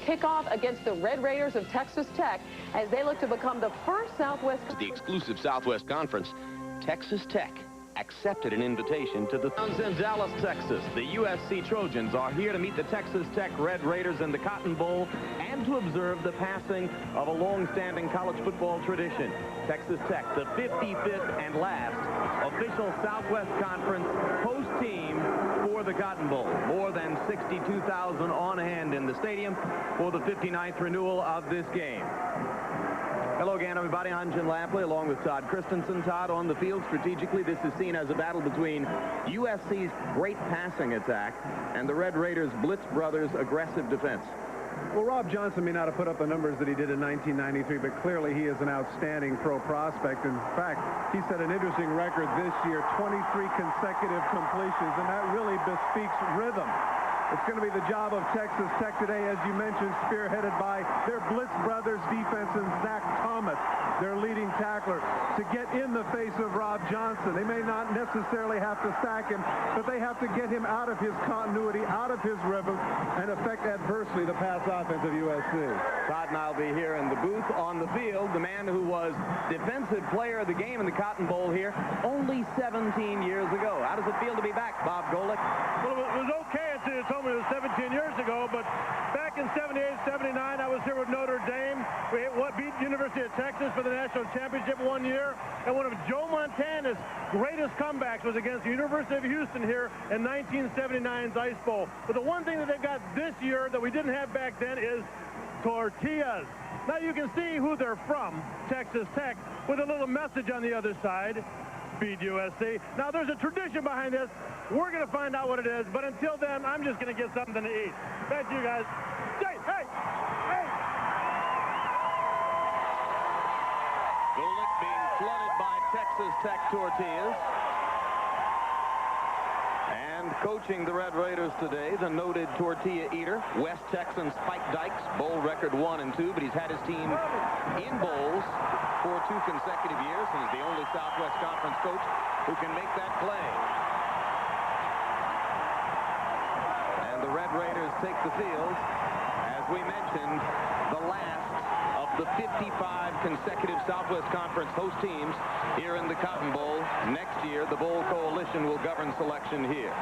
kickoff against the Red Raiders of Texas Tech as they look to become the first Southwest. The exclusive Southwest Conference, Texas Tech accepted an invitation to the in Dallas, Texas. The USC Trojans are here to meet the Texas Tech Red Raiders in the Cotton Bowl and to observe the passing of a long-standing college football tradition. Texas Tech, the 55th and last official Southwest Conference host team for the Cotton Bowl. More than 62,000 on hand in the stadium for the 59th renewal of this game. Hello again, everybody. I'm Jim Lampley, along with Todd Christensen. Todd, on the field strategically, this is seen as a battle between USC's great passing attack and the Red Raiders' Blitz brothers' aggressive defense. Well, Rob Johnson may not have put up the numbers that he did in 1993, but clearly he is an outstanding pro prospect. In fact, he set an interesting record this year, 23 consecutive completions, and that really bespeaks rhythm. It's going to be the job of Texas Tech today, as you mentioned, spearheaded by their Blitz brothers defense and Zach Thomas, their leading tackler, to get in the face of Rob Johnson. They may not necessarily have to sack him, but they have to get him out of his continuity, out of his rhythm, and affect adversely the pass offense of USC. Todd and I'll be here in the booth. On the field, the man who was defensive player of the game in the Cotton Bowl here only 17 years ago. How does it feel to be back, Bob Golick? Well, it was okay until you told me it was 17 years ago, but back in 78, 79, I was here with Notre Dame. We beat University of Texas for the national championship one year, and one of Joe Montana's greatest comebacks was against the University of Houston here in 1979's Ice Bowl. But the one thing that they've got this year that we didn't have back then is tortillas. Now you can see who they're from, Texas Tech, with a little message on the other side. Beat USC. Now there's a tradition behind this. We're going to find out what it is, but until then, I'm just going to get something to eat. Thank you, guys. Hey, hey, hey! Golick being flooded by Texas Tech tortillas. And coaching the Red Raiders today, the noted tortilla eater, West Texan Spike Dykes, bowl record 1 and 2, but he's had his team in bowls for 2 consecutive years, and is the only Southwest Conference coach who can make that play. And the Red Raiders take the field, as we mentioned, the last of the 55 consecutive Southwest Conference host teams here in the Cotton Bowl. Next year, the Bowl Coalition will govern selection here.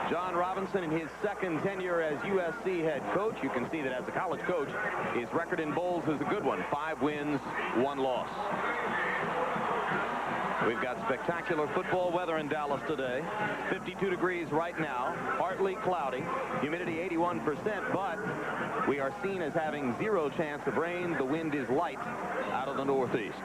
John Robinson, in his second tenure as USC head coach, you can see that as a college coach, his record in bowls is a good one. 5 wins, 1 loss. We've got spectacular football weather in Dallas today. 52 degrees right now, partly cloudy, humidity 81%, but we are seen as having 0 chance of rain. The wind is light out of the northeast.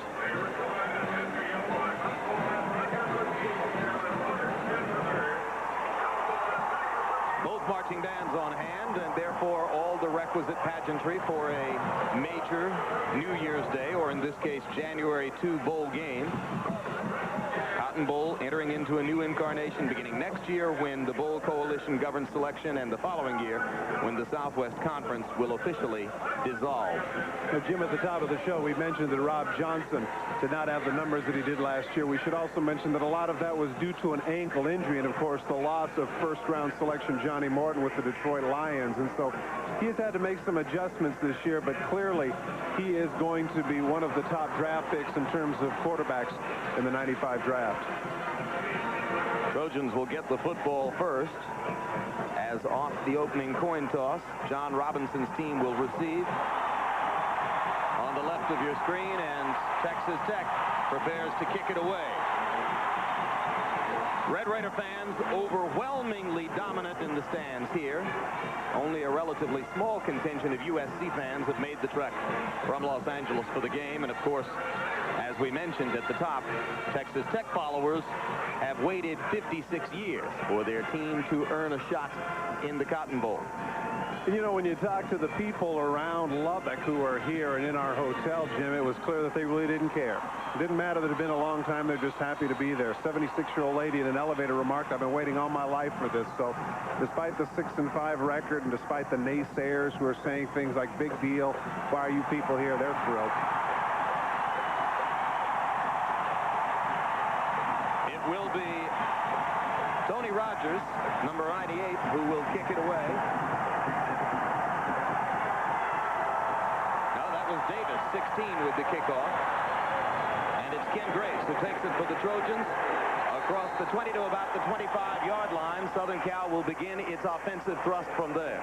Both marching bands on hand, and therefore all the requisite pageantry for a major New Year's Day, or in this case, January 2 bowl game. Cotton Bowl entering into a new incarnation beginning next year when the Bowl Coalition governs selection, and the following year when the Southwest Conference will officially dissolve. Now, Jim, at the top of the show, we mentioned that Rob Johnson did not have the numbers that he did last year. We should also mention that a lot of that was due to an ankle injury and, of course, the loss of first-round selection Johnny Morton with the Detroit Lions. And so he has had to make some adjustments this year, but clearly he is going to be one of the top draft picks in terms of quarterbacks in the 95 draft. Trojans will get the football first, as off the opening coin toss, John Robinson's team will receive. On the left of your screen, and Texas Tech prepares to kick it away. Red Raider fans overwhelmingly dominant in the stands here. Only a relatively small contingent of USC fans have made the trek from Los Angeles for the game. And of course, as we mentioned at the top, Texas Tech followers have waited 56 years for their team to earn a shot in the Cotton Bowl. You know, when you talk to the people around Lubbock who are here and in our hotel, Jim, it was clear that they really didn't care. It didn't matter that it had been a long time. They're just happy to be there. 76-year-old lady in an elevator remarked, "I've been waiting all my life for this." So despite the 6-5 record and despite the naysayers who are saying things like, "Big deal, why are you people here?" they're thrilled. It will be Tony Rogers, number 98, who will kick it away. 16 with the kickoff. And it's Ken Grace who takes it for the Trojans across the 20 to about the 25-yard line. Southern Cal will begin its offensive thrust from there.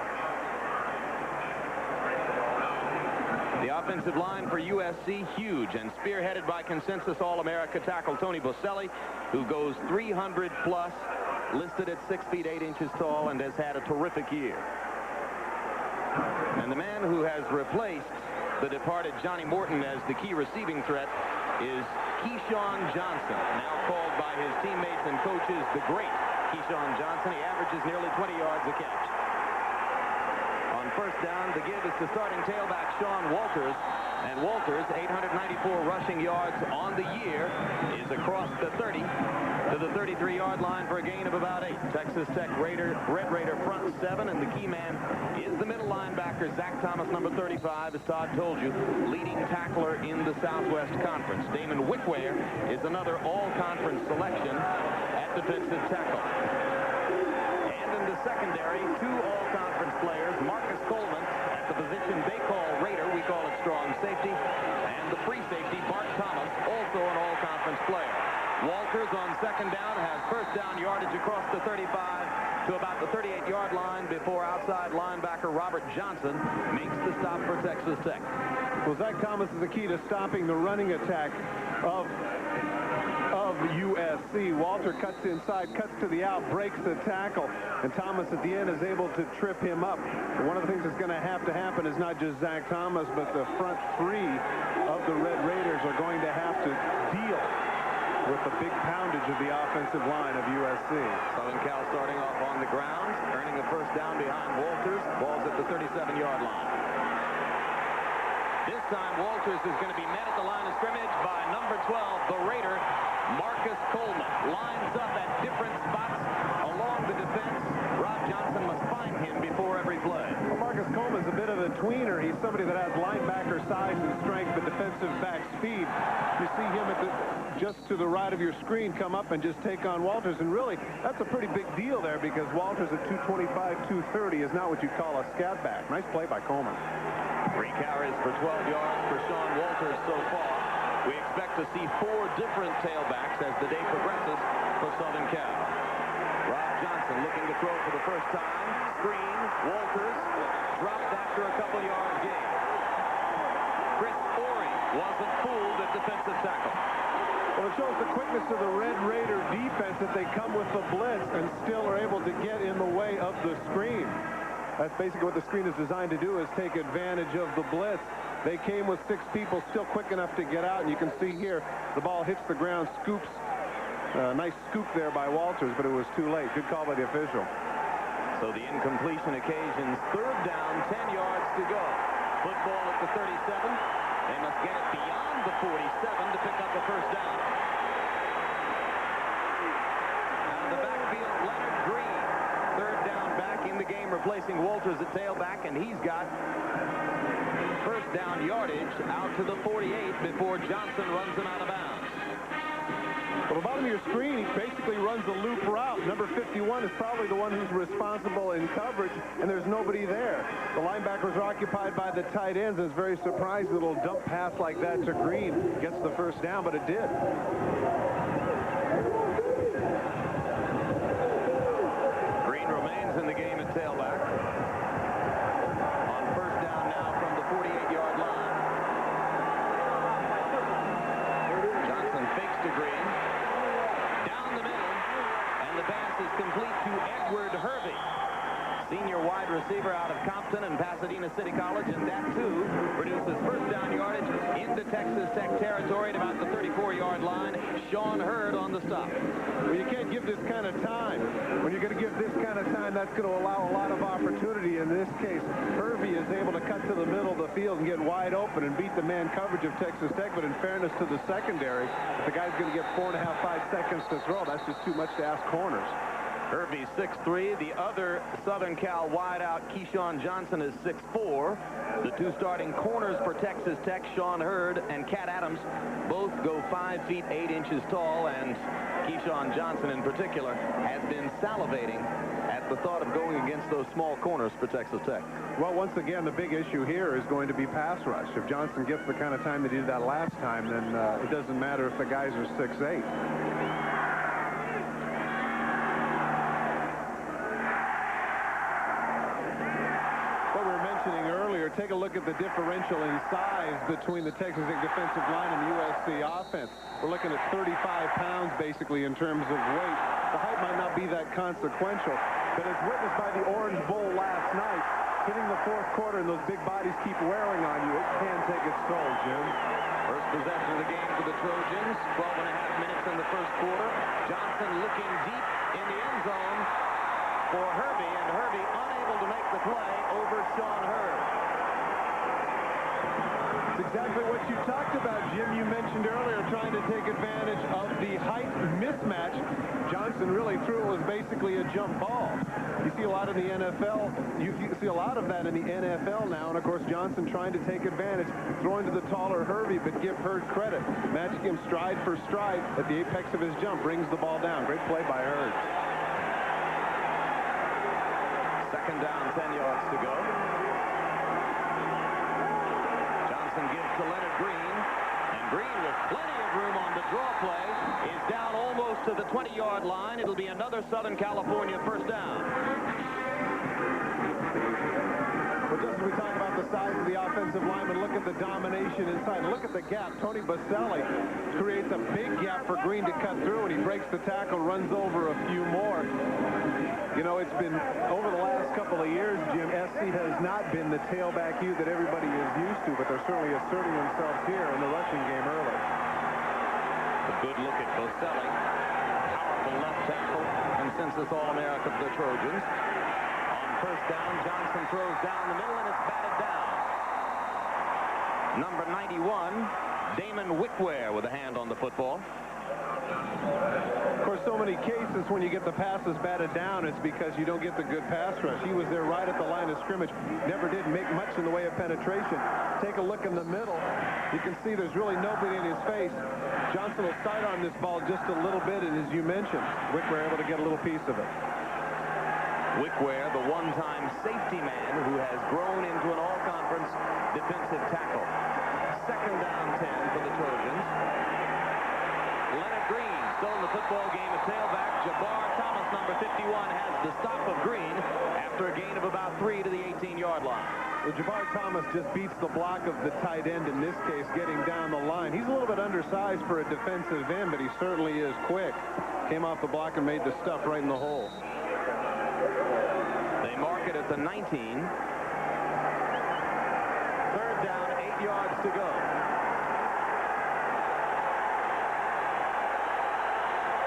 The offensive line for USC, huge, and spearheaded by consensus All-America tackle Tony Boselli, who goes 300-plus, listed at 6 feet 8 inches tall, and has had a terrific year. And the man who has replaced the departed Johnny Morton as the key receiving threat is Keyshawn Johnson, now called by his teammates and coaches the great Keyshawn Johnson. He averages nearly 20 yards a catch. On first down, the give is to starting tailback Sean Walters, and Walters, 894 rushing yards on the year, is across the 30 to the 33-yard line for a gain of about 8. Texas Tech Red Raider front 7, and the key man is the middle linebacker Zach Thomas, number 35, as Todd told you, leading tackler in the Southwest Conference. Damon Wickware is another all-conference selection at defensive tackle. And in the secondary, 2 all-conference players, Marcus Coleman at the position they call Raider, we call it strong safety, and the free safety, Bart Thomas, also an all-conference player. Walters on second down has first down yardage across the 35 to about the 38-yard line before outside linebacker Robert Johnson makes the stop for Texas Tech. Well, Zach Thomas is the key to stopping the running attack of USC. Walter cuts inside, cuts to the out, breaks the tackle, and Thomas at the end is able to trip him up. And one of the things that's going to happen is not just Zach Thomas, but the front 3 of the Red Raiders are going to have to deal with the big poundage of the offensive line of USC. Southern Cal starting off on the ground, earning a first down behind Walters. Ball's at the 37-yard line. This time Walters is going to be met at the line of scrimmage by number 12, the Raider, Marcus Coleman. Lines up at different spots along the defense. Rob Johnson must find him before every play. Well, Marcus Coleman's a bit of a tweener. He's somebody that has linebacker size and strength, but defensive back speed. You see him at just to the right of your screen come up and just take on Walters, and really that's a pretty big deal there, because Walters at 225, 230 is not what you call a scat back. Nice play by Coleman. 3 carries for 12 yards for Sean Walters so far. We expect to see 4 different tailbacks as the day progresses for Southern Cal. Rob Johnson looking to throw for the first time. Screen, Walters dropped after a couple yards gain. Chris Orey wasn't fooled at defensive tackle. Well, it shows the quickness of the Red Raider defense that they come with the blitz and still are able to get in the way of the screen. That's basically what the screen is designed to do, is take advantage of the blitz. They came with 6 people, still quick enough to get out, and you can see here the ball hits the ground, scoops. Nice scoop there by Walters, but it was too late. Good call by the official. So the incompletion occasions, third down, 10 yards to go. Football at the 37. They must get it beyond the 47 to pick up a first down. Out of the backfield, Leonard Green. Third down back in the game, replacing Walters at tailback, and he's got first down yardage out to the 48 before Johnson runs him out of bounds. Well, the bottom of your screen, he basically runs a loop route. Number 51 is probably the one who's responsible in coverage, and there's nobody there. The linebackers are occupied by the tight ends, and it's very surprising a little dump pass like that to Green gets the first down, but it did. Green remains in the game at tailback. On first down now from the 48-yard line. Johnson fakes to Green. Down the middle, and the pass is complete to Edward Hervey, senior wide receiver out of Compton and Pasadena City College, and that too produces first down yardage into Texas Tech territory at about the 34-yard line. Sean Hurd on the stop. Well, you can't give this kind of time. When you're going to give this kind of time, that's going to allow a lot of opportunity. In this case, Hervey is able to cut to the middle of the field and get wide open and beat the man coverage of Texas Tech. But in fairness to the secondary, if the guy's going to get 4.5, 5 seconds to throw, that's just too much to ask corners. Herbie's 6'3". The other Southern Cal wideout, Keyshawn Johnson, is 6'4". The two starting corners for Texas Tech, Sean Hurd and Cat Adams, both go 5 feet 8 inches tall, and Keyshawn Johnson in particular has been salivating at the thought of going against those small corners for Texas Tech. Well, once again, the big issue here is going to be pass rush. If Johnson gets the kind of time that he did that last time, then it doesn't matter if the guys are 6'8". Take a look at the differential in size between the Texas Tech defensive line and the USC offense. We're looking at 35 pounds basically in terms of weight. The height might not be that consequential, but as witnessed by the Orange Bowl last night, hitting the fourth quarter and those big bodies keep wearing on you, it can take its toll, Jim. First possession of the game for the Trojans. 12.5 minutes in the first quarter. Johnson looking deep in the end zone for Herbie, and Herbie unable to make the play over Sean Hurd. It's exactly what you talked about, Jim. You mentioned earlier trying to take advantage of the height mismatch. Johnson really threw it was basically a jump ball. You see a lot in the NFL. You see a lot of that in the NFL now. And, of course, Johnson trying to take advantage, throwing to the taller Herbie, but give Hurd credit. Matching him stride for stride at the apex of his jump. Brings the ball down. Great play by Hurd. Second down, 10 yards to go. Gives to Leonard Green, and Green with plenty of room on the draw play is down almost to the 20-yard line. It'll be another Southern California first down. Well, just as we talk about the size of the offensive lineman, look at the domination inside. Look at the gap. Tony Baselli creates a big gap for Green to cut through, and he breaks the tackle, runs over a few more. You know, it's been over the last couple of years, Jim, SC has not been the tailback unit that everybody is used to, but they're certainly asserting themselves here in the rushing game early. A good look at Baselli. Powerful left tackle and census All-America for the Trojans. On first down, Johnson throws down the middle, and it's batted down. Number 91, Damon Wickware with a hand on the football. Of course, so many cases when you get the passes batted down, it's because you don't get the good pass rush. He was there right at the line of scrimmage. Never did make much in the way of penetration. Take a look in the middle. You can see there's really nobody in his face. Johnson will sight on this ball just a little bit, and as you mentioned, Wickware able to get a little piece of it. Wickware, the one-time safety man who has grown into an all-conference defensive tackle. Second down 10 for the Trojans. Leonard Green still in the football game, a tailback. Jabbar Thomas, number 51, has the stop of Green after a gain of about 3 to the 18-yard line. Well, Jabbar Thomas just beats the block of the tight end in this case, getting down the line. He's a little bit undersized for a defensive end, but he certainly is quick. Came off the block and made the stuff right in the hole. They mark it at the 19. Third down, 8 yards to go.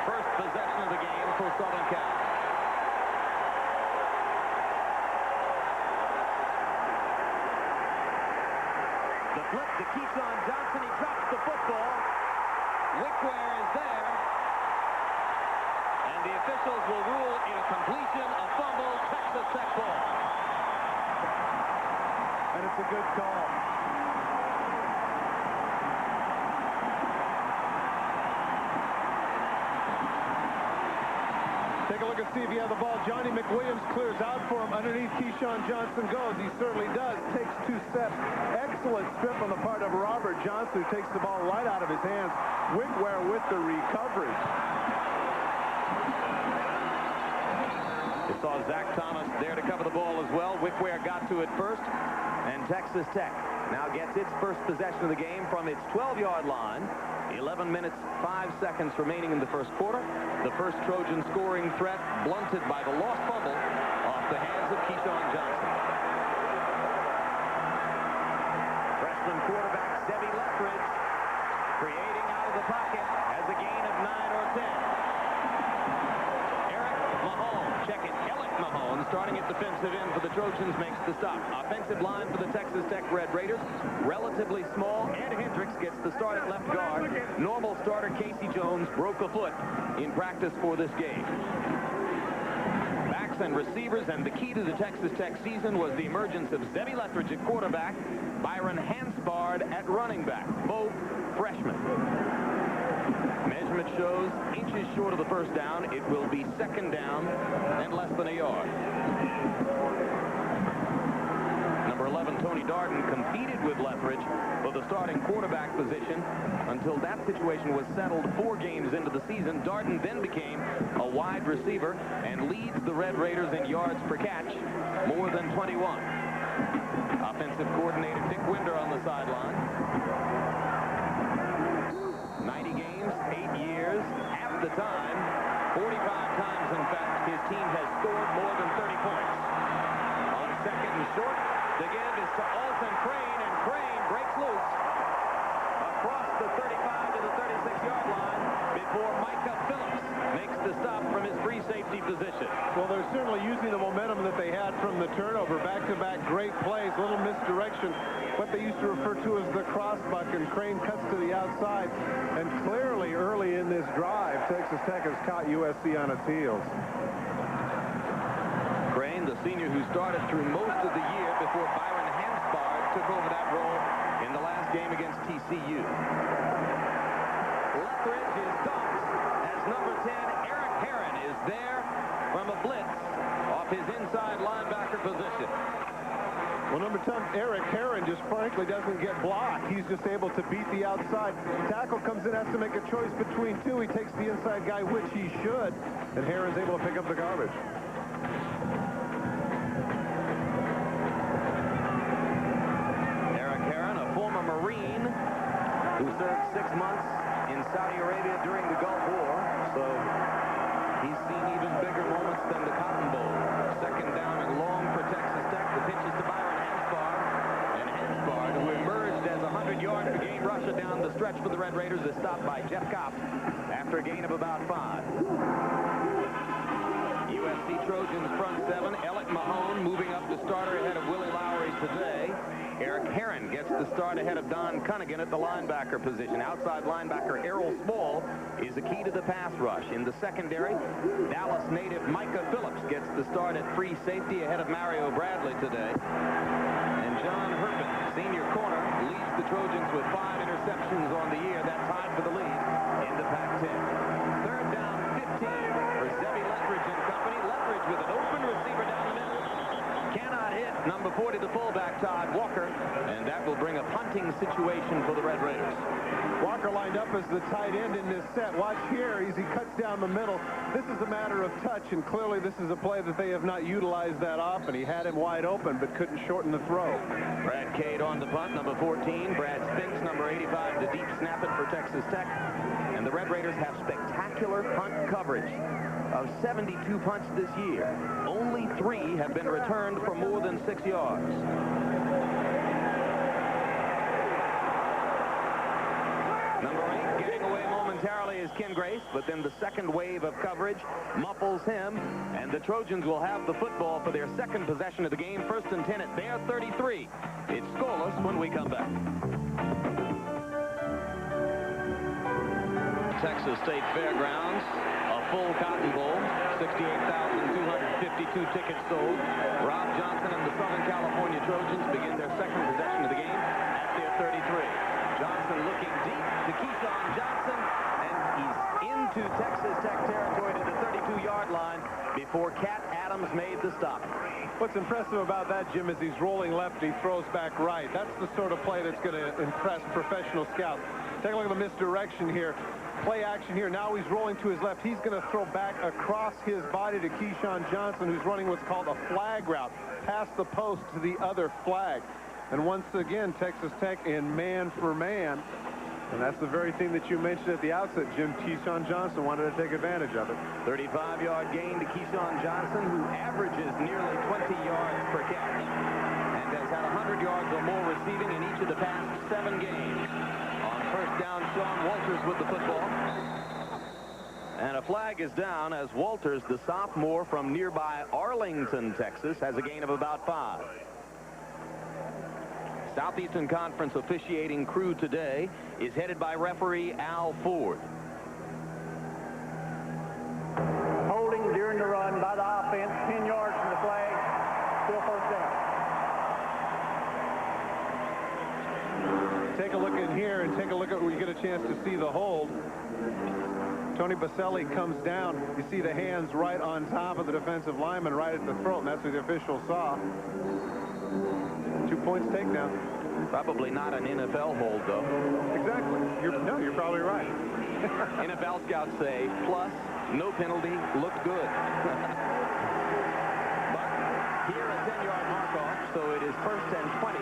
First possession of the game for Southern Cal. The flip to Keyshawn Johnson. He drops the football. Wickware is there. And the officials will rule in a completion, a fumble, Texas Tech ball. And it's a good call. Take a look and see if he has the ball. Johnny McWilliams clears out for him. Underneath Keyshawn Johnson goes. He certainly does. Takes 2 steps. Excellent strip on the part of Robert Johnson, who takes the ball right out of his hands. Wickware with the recovery. You saw Zach Thomas there to cover the ball as well. Wickware got to it first, and Texas Tech now gets its first possession of the game from its 12-yard line. 11 minutes, 5 seconds remaining in the first quarter. The first Trojan scoring threat blunted by the lost fumble off the hands of Keyshawn Johnson. Freshman quarterback Stevie Lethbridge creating out of the pocket has a gain of 9 or 10. Mahone, starting at defensive end for the Trojans, makes the stop. Offensive line for the Texas Tech Red Raiders, relatively small. Ed Hendricks gets the start at left guard. Normal starter Casey Jones broke a foot in practice for this game. quarterbacks and receivers, and the key to the Texas Tech season was the emergence of Zebby Lethbridge at quarterback, Byron Hanspard at running back, both freshmen. Measurement shows inches short of the first down. It will be second down and less than a yard. Number 11, Tony Darden, competed with Lethbridge for the starting quarterback position until that situation was settled 4 games into the season. Darden then became a wide receiver and leads the Red Raiders in yards per catch, more than 21. Offensive coordinator Dick Winder on the sideline. 90 games, 8 years. At the time, 45 times, in fact, his team has scored more than 30 points. On second and short, the give is to Alton Crane, and Crane breaks loose across the 35 to the 36-yard line before Micah Phillips makes the stop from his free safety position. Well, they're certainly using the momentum that they had from the turnover. Back-to-back great plays, a little misdirection, what they used to refer to as the crossbuck, and Crane cuts to the outside. And clearly, early in this drive, Texas Tech has caught USC on its heels. Crane, the senior who started through most of the year before Byron Hanspard took over that role in the last game against TCU. Lethbridge is dumped as number 10, Eric Herron, is there from a blitz off his inside linebacker position. Well, number 10, Eric Herron just frankly doesn't get blocked. He's just able to beat the outside. Tackle comes in, has to make a choice between two. He takes the inside guy, which he should, and Herron's able to pick up the garbage. Eric Herron, a former Marine who served 6 months in Saudi Arabia during the Gulf War, so he's seen even bigger moments than the Cotton Bowl. Second down and long for Texas Tech. The pitch is to Byron Hanspard, and Hanspard, who emerged as a 100-yard-per-game rusher down the stretch for the Red Raiders, is stopped by Jeff Kopp after a gain of about 5. USC Trojans front 7, Alec Mahone moving up to starter ahead of Willie Lowry today. Eric Herron gets the start ahead of Don Cunningham at the linebacker position. Outside linebacker Errol Small is the key to the pass rush. In the secondary, Dallas native Micah Phillips gets the start at free safety ahead of Mario Bradley today. And John Herpin, senior corner, leads the Trojans with 5 interceptions on the year. That tied for the lead in the Pac-10. Third down, 15 for Zebby Lethbridge and company. Lethbridge with an open receiver down the middle. Cannot hit number 40, the fullback, Todd Walker, and that will bring a punting situation for the Red Raiders. Walker lined up as the tight end in this set. Watch here as he cuts down the middle. This is a matter of touch, and clearly this is a play that they have not utilized that often. He had him wide open, but couldn't shorten the throw. Brad Cade on the punt, number 14. Brad Spinks, number 85, to deep snap it for Texas Tech. And the Red Raiders have spectacular punt coverage. Of 72 punts this year, only 3 have been returned for more than 6 yards. Number 8 getting away momentarily is Ken Grace, but then the second wave of coverage muffles him, and the Trojans will have the football for their second possession of the game, 1st and 10 at their 33. It's scoreless when we come back. Texas State Fairgrounds, a full Cotton Bowl, 68,252 tickets sold. Rob Johnson and the Southern California Trojans begin their second possession of the game at their 33. Johnson looking deep to Keyshawn Johnson, and he's into Texas Tech territory to the 32-yard line before Cat Adams made the stop. What's impressive about that, Jim, is he's rolling left, he throws back right. That's the sort of play that's going to impress professional scouts. Take a look at the misdirection here. Play action here. Now he's rolling to his left. He's going to throw back across his body to Keyshawn Johnson, who's running what's called a flag route, past the post to the other flag. And once again, Texas Tech in man for man. And that's the very thing that you mentioned at the outset, Jim. Keyshawn Johnson wanted to take advantage of it. 35-yard gain to Keyshawn Johnson, who averages nearly 20 yards per catch and has had 100 yards or more receiving in each of the past 7 games. On first down, Sean Walters with the football. And a flag is down as Walters, the sophomore from nearby Arlington, Texas, has a gain of about 5. Southeastern Conference officiating crew today is headed by referee Al Ford. Holding during the run by the offense, 10 yards. take a look in here and take a look at where you get a chance to see the hold. Tony Baselli comes down. You see the hands right on top of the defensive lineman, right at the throat, and that's what the official saw. 2 points takedown. Probably not an NFL hold, though. Exactly. You're probably right. NFL scouts say, plus, no penalty, looked good. But here a 10-yard mark-off, so it is 1st and 20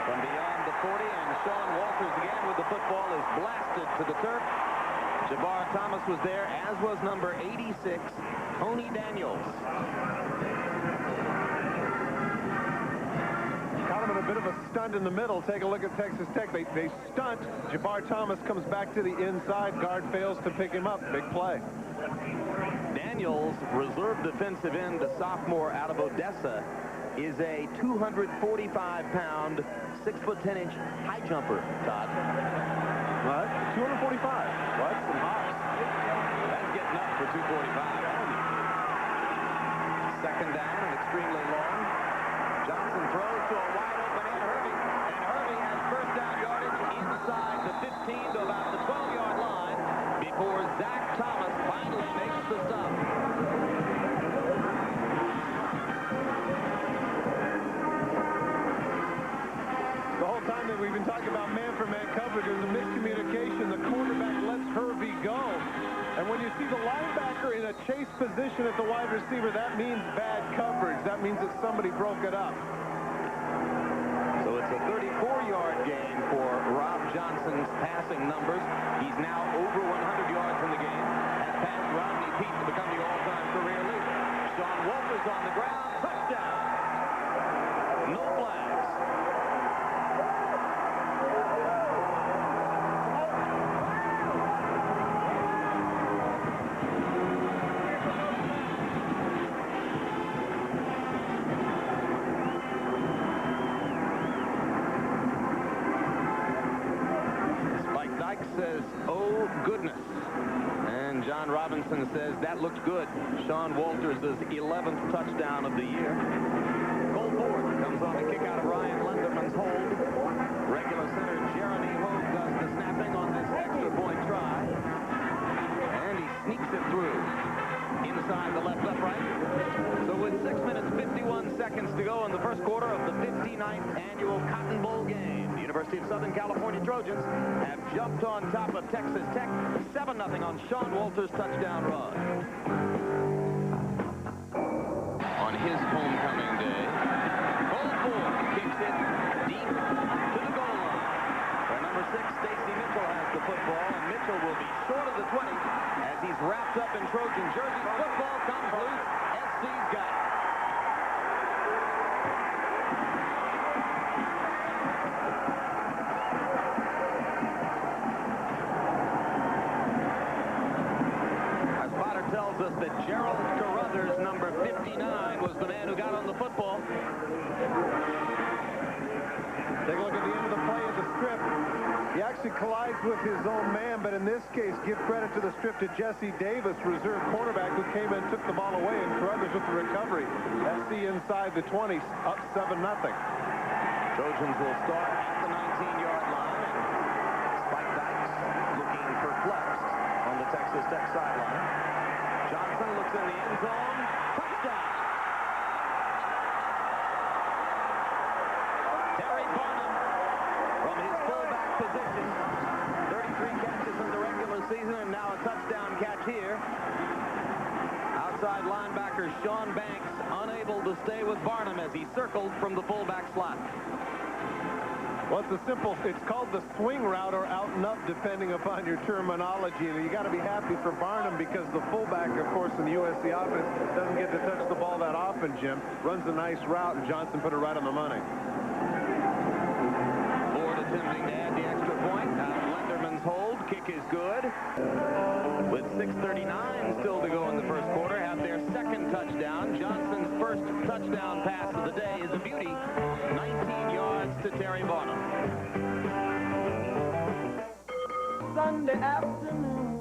from beyond the 40, and Sean Walters again with the football is blasted to the turf. Jabbar Thomas was there, as was number 86, Tony Daniels. Caught him in a bit of a stunt in the middle. Take a look at Texas Tech. They stunt. Jabbar Thomas comes back to the inside. Guard fails to pick him up. Big play. Daniels, reserve defensive end, the sophomore out of Odessa, is a 245-pound, 6'10" high jumper, Todd. What? 245. What? Some hops. That's getting up for 245. Second down and extremely long. Johnson throws to a wide open Ed Hervey, and Hervey has first down yardage inside the 15 to about the 12-yard line before Zach Thomas finally makes the stop. The whole time that we've been talking about man-for-man coverage, there's a miscommunication. The quarterback lets Hervey go. And when you see the linebacker in a chase position at the wide receiver, that means bad coverage. That means that somebody broke it up. So it's a 34-yard gain for Rob Johnson's passing numbers. He's now over 100 yards in the game. Has passed Rodney Peete to become the all-time career leader. Sean Walters on the ground. Touchdown. No flags. Says, oh, goodness. And John Robinson says, that looks good. Sean Walters' 11th touchdown of the year. Cole Ford comes on the kick out of Ryan Lenderman's hold. Regular center Jeremy Hogue does the snapping on this extra point try. And he sneaks it through inside the left upright. So with 6 minutes, 51 seconds to go in the first quarter of the 59th annual Cotton Bowl game, the University of Southern California Trojans have jumped on top of Texas Tech, 7-0 on Sean Walters' touchdown run. On his homecoming day, Cole Ford kicks it deep to the goal line, where number 6, Stacy Mitchell, has the football, and Mitchell will be short of the 20 as he's wrapped up in Trojan jersey. Football comes loose. SC's got it. Tells us that Gerald Carruthers, number 59, was the man who got on the football. Take a look at the end of the play at the strip. He actually collides with his own man, but in this case, give credit to the strip to Jesse Davis, reserve cornerback, who came in and took the ball away, and Carruthers with the recovery. SC inside the 20, up 7-0. Trojans will start at the 19-yard line. Spike Dykes looking perplexed on the Texas Tech sideline. Johnson looks in the end zone. Touchdown! Terry Barnum from his fullback position. 33 catches in the regular season, and now a touchdown catch here. Outside linebacker Sean Banks unable to stay with Barnum as he circled from the fullback slot. Well, it's called the swing route or out and up, depending upon your terminology. And you got to be happy for Barnum because the fullback, of course, in the USC offense doesn't get to touch the ball that often, Jim. Runs a nice route, and Johnson put it right on the money. Ford attempting to add the extra point. Lenderman's hold. Kick is good. With 6:39 still to go in the first quarter, have their second touchdown. Johnson's first touchdown pass of the day is a beauty. 19 yards to Terry Barnum. Sunday afternoon.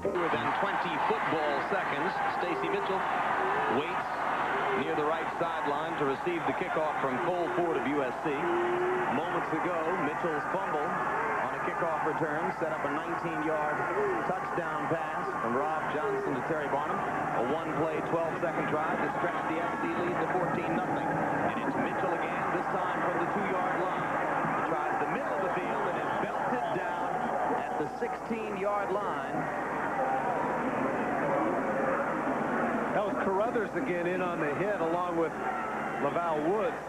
Fewer than 20 football seconds. Stacy Mitchell waits near the right sideline to receive the kickoff from Cole Ford of USC. Moments ago, Mitchell's fumble on a kickoff return set up a 19-yard touchdown pass from Rob Johnson to Terry Barnum. A one-play, 12-second drive to stretch the SC lead to 14-0. And it's Mitchell again, this time from the 2-yard line. He tries the middle of the field and is belted down at the 16-yard line. That was Carruthers again in on the hit along with Laval Woods.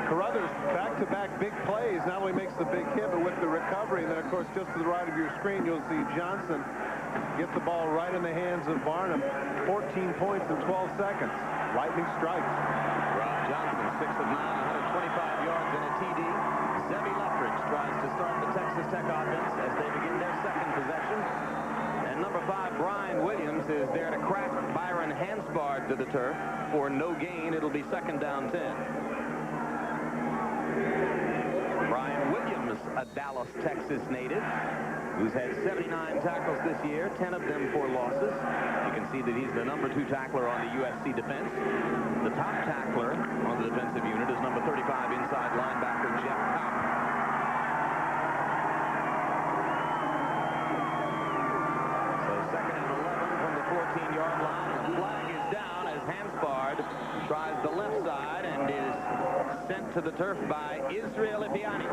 Carruthers back-to-back big plays. Not only makes the big hit, but with the recovery. And then, of course, just to the right of your screen, you'll see Johnson get the ball right in the hands of Barnum. 14 points in 12 seconds. Lightning strikes. Rob Johnson, 6 of 9, 125 yards and a TD. Zebby Lethbridge tries to start the Texas Tech offense as they begin their second possession. And number 5, Brian Williams, is there to crack Byron Hansbard to the turf. For no gain, it'll be second down 10. Brian Williams, a Dallas, Texas native, who's had 79 tackles this year, 10 of them for losses. You can see that he's the number 2 tackler on the USC defense. The top tackler on the defensive unit is number 35 inside linebacker Jeff Kopp. So second and 11 from the 14-yard line. The flag is down as Hansbard tries the left side and is sent to the turf by Israel Ipiani.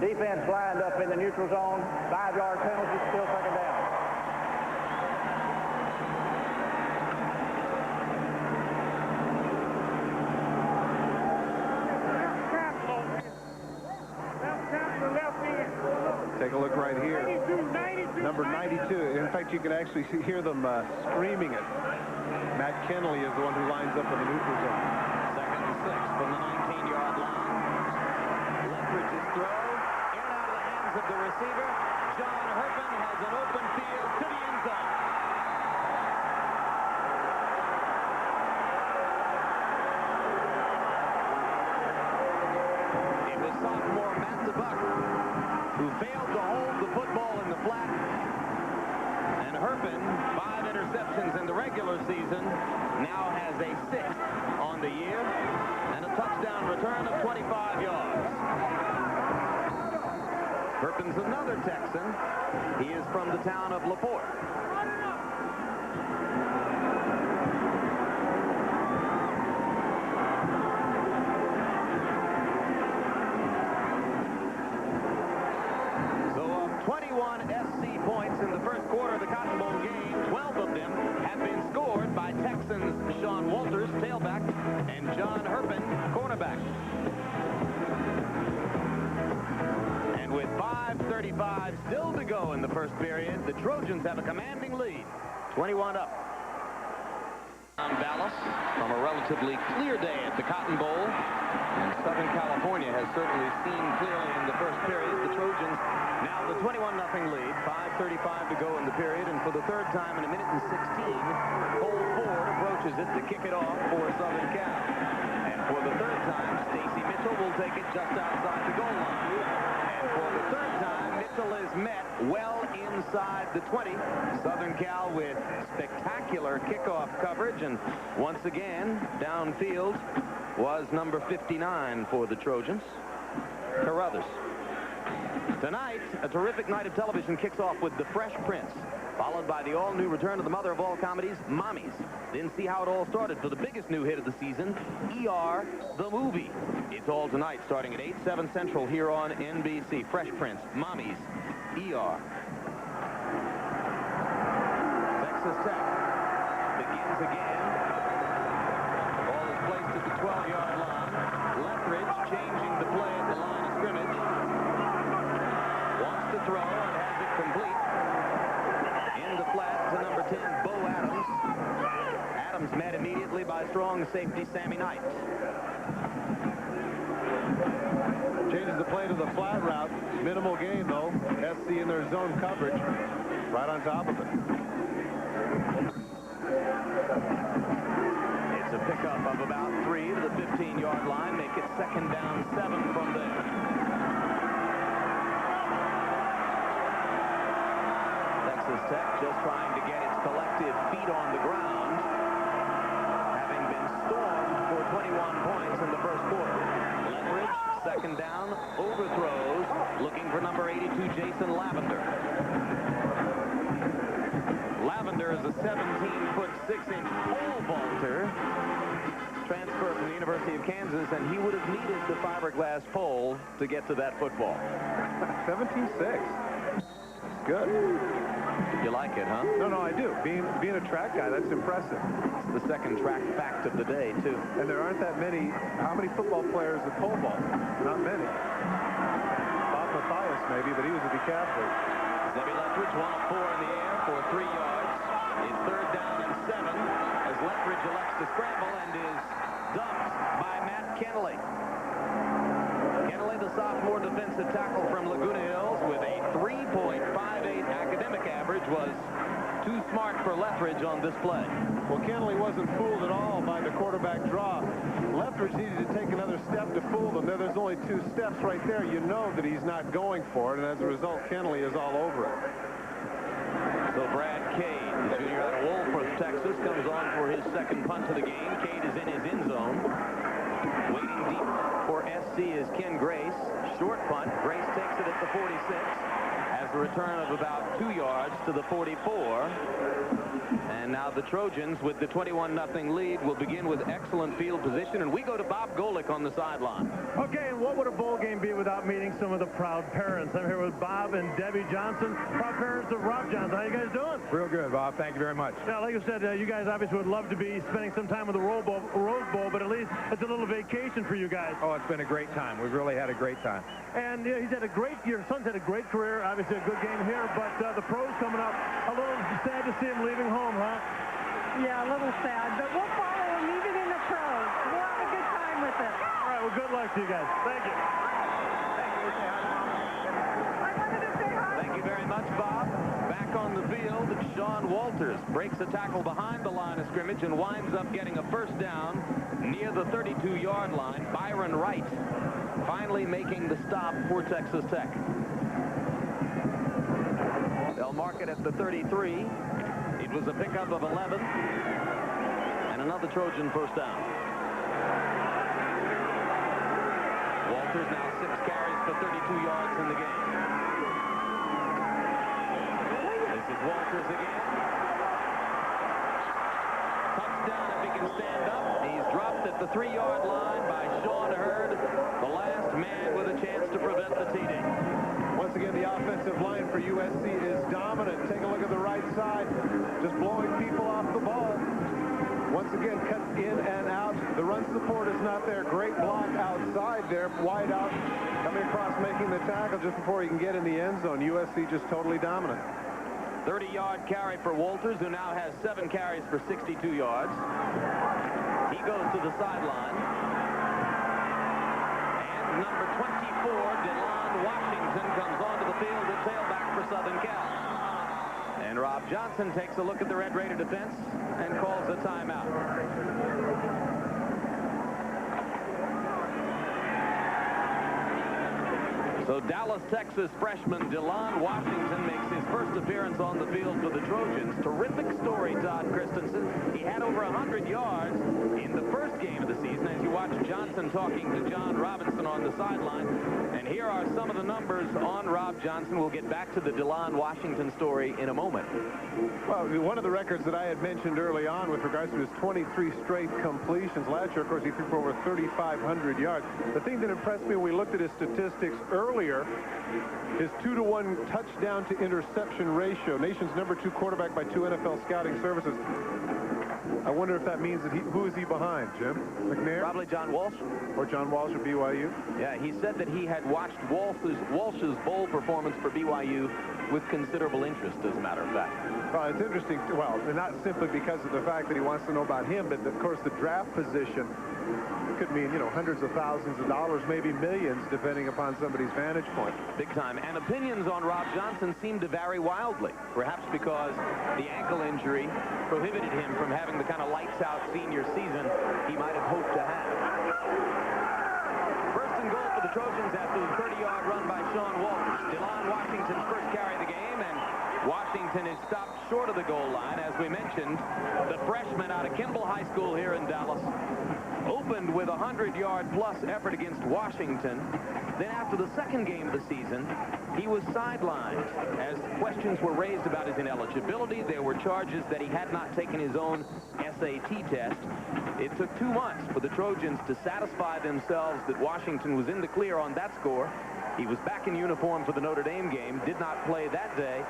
Defense lined up in the neutral zone. 5-yard penalty, still second down. Take a look right here. Number 92. In fact, you can actually hear them screaming it. Matt Kenley is the one who lines up in the neutral zone. Second and 6 from the 19-yard line. Lethbridge's throw. Of the receiver, John Herpin has an open field to the end zone. It was sophomore Matt DeBuck who failed to hold the football in the flat. And Herpin, 5 interceptions in the regular season, now has a 6th on the year and a touchdown return of 25 yards. Herpin's another Texan. He is from the town of LaPorte. So of 21 SC points in the first quarter of the Cotton Bowl game, 12 of them have been scored by Texans Sean Walters, tailback, and John Herpin, cornerback. And with 5:35 still to go in the first period, the Trojans have a commanding lead, 21 up. On Dallas from a relatively clear day at the Cotton Bowl. And Southern California has certainly seen clearly in the first period. The Trojans now the 21-0 lead, 5:35 to go in the period. And for the third time in a minute and 16, Cole Ford approaches it to kick it off for Southern Cal. And for the third time, Stacy Mitchell will take it just outside the goal line. And for the third time, Mitchell is met well inside the 20. Southern Cal with spectacular kickoff coverage, and once again downfield was number 59 for the Trojans, Carruthers. Tonight, a terrific night of television kicks off with The Fresh Prince, followed by the all-new return of the mother of all comedies, Mommies. Then see how it all started for the biggest new hit of the season, ER, the movie. It's all tonight, starting at 8, 7 Central here on NBC. Fresh Prince, Mommies, ER. Texas Tech begins again. Ball is placed at the 12-yard line. Lethbridge changing the play at the line of scrimmage. Wants to throw and has it complete. In the flat to number 10, Bo Adams. Adams met immediately by strong safety Sammy Knight. Changes the play to the flat route. Minimal gain, though. SC in their zone coverage. Right on top of it. It's a pickup of about 3 to the 15-yard line. Make it second down 7 from there. Texas Tech, just trying to get its collective feet on the ground, having been stormed for 21 points in the first quarter. Leverage, second down, overthrows, looking for number 82, Jason Lavender. Lavender is a 17-foot 6-inch pole vaulter, transfer from the University of Kansas, and he would have needed the fiberglass pole to get to that football. 17-6. Good. You like it, huh? No, I do. Being a track guy, that's impressive. It's the second track fact of the day, too. And there aren't that many. How many football players at pole vault? Not many. Bob Mathias, maybe, but he was a decathlete. Zebby Leftwich, 1 of 4 in the air for 3 yards. It's third down and 7 as Leftwich elects to scramble and is dumped by Matt Kennelly. Kennelly, the sophomore defensive tackle from Laguna Hills, with a 3.58 academic average, was too smart for Leftwich on this play. Well, Kennelly wasn't fooled at all by the quarterback draw. Leftwich needed to take another step to fool them. There's only 2 steps right there. You know that he's not going for it, and as a result, Kennelly is all over it. So Brad Cade, the junior out of Wolford, Texas, comes on for his second punt of the game. Cade is in his end zone. Waiting deep for SC is Ken Grace. Short punt. Grace takes it at the 46. Has a return of about 2 yards to the 44. And now the Trojans, with the 21-0 lead, will begin with excellent field position. And we go to Bob Golick on the sideline. Okay, and what would a bowl game be without meeting some of the proud parents? I'm here with Bob and Debbie Johnson, proud parents of Rob Johnson. How you guys doing? Real good, Bob. Thank you very much. Yeah, like I said, you guys obviously would love to be spending some time with the Rose Bowl, but at least it's a little vacation for you guys. Oh, it's been a great time. We've really had a great time. And he's had a great year. Son's had a great career. Obviously a good game here, but the pros coming up. A little sad to see him leaving home, huh? Yeah, a little sad, but we'll follow him even in the pros. We'll have a good time with it. All right, well, good luck to you guys. Thank you. I wanted to say hi. Thank you very much, Bob. Back on the field, Sean Walters breaks a tackle behind the line of scrimmage and winds up getting a first down near the 32-yard line. Byron Wright finally making the stop for Texas Tech. They'll mark it at the 33. It was a pickup of 11 and another Trojan first down. Walters now 6 carries for 32 yards in the game. This is Walters again. Touchdown if he can stand up. He's dropped at the 3-yard line by Sean Hurd, the last man with a chance to prevent the TD. Once again, the offensive line for USC is dominant. Take a look at the right side. Just blowing people off the ball. Once again, cut in and out. The run support is not there. Great block outside there. Wide out. Coming across, making the tackle just before he can get in the end zone. USC just totally dominant. 30-yard carry for Walters, who now has 7 carries for 62 yards. He goes to the sideline. And number 24, DeLon Washington, comes onto the field at tailback for Southern Cal. And Rob Johnson takes a look at the Red Raider defense and calls a timeout. So Dallas, Texas freshman DeLon Washington makes his first appearance on the field for the Trojans. Terrific story, Todd Christensen. He had over 100 yards in the first game of the season, as you watch Johnson talking to John Robinson on the sideline. And here are some of the numbers on Rob Johnson. We'll get back to the DeLon Washington story in a moment. Well, one of the records that I had mentioned early on with regards to his 23 straight completions. Last year, of course, he threw for over 3,500 yards. The thing that impressed me when we looked at his statistics earlier, his 2-to-1 touchdown to interception ratio, nation's number 2 quarterback by 2 NFL scouting services. I wonder if that means that who is he behind, Jim? McNair? Probably John Walsh. Or John Walsh of BYU? Yeah, he said that he had watched Walsh's bowl performance for BYU with considerable interest, as a matter of fact. Well, it's interesting. Well, not simply because of the fact that he wants to know about him, but of course the draft position could mean, you know, hundreds of thousands of dollars, maybe millions, depending upon somebody's vantage point. Big time. And opinions on Rob Johnson seem to vary wildly, perhaps because the ankle injury prohibited him from having the kind of lights-out senior season he might have hoped to have. First and goal for the Trojans after the 30-yard run by Sean Walters. DeLon Washington's first carry of the game, and Washington is stopped short of the goal line. As we mentioned, the freshman out of Kimball High School here in Dallas opened with a 100-yard-plus effort against Washington. Then after the second game of the season, he was sidelined as questions were raised about his ineligibility. There were charges that he had not taken his own SAT test. It took 2 months for the Trojans to satisfy themselves that Washington was in the clear on that score. He was back in uniform for the Notre Dame game, did not play that day,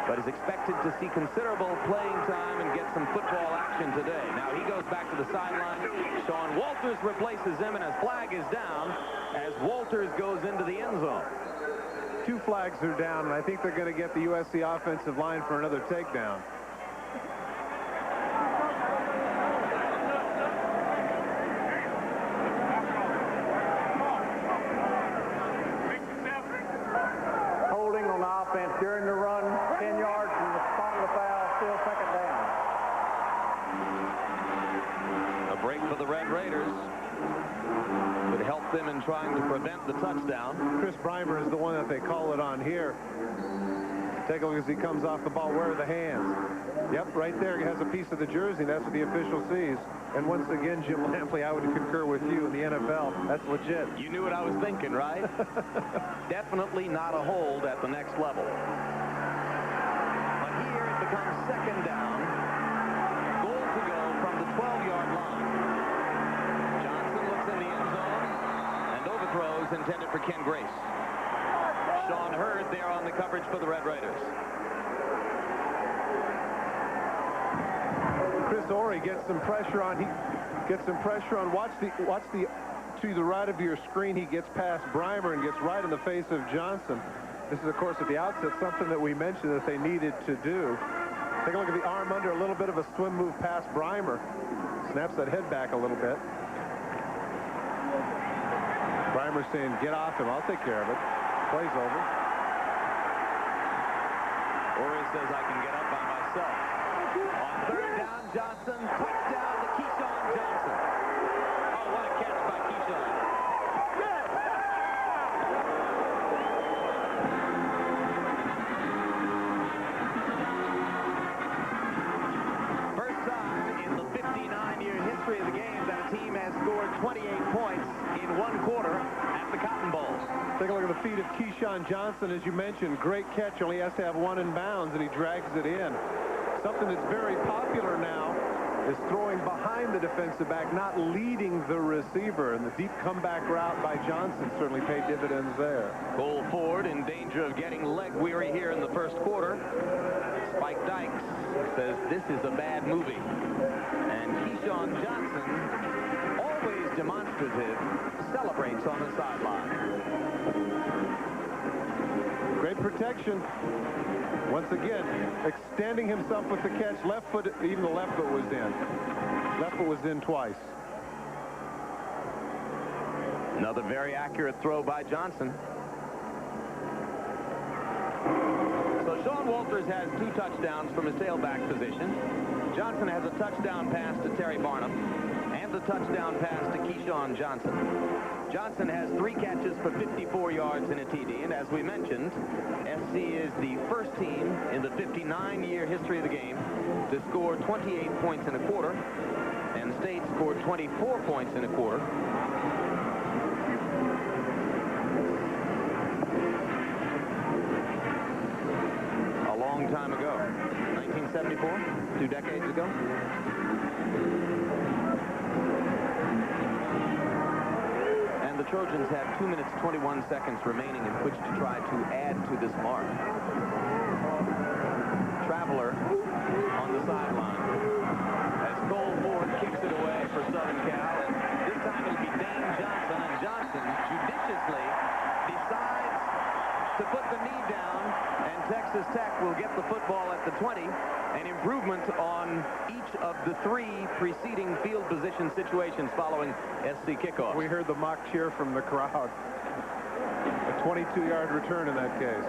but is expected to see considerable playing time and get some football action today. Now he goes back to the sideline. Sean Walters replaces him, and a flag is down as Walters goes into the end zone. 2 flags are down, and I think they're going to get the USC offensive line for another takedown. Holding on the offense during the run, 10 yards from the spot of the foul, still second down. A break for the Red Raiders would help them in trying to prevent the touchdown. Chris Breimer is the one that they call it on here. Take a look as he comes off the ball. Where are the hands? Yep, right there. He has a piece of the jersey. That's what the official sees. And once again, Jim Lampley, I would concur with you in the NFL. That's legit. You knew what I was thinking, right? Definitely not a hold at the next level. But here it becomes second down. Goal to go from the 12-yard line. Johnson looks in the end zone and overthrows intended for Ken Grace. Sean Hurd there on the coverage for the Red Raiders. Chris Orey gets some pressure on. He gets some pressure on. Watch the to the right of your screen. He gets past Breimer and gets right in the face of Johnson. This is, of course, at the outset something that we mentioned that they needed to do. Take a look at the arm under, a little bit of a swim move past Breimer. Snaps that head back a little bit. Breimer saying, "Get off him. I'll take care of it." Play's over. Orey says, "I can get up by myself." On third down, Johnson, touchdown to Keyshawn Johnson. Oh, what a catch by Keyshawn. First time in the 59-year history of the game that a team has scored 28 points in 1 quarter at the Cotton Bowl. Take a look at the feet of Keyshawn Johnson. As you mentioned, great catch. Only has to have 1 in bounds, and he drags it in. Something that's very popular now is throwing behind the defensive back, not leading the receiver. And the deep comeback route by Johnson certainly paid dividends there. Cole Ford in danger of getting leg weary here in the first quarter. Spike Dykes says this is a bad movie. And Keyshawn Johnson, always demonstrative, celebrates on the sideline. Great protection. Once again, extending himself with the catch. Left foot, even the left foot was in. Left foot was in twice. Another very accurate throw by Johnson. So Sean Walters has 2 touchdowns from his tailback position. Johnson has a touchdown pass to Terry Barnum and the touchdown pass to Keyshawn Johnson. Johnson has 3 catches for 54 yards and a TD, and as we mentioned, SC is the first team in the 59-year history of the game to score 28 points in a quarter, and the State scored 24 points in a quarter. A long time ago, 1974, 2 decades ago. And the Trojans have 2 minutes, 21 seconds remaining in which to try to add to this mark. Traveler on the sideline as Cole Ford kicks it away for Southern Cal. And this time it'll be Dane Johnson, and Johnson judiciously decides to put the knee down, and Texas Tech will get the football at the 20. An improvement on each of the 3 preceding field position situations following SC kickoff. We heard the mock cheer from the crowd. A 22-yard return in that case.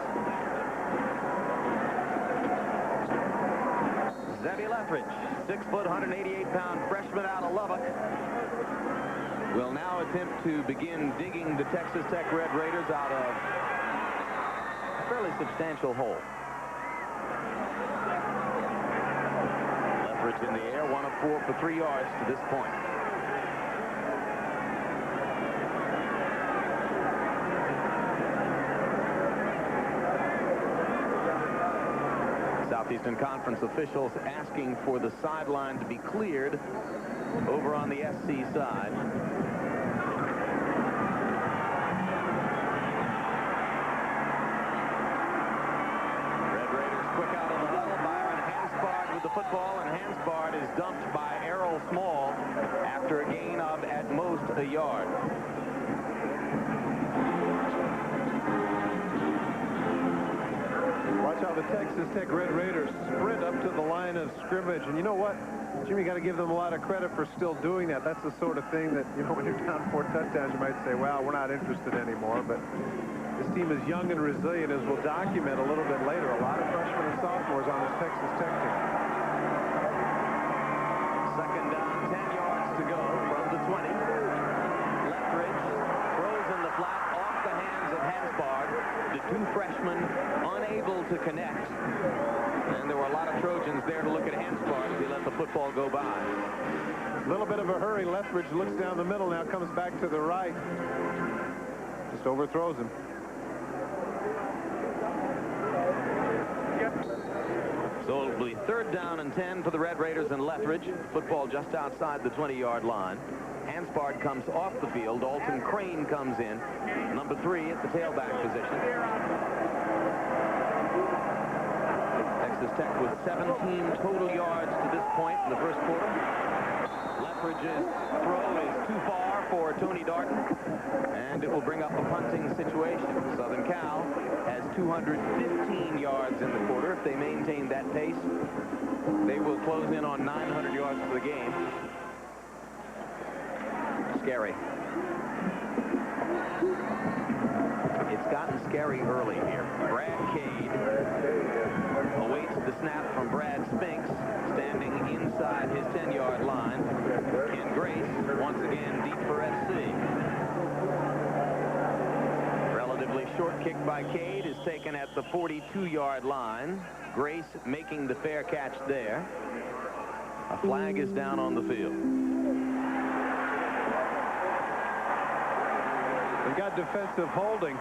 Zebby Lethridge, 6 foot, 188-pound freshman out of Lubbock, will now attempt to begin digging the Texas Tech Red Raiders out of a fairly substantial hole. there, 1 of 4 for 3 yards to this point. Southeastern Conference officials asking for the sideline to be cleared over on the SC side. Red Raiders quick out on the huddle. Byron Hansbard with the football, and Hansbard is dumped by Errol Small after a gain of at most a yard. Watch how the Texas Tech Red Raiders sprint up to the line of scrimmage. And you know what? Jimmy, got to give them a lot of credit for still doing that. That's the sort of thing that, you know, when you're down 4 touchdowns, you might say, well, we're not interested anymore. But this team is young and resilient, as we'll document a little bit later. A lot of freshmen and sophomores on this Texas Tech team. Second down, 10 yards to go from the 20. Lethbridge throws in the flat off the hands of Hansbard. The 2 freshmen unable to connect. And there were a lot of Trojans there to look at Hansbard as he let the football go by. A little bit of a hurry. Lethbridge looks down the middle, now comes back to the right. Just overthrows him. So it'll be 3rd down and 10 for the Red Raiders in Lethbridge. Football just outside the 20-yard line. Hansbard comes off the field. Alton Crane comes in. Number 3 at the tailback position. Texas Tech with 17 total yards to this point in the first quarter. Lethbridge's throw is too far for Tony Darton, and it will bring up a punting situation. Southern Cal has 215 yards in the quarter. If they maintain that pace, they will close in on 900 yards for the game. Scary. It's gotten scary early here. Brad Cade awaits the snap from Brad Spinks, standing inside his 10-yard line. Ken Grace, once again, deep for SC. Relatively short kick by Cade is taken at the 42-yard line. Grace making the fair catch there. A flag is down on the field. We've got defensive holding.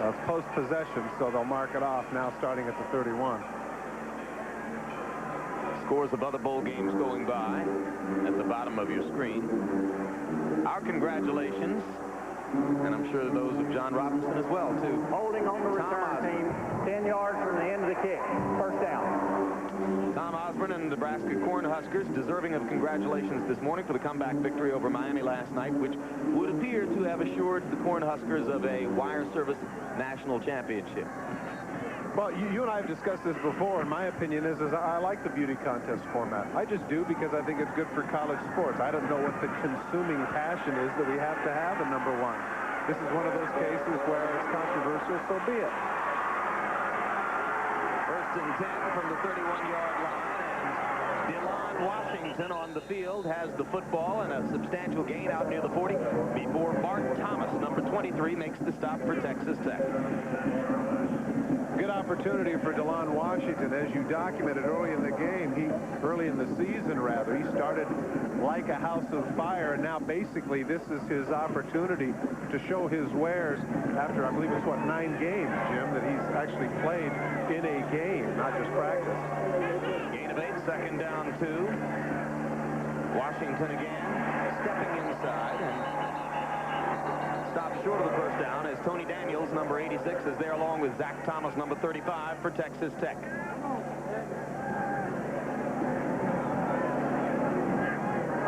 It's post-possession, so they'll mark it off now starting at the 31. Scores of other bowl games going by at the bottom of your screen. Our congratulations, and I'm sure those of John Robinson as well, too. Holding on the return team, 10 yards from the end of the kick. First down. Tom Osborne and the Nebraska Cornhuskers deserving of congratulations this morning for the comeback victory over Miami last night, which would appear to have assured the Cornhuskers of a wire service national championship. Well, you and I have discussed this before, and my opinion is I like the beauty contest format. I just do because I think it's good for college sports. I don't know what the consuming passion is that we have to have in number 1. This is one of those cases where it's controversial, so be it. First and 10 from the 31-yard line, and DeLon Washington on the field has the football and a substantial gain out near the 40 before Mark Thomas, number 23, makes the stop for Texas Tech. Good opportunity for DeLon Washington. As you documented early in the game, early in the season rather, he started like a house of fire, and now basically this is his opportunity to show his wares after, I believe it's what, 9 games, Jim, that he's actually played in a game, not just practice. Gain of 8, second down 2. Washington again stepping inside and stops short of the first down as Tony Daniels, number 86, is there along with Zach Thomas, number 35, for Texas Tech.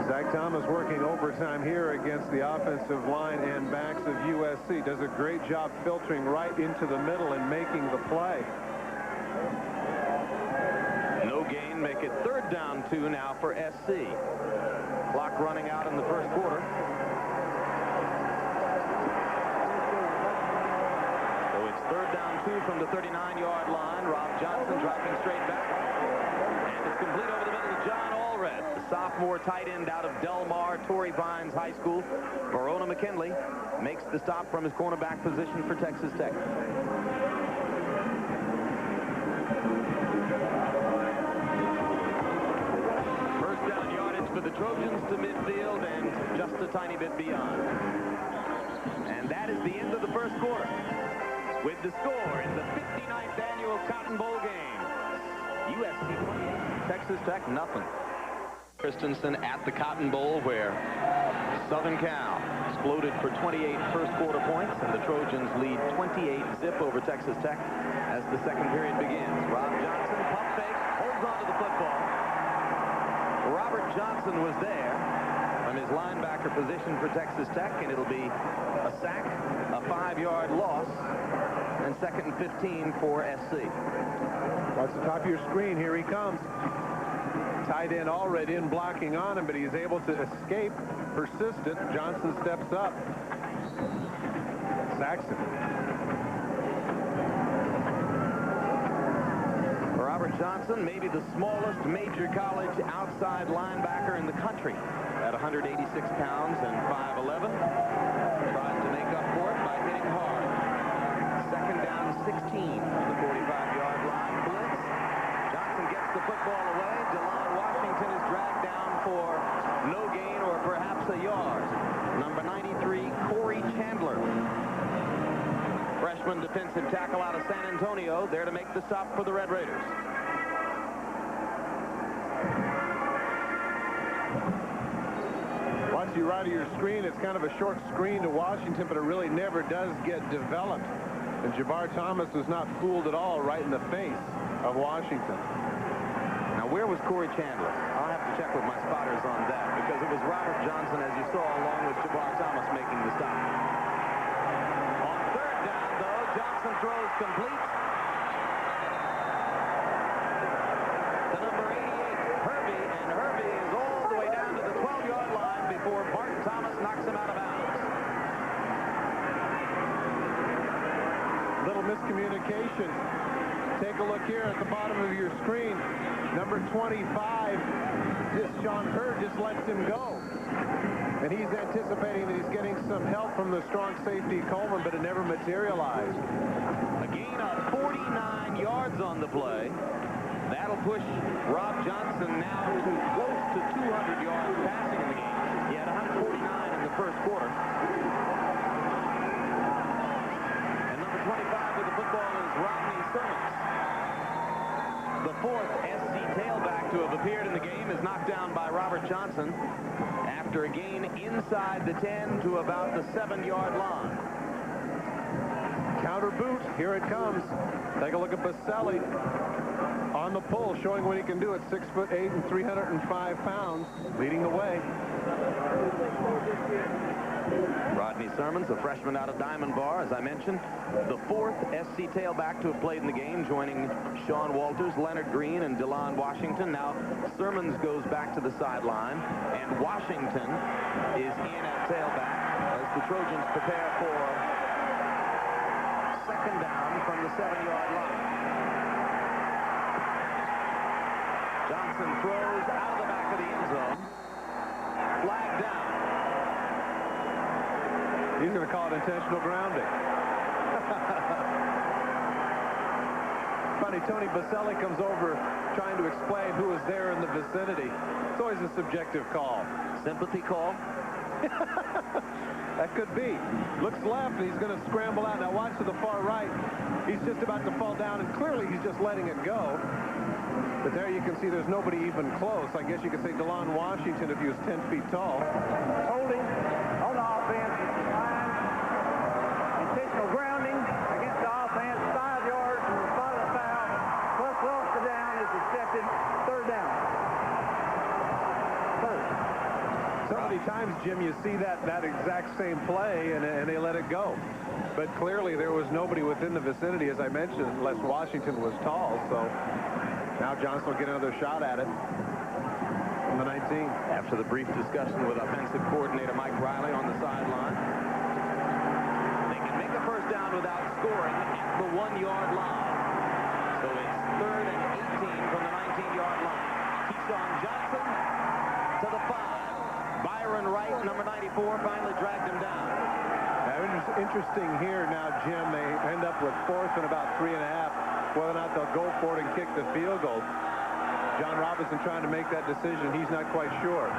Zach Thomas working overtime here against the offensive line and backs of USC. Does a great job filtering right into the middle and making the play. No gain, make it 3rd down 2 now for SC. Clock running out in the first quarter. So it's 3rd down 2 from the 39-yard line. Rob Johnson dropping straight back. And it's complete over the middle to John Allred, the sophomore tight end out of Del Mar, Torrey Vines High School. Verona McKinley makes the stop from his cornerback position for Texas Tech. Trojans to midfield and just a tiny bit beyond. And that is the end of the first quarter. With the score in the 59th annual Cotton Bowl game. USC 28, Texas Tech nothing. Christensen at the Cotton Bowl where Southern Cal exploded for 28 first quarter points, and the Trojans lead 28-zip over Texas Tech as the second period begins. Rob Johnson, pump fake, holds onto the football. Robert Johnson was there from his linebacker position for Texas Tech, and it'll be a sack, a 5-yard loss, and 2nd and 15 for SC. Watch the top of your screen. Here he comes. Tight end already in blocking on him, but he's able to escape. Persistent. Johnson steps up. Saxon. Robert Johnson, maybe the smallest major college outside linebacker in the country at 186 pounds and 5'11". Tries to make up for it by hitting hard. 2nd down 16 from the 45-yard line. Blitz. Johnson gets the football away. DeLon Washington is dragged down for no gain or perhaps a yard. Number 93, Corey Chandler. Freshman defensive tackle out of San Antonio, there to make the stop for the Red Raiders. Once you right of your screen, it's kind of a short screen to Washington, but it really never does get developed. And Jabbar Thomas was not fooled at all right in the face of Washington. Now, where was Corey Chandler? I'll have to check with my spotters on that, because it was Robert Johnson, as you saw, along with Jabbar Thomas making the stop. On 3rd down, though, Johnson throws complete to number 88, Hervey, and Hervey is all the way down to the 12-yard line before Martin Thomas knocks him out of bounds. Little miscommunication. Take a look here at the bottom of your screen. Number 25, Sean Hurd just lets him go. And he's anticipating that he's getting some help from the strong safety Coleman, but it never materialized. A gain of 49 yards on the play. That'll push Rob Johnson now to close to 200 yards passing in the game. He had 149 in the first quarter. And number 25 with the football is Rodney Sermons. The 4th SC tailback to have appeared in the game is knocked down by Robert Johnson after a gain inside the 10 to about the 7-yard line. Counter boot. Here it comes. Take a look at Baselli on the pull, showing what he can do at 6'8" and 305 pounds, leading the way. Rodney Sermons, a freshman out of Diamond Bar, as I mentioned, the 4th SC tailback to have played in the game, joining Sean Walters, Leonard Green, and DeLon Washington. Now Sermons goes back to the sideline, and Washington is in at tailback as the Trojans prepare for 2nd down from the 7-yard line. Johnson throws out of the back of the end zone. Flag down. He's going to call it intentional grounding. Funny, Tony Baselli comes over trying to explain who was there in the vicinity. It's always a subjective call. Sympathy call? That could be. Looks left, and he's going to scramble out. Now watch to the far right. He's just about to fall down, and clearly he's just letting it go. But there you can see there's nobody even close. I guess you could say DeLon Washington if he was 10 feet tall. Holding on the offense. Intentional grounding against the offense. 5 yards from the spot of the foul. Plus loss to down is accepted. 3rd down. So many times, Jim, you see that exact same play, and they let it go. But clearly there was nobody within the vicinity, as I mentioned, unless Washington was tall. So now Johnson will get another shot at it from the 19. After the brief discussion with offensive coordinator Mike Riley on the sideline, they can make a 1st down without scoring at the 1-yard line. So it's 3rd and 18 from the 19-yard line. Keyshawn Johnson to the 5. Byron Wright, number 94, finally dragged him down. Interesting here now, Jim. They end up with 4th and about 3.5. Whether or not they'll go for it and kick the field goal. John Robinson trying to make that decision. He's not quite sure.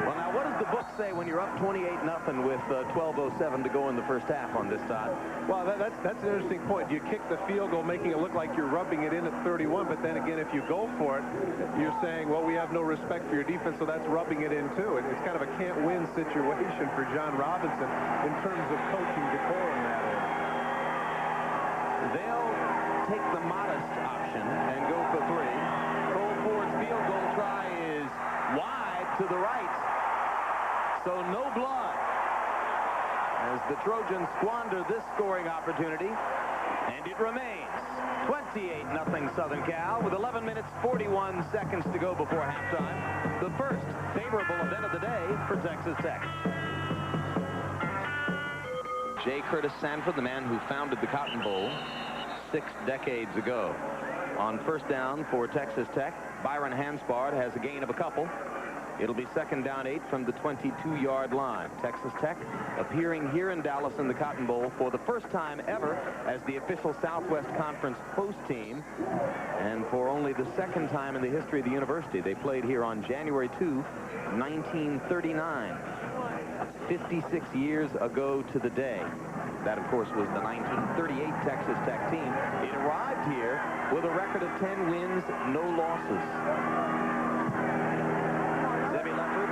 Well, now, what does the book say when you're up 28-0 with 12:07 to go in the first half on this, Todd? Well, that's an interesting point. You kick the field goal, making it look like you're rubbing it in at 31, but then again, if you go for it, you're saying, well, we have no respect for your defense, so that's rubbing it in, too. It's kind of a can't-win situation for John Robinson in terms of coaching decor in that area. They'll take the modest option and go for 3. Cole Ford's field goal try is wide to the right. So no blood as the Trojans squander this scoring opportunity, and it remains 28-0 Southern Cal with 11 minutes 41 seconds to go before halftime. The first favorable event of the day for Texas Tech. J. Curtis Sanford, the man who founded the Cotton Bowl 6 decades ago. On first down for Texas Tech, Byron Hanspard has a gain of a couple. It'll be second down 8 from the 22-yard line. Texas Tech appearing here in Dallas in the Cotton Bowl for the first time ever as the official Southwest Conference host team, and for only the second time in the history of the university. They played here on January 2, 1939, 56 years ago to the day. That, of course, was the 1938 Texas Tech team. It arrived here with a record of 10 wins, no losses.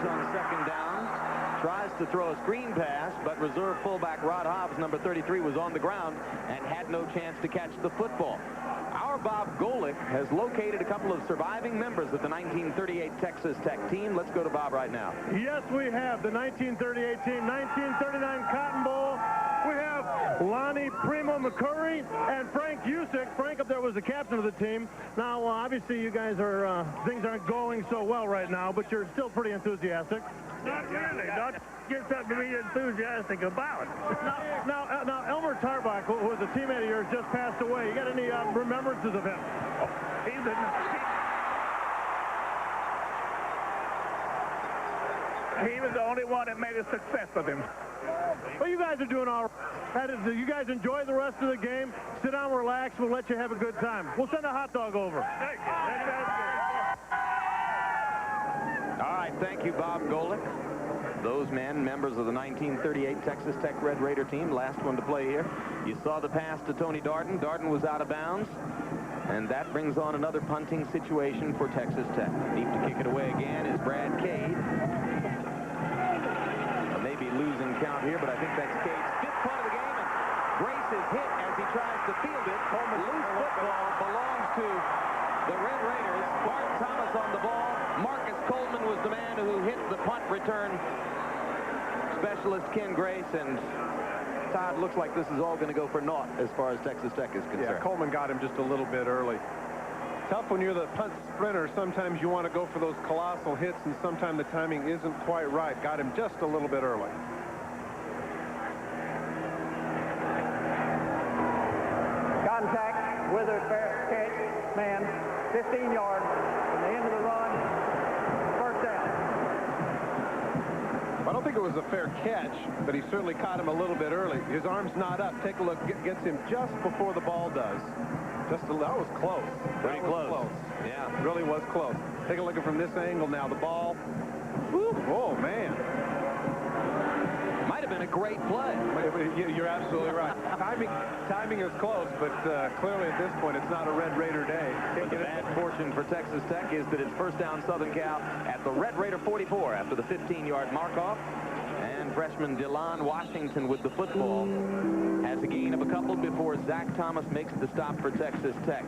On second down, tries to throw a screen pass, but reserve fullback Rod Hobbs, number 33, was on the ground and had no chance to catch the football. Our Bob Golick has located a couple of surviving members of the 1938 Texas Tech team. Let's go to Bob right now. Yes, we have the 1938 team, 1939 Cotton Bowl. We have Lonnie Primo McCurry and Frank Usick. Frank up there was the captain of the team. Now, obviously, you guys are, things aren't going so well right now, but you're still pretty enthusiastic. Not really. Not get something to be enthusiastic about. Now, Elmer Tarbach, who was a teammate of yours, just passed away. You got any remembrances of him? He was the only one that made a success of him. Well, you guys are doing all right. You guys enjoy the rest of the game. Sit down, relax. We'll let you have a good time. We'll send a hot dog over. Thank you. All right, thank you, Bob Golick. Those men, members of the 1938 Texas Tech Red Raider team, last one to play here. You saw the pass to Tony Darden. Darden was out of bounds, and that brings on another punting situation for Texas Tech. Deep to kick it away again is Brad Cade. Maybe losing count here, but I think that's Cade's 5th punt of the game, and Grace is hit as he tries to field it. Loose football belongs to the Red Raiders. Bart Thomas on the ball. Marcus Coleman was the man who hit the punt return. Specialist Ken Grace, and Todd, looks like this is all going to go for naught as far as Texas Tech is concerned. Yeah, Coleman got him just a little bit early. Tough when you're the punt sprinter. Sometimes you want to go for those colossal hits, and sometimes the timing isn't quite right. Got him just a little bit early. Contact, Withers, fair catch, man, 15 yards from the end of the run, first down. I don't think it was a fair catch, but he certainly caught him a little bit early. His arm's not up. Take a look. Gets him just before the ball does. That was close. Pretty close. Yeah, it really was close. Take a look at from this angle now. The ball. Woo. Oh, man. Might have been a great play. You're absolutely right. Timing is close, but clearly at this point it's not a Red Raider day. But the bad fortune for Texas Tech is that it's first down Southern Cal at the Red Raider 44 after the 15-yard mark-off. And freshman DeLon Washington with the football has a gain of a couple before Zach Thomas makes the stop for Texas Tech.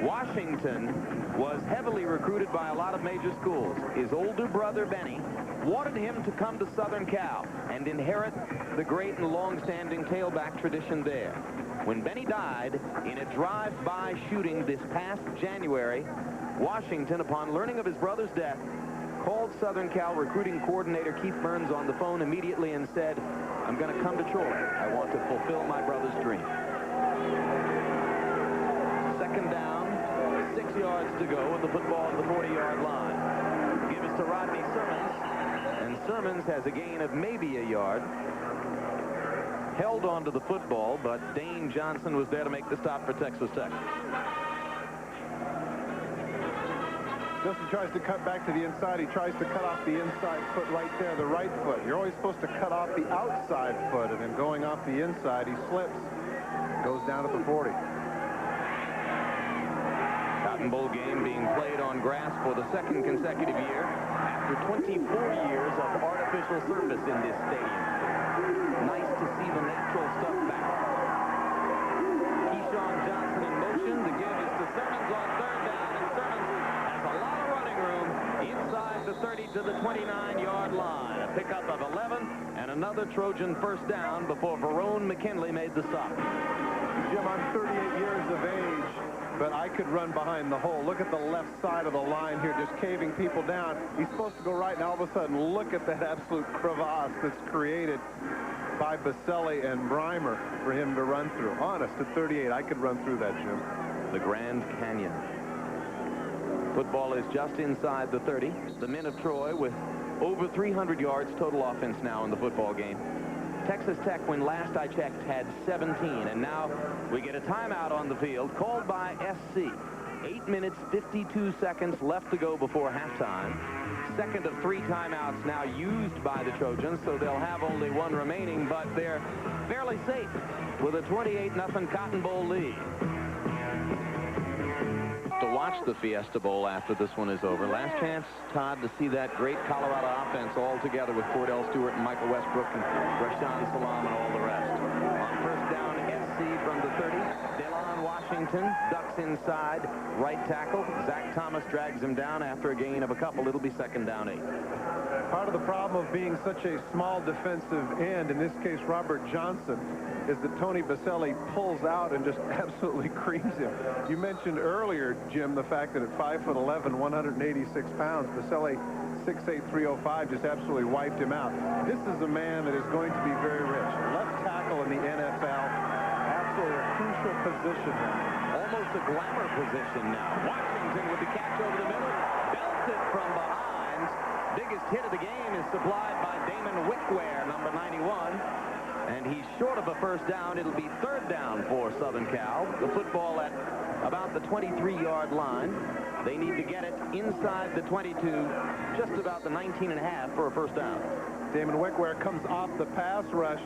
Washington was heavily recruited by a lot of major schools. His older brother, Benny, wanted him to come to Southern Cal and inherit the great and long-standing tailback tradition there. When Benny died in a drive-by shooting this past January, Washington, upon learning of his brother's death, called Southern Cal recruiting coordinator Keith Burns on the phone immediately and said, "I'm going to come to Troy. I want to fulfill my brother's dream." Second down, 6 yards to go with the football at the 40-yard line. Give us to Rodney Sermons, and Sermons has a gain of maybe a yard. Held onto the football, but Dane Johnson was there to make the stop for Texas Tech. Justin tries to cut back to the inside. He tries to cut off the inside foot right there, the right foot. You're always supposed to cut off the outside foot, and then going off the inside, he slips. Goes down at the 40. Cotton Bowl game being played on grass for the second consecutive year after 24 years of artificial surface in this stadium. Nice to see the natural stuff back. Keyshawn Johnson in motion. The give is to Sermons on third down, and Sermons has a lot of running room inside the 30 to the 29-yard line. A pickup of 11 and another Trojan first down before Verone McKinley made the stop. Jim, I'm 38 years of age, but I could run behind the hole. Look at the left side of the line here, just caving people down. He's supposed to go right, and all of a sudden, look at that absolute crevasse that's created by Baselli and Breimer for him to run through. Honest, at 38, I could run through that, Jim. The Grand Canyon. Football is just inside the 30. The men of Troy with over 300 yards total offense now in the football game. Texas Tech, when last I checked, had 17, and now we get a timeout on the field called by SC. 8 minutes, 52 seconds left to go before halftime. Second of 3 timeouts now used by the Trojans, so they'll have only 1 remaining, but they're fairly safe with a 28-0 Cotton Bowl lead. To watch the Fiesta Bowl after this one is over. Last chance, Todd, to see that great Colorado offense all together with Cordell Stewart and Michael Westbrook and Rashawn Salam and all the rest. On first down, SC from the 30. Delon Washington ducks inside. Right tackle. Zach Thomas drags him down after a gain of a couple. It'll be second down 8. Part of the problem of being such a small defensive end, in this case Robert Johnson, is that Tony Baselli pulls out and just absolutely creams him. You mentioned earlier, Jim, the fact that at 5'11", 186 pounds, Baselli 6'8", 305 just absolutely wiped him out. This is a man that is going to be very rich. Left tackle in the NFL, absolutely a crucial position now. Almost a glamour position now. Washington with the catch over the middle, belts it from behind. Biggest hit of the game is supplied by Damon Wickware, number 91. And he's short of a first down. It'll be third down for Southern Cal. The football at about the 23-yard line. They need to get it inside the 22, just about the 19.5 for a first down. Damon Wickware comes off the pass rush.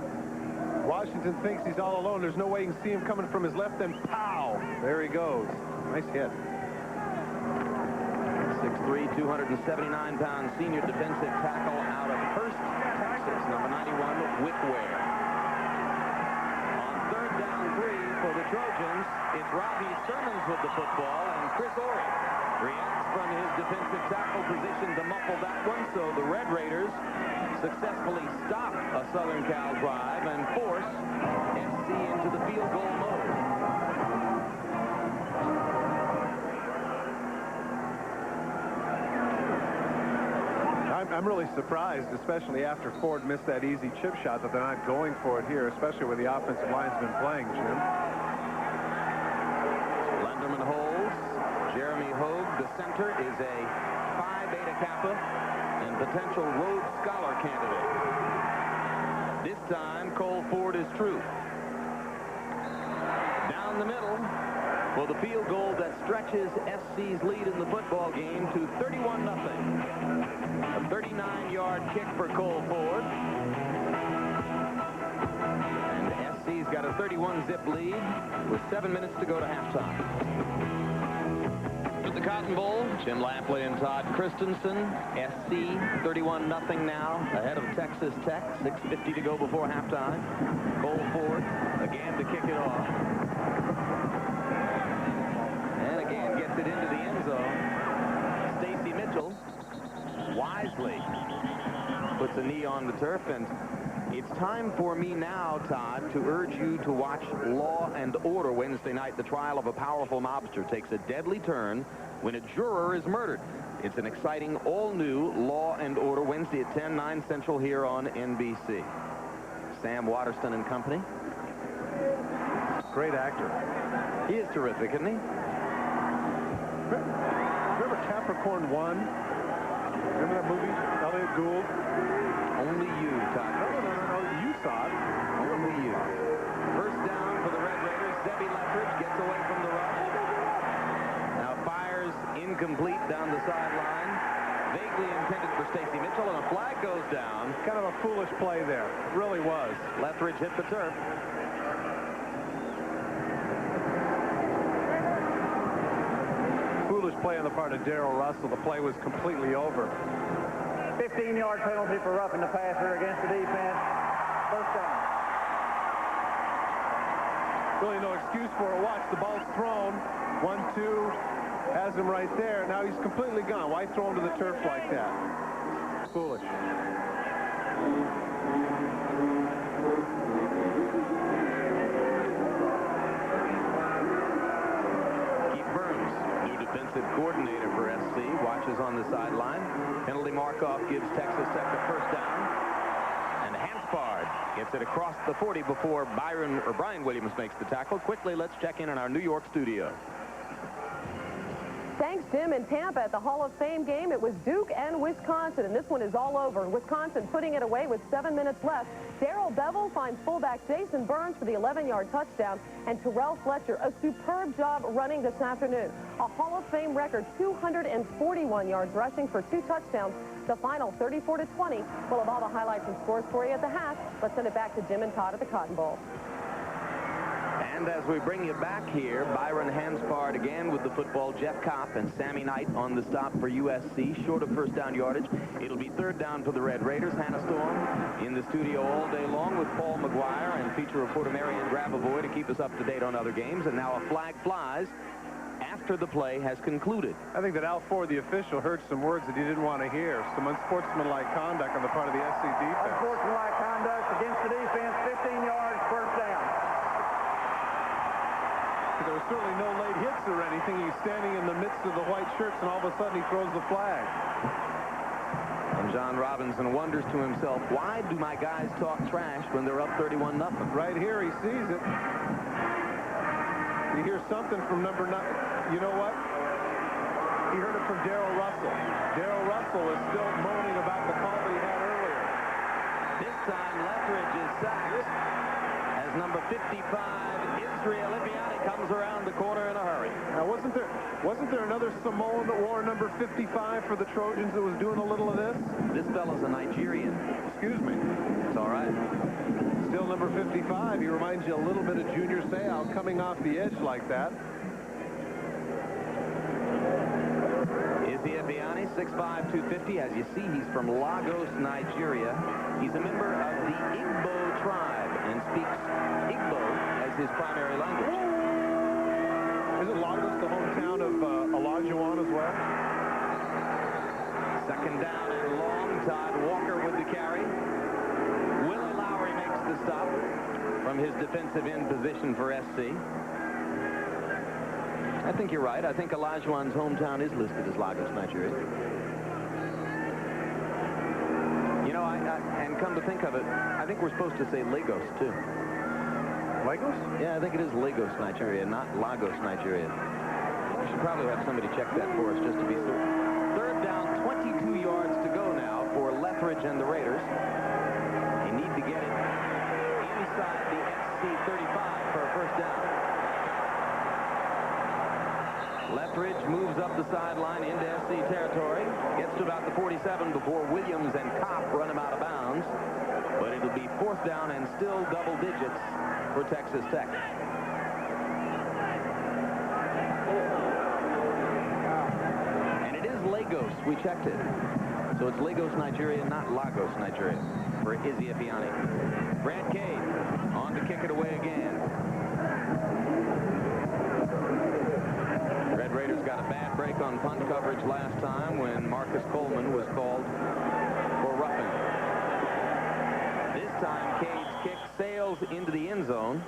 Washington thinks he's all alone. There's no way you can see him coming from his left, and pow! There he goes. Nice hit. 6'3", 279-pound senior defensive tackle out of Hearst, Texas, number 91, Wickware. For the Trojans, it's Robbie Sermons with the football, and Chris Orey reacts from his defensive tackle position to muffle that one, so the Red Raiders successfully stop a Southern Cal drive and force SC into the field goal mode. I'm really surprised, especially after Ford missed that easy chip shot, that they're not going for it here, especially where the offensive line's been playing, Jim. Lenderman holds. Jeremy Hogue, the center, is a Phi Beta Kappa and potential Rhodes Scholar candidate. This time, Cole Ford is true. Down the middle for the field goal that stretches SC's lead in the football game to 31-0. A 39-yard kick for Cole Ford. And SC's got a 31-zip lead with 7 minutes to go to halftime. With the Cotton Bowl, Jim Lampley and Todd Christensen. SC 31-0 now ahead of Texas Tech. 6:50 to go before halftime. Cole Ford again to kick it off. And again gets it into the end zone. Stacy Mitchell wisely puts a knee on the turf, and it's time for me now, Todd, to urge you to watch Law and Order Wednesday night. The trial of a powerful mobster takes a deadly turn when a juror is murdered. It's an exciting all-new Law and Order Wednesday at 10, 9 Central here on NBC. Sam Waterston and company. Great actor. He is terrific, isn't he? Remember Capricorn 1? Remember that movie? Elliot Gould? Only you, Todd. No. You saw it. Only you. First down for the Red Raiders. Zebby Lethbridge gets away from the rush. Now fires in incomplete down the sideline. Vaguely intended for Stacy Mitchell, and a flag goes down. Kind of a foolish play there. It really was. Lethbridge hit the turf. Foolish play on the part of Darrell Russell. The play was completely over. 15-yard penalty for roughing the passer against the defense. First down. Really no excuse for it. Watch, the ball's thrown. 1-2. Has him right there. Now he's completely gone. Why throw him to the turf like that? Foolish. Keith Burns, new defensive coordinator for SC, watches on the sideline. Penalty mark-off gives Texas Tech the first down. And Hanspard gets it across the 40 before Brian Williams makes the tackle. Quickly, let's check in on our New York studio. Thanks, Jim. In Tampa at the Hall of Fame game, it was Duke and Wisconsin, and this one is all over. Wisconsin putting it away with 7 minutes left. Darrell Bevel finds fullback Jason Burns for the 11-yard touchdown, and Terrell Fletcher, a superb job running this afternoon. A Hall of Fame record, 241 yards rushing for 2 touchdowns. The final 34-20. We'll have all the highlights and scores for you at the half. Let's send it back to Jim and Todd at the Cotton Bowl. And as we bring you back here, Byron Hanspard again with the football. Jeff Kopp and Sammy Knight on the stop for USC, short of first down yardage. It'll be third down for the Red Raiders. Hannah Storm in the studio all day long with Paul McGuire and feature reporter Marianne Grabavoy to keep us up to date on other games. And now a flag flies after the play has concluded. I think that Al Ford, the official, heard some words that he didn't want to hear. Some unsportsmanlike conduct on the part of the SC defense. Unsportsmanlike conduct against the defense, 15 yards, first down. There was certainly no late hits or anything. He's standing in the midst of the white shirts, and all of a sudden he throws the flag. And John Robinson wonders to himself, why do my guys talk trash when they're up 31-0? Right here, he sees it. You hear something from number 9. You know what? He heard it from Darrell Russell. Darrell Russell is still moaning about the call that he had earlier. This time, Lethbridge is sacked as number 55, Israel Lipiani, comes around the corner in a hurry. Now, wasn't there another Samoan that wore number 55 for the Trojans that was doing a little of this? This fellow's a Nigerian. Excuse me. It's all right. Still number 55. He reminds you a little bit of Junior Seau coming off the edge like that. Izzy Ebiani, 6'5", 250. As you see, he's from Lagos, Nigeria. He's a member of the Igbo tribe and speaks Igbo as his primary language. Isn't Lagos the hometown of Olajuwon as well? Second down and long. Todd Walker with the carry. Willie Lowry makes the stop from his defensive end position for SC. I think you're right. I think Olajuwon's hometown is listed as Lagos, Nigeria. You know, and come to think of it, I think we're supposed to say Lagos, too. Lagos? Yeah, I think it is Lagos, Nigeria, not Lagos, Nigeria. We should probably have somebody check that for us just to be certain. Third down, 22 yards to go now for Lethbridge and the Raiders. They need to get it inside the SC 35 for a first down. Lethbridge moves up the sideline into SC territory. Gets to about the 47 before Williams and Kopp run him out of bounds. But it'll be fourth down and still double digits for Texas Tech. And it is Lagos. We checked it. So it's Lagos, Nigeria, not Lagos, Nigeria, for Izzy Ebiani. Brad Cade on to kick it away again. Red Raiders got a bad break on punt coverage last time when Marcus Coleman was called for roughing. This time, Cade's kick sails into the end zone.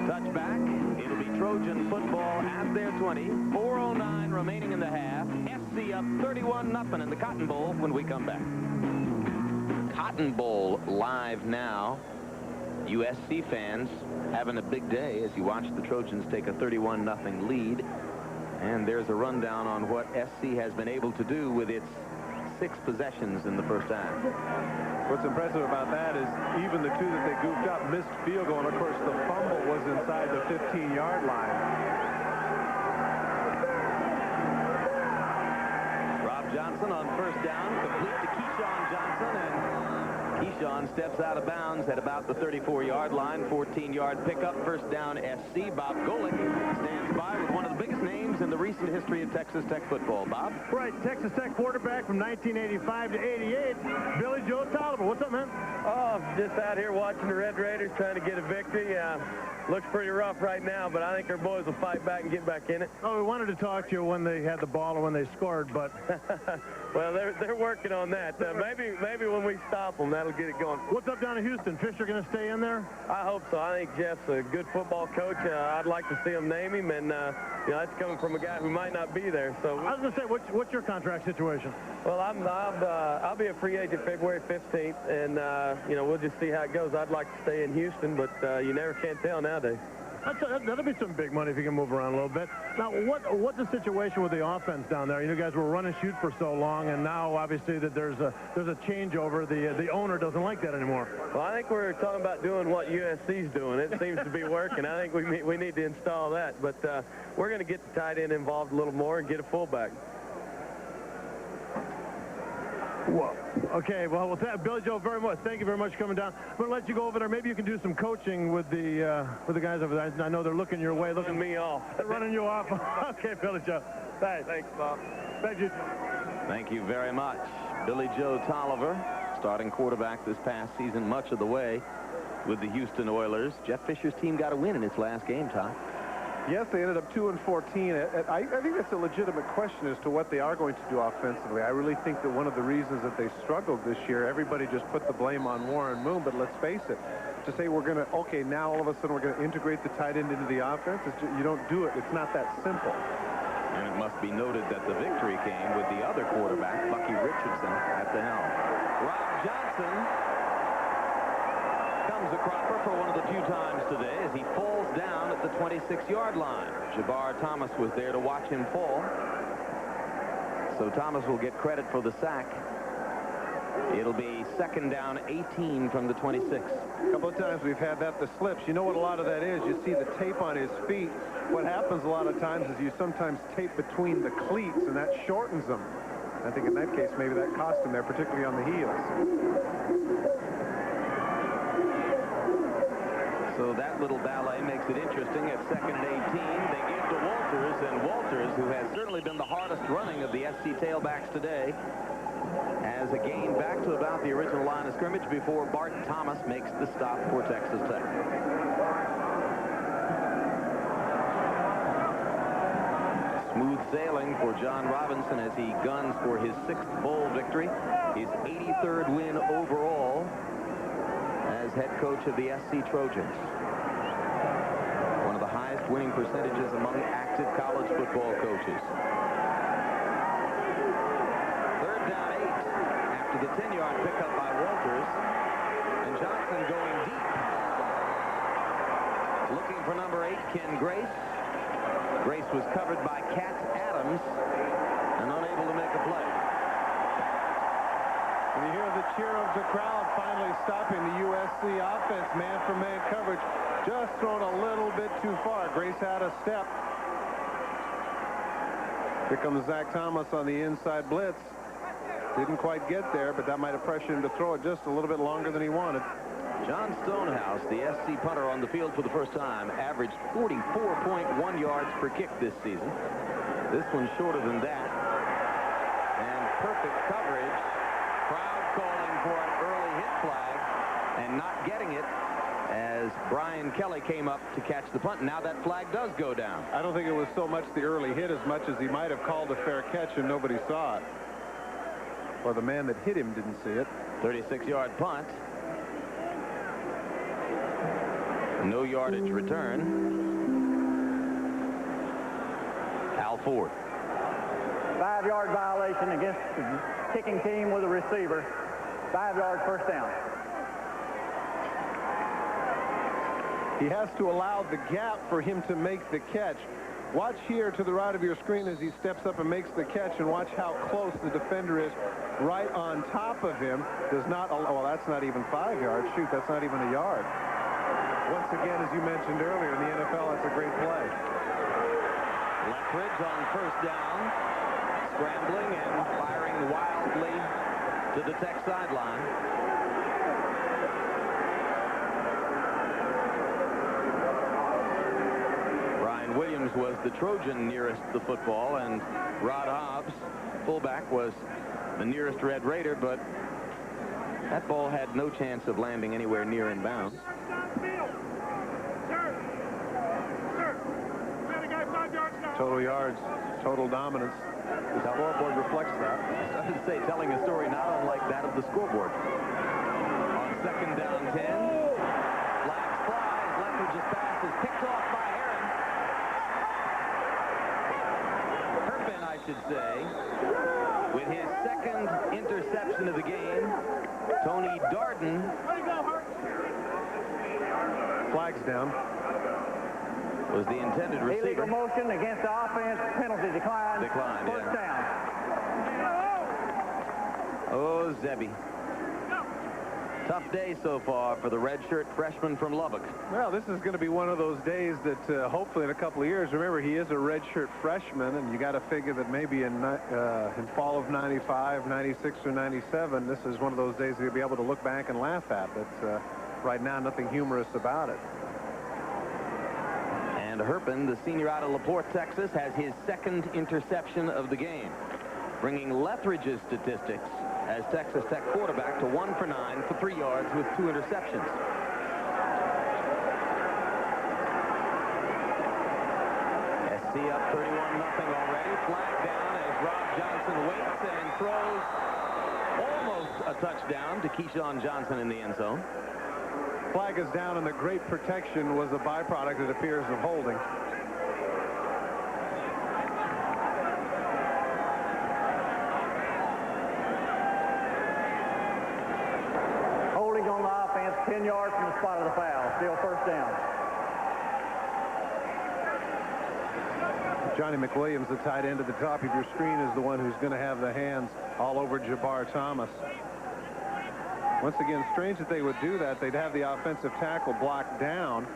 Touchback. It'll be Trojan football at their 20. 4:09 remaining in the half. SC up 31-0 in the Cotton Bowl when we come back. Cotton Bowl live now. USC fans having a big day as you watch the Trojans take a 31-0 lead. And there's a rundown on what SC has been able to do with its 6 possessions in the first half. What's impressive about that is even the 2 that they goofed up missed field goal, and of course the fumble was inside the 15-yard line. Johnson on first down, complete to Keyshawn Johnson, and Keyshawn steps out of bounds at about the 34-yard line. 14-yard pickup, first down SC. Bob Golick stands by with one of the biggest names in the recent history of Texas Tech football. Bob? Right, Texas Tech quarterback from 1985 to 88, Billy Joe Tolliver. What's up, man? Oh, just out here watching the Red Raiders trying to get a victory. Looks pretty rough right now, but I think our boys will fight back and get back in it. Oh, we wanted to talk to you when they had the ball or when they scored, but well, they're working on that. Maybe when we stop them, that'll get it going. What's up down in Houston? Fisher going to stay in there? I hope so. I think Jeff's a good football coach. I'd like to see him name him, and you know, that's coming from a guy who might not be there. So I was going to say, what's your contract situation? Well, I'll be a free agent February 15th, and you know, we'll just see how it goes. I'd like to stay in Houston, but you never can tell nowadays. That'll be some big money if you can move around a little bit. Now, what's the situation with the offense down there? You know, guys were run and shoot for so long, and now obviously that there's a changeover. The owner doesn't like that anymore. Well, I think we're talking about doing what USC's doing. It seems to be working. I think we need to install that, but we're going to get the tight end involved a little more and get a fullback. Whoa. Okay, well, with that, Billy Joe, very much. Thank you very much for coming down. I'm going to let you go over there. Maybe you can do some coaching with the guys over there. I know they're looking your way. Looking me off. They're running you off. Okay, Billy Joe. Thanks. Thanks, Bob. Thank you. Thank you very much. Billy Joe Tolliver, starting quarterback this past season, much of the way with the Houston Oilers. Jeff Fisher's team got a win in its last game, Tom. Yes, they ended up 2-14. I think that's a legitimate question as to what they are going to do offensively. I really think that one of the reasons that they struggled this year, everybody just put the blame on Warren Moon, but let's face it, to say we're going to, okay, now all of a sudden we're going to integrate the tight end into the offense, you don't do it. It's not that simple. And it must be noted that the victory came with the other quarterback, Bucky Richardson, at the helm. Rob Johnson comes a cropper for one of the few times today as he falls down at the 26-yard line. Jabbar Thomas was there to watch him fall. So Thomas will get credit for the sack. It'll be second down 18 from the 26. A couple of times we've had that, the slips. You know what a lot of that is? You see the tape on his feet. What happens a lot of times is you sometimes tape between the cleats, and that shortens them. I think in that case, maybe that cost him there, particularly on the heels. So that little ballet makes it interesting. At second and 18, they give to Walters, and Walters, who has certainly been the hardest running of the SC tailbacks today, has a gain back to about the original line of scrimmage before Bart Thomas makes the stop for Texas Tech. Smooth sailing for John Robinson as he guns for his 6th bowl victory, his 83rd win overall as head coach of the SC Trojans. One of the highest winning percentages among active college football coaches. Third down 8 after the 10-yard pickup by Walters. And Johnson going deep. Looking for number 8, Ken Grace. Grace was covered by Cat Adams and unable to make a play. And you hear the cheer of the crowd finally stopping the USC offense. Man-for-man coverage just thrown a little bit too far. Grace had a step. Here comes Zach Thomas on the inside blitz. Didn't quite get there, but that might have pressured him to throw it just a little bit longer than he wanted. John Stonehouse, the SC punter on the field for the first time, averaged 44.1 yards per kick this season. This one's shorter than that. And perfect coverage. Crowd calling for an early hit flag and not getting it as Brian Kelly came up to catch the punt. Now that flag does go down. I don't think it was so much the early hit as much as he might have called a fair catch and nobody saw it. Or the man that hit him didn't see it. 36-yard punt. No yardage return. Al Ford. 5-yard violation against the kicking team with a receiver. 5 yards, first down. He has to allow the gap for him to make the catch. Watch here to the right of your screen as he steps up and makes the catch, and watch how close the defender is right on top of him. Does not, well, that's not even 5 yards. Shoot, that's not even a yard. Once again, as you mentioned earlier, in the NFL, that's a great play. Lethbridge on first down. scrambling and firing wildly to the Tech sideline. Brian Williams was the Trojan nearest the football, and Rod Hobbs, fullback, was the nearest Red Raider, but that ball had no chance of landing anywhere near in bounds. Total yards, total dominance. The scoreboard reflects that. I would say telling a story not unlike that of the scoreboard. On second down 10, flags flies. Lethbridge's pass is picked off by Heron. Herpin, I should say, with his second interception of the game. Tony Darden. Flags down. Was the intended receiver. Illegal motion against the offense. Penalty declined. First down. Oh, Zebby. Tough day so far for the redshirt freshman from Lubbock. Well, this is going to be one of those days that hopefully in a couple of years, remember, he is a redshirt freshman, and you got to figure that maybe in fall of 95, 96, or 97, this is one of those days that you'll be able to look back and laugh at. But right now, nothing humorous about it. And Herpin, the senior out of LaPorte, Texas, has his second interception of the game, bringing Lethbridge's statistics as Texas Tech quarterback to 1 for 9 for 3 yards with 2 interceptions. SC up 31-0 already. Flag down as Rob Johnson waits and throws almost a touchdown to Keyshawn Johnson in the end zone. Flag is down, and the great protection was a byproduct, it appears, of holding. Holding on the offense, 10 yards from the spot of the foul. Still first down. Johnny McWilliams, the tight end at the top of your screen, is the one who's going to have the hands all over Jabbar Thomas. Once again, strange that they would do that. They'd have the offensive tackle blocked down,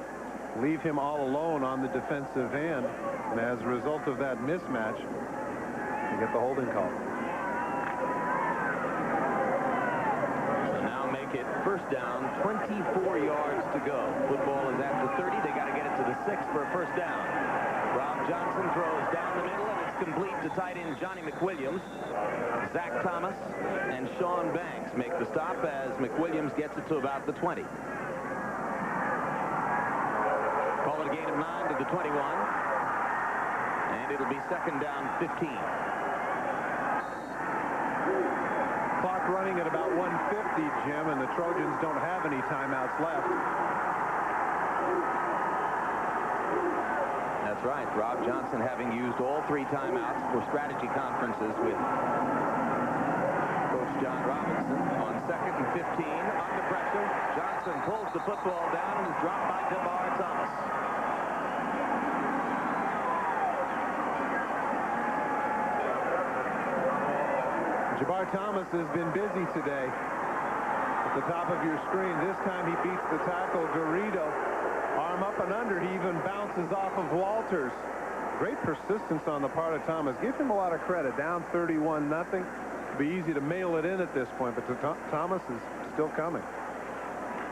leave him all alone on the defensive end, and as a result of that mismatch, you get the holding call. So now make it first down, 24 yards to go. Football is at the 30. They got to get it to the 6 for a first down. Rob Johnson throws down the middle, and it's complete to tight end Johnny McWilliams. Zach Thomas and Sean Banks make the stop as McWilliams gets it to about the 20. Call it a gain of 9 to the 21. And it'll be second down 15. Clock running at about 1:50, Jim, and the Trojans don't have any timeouts left. That's right. Rob Johnson having used all 3 timeouts for strategy conferences with Coach John Robinson. On second and 15, under pressure, Johnson pulls the football down and is dropped by Jabbar Thomas. Jabbar Thomas has been busy today. At the top of your screen, this time he beats the tackle, Garrido. Arm up and under, he even bounces off of Walters. Great persistence on the part of Thomas. Give him a lot of credit. Down 31-0. It'd be easy to mail it in at this point, but Thomas is still coming.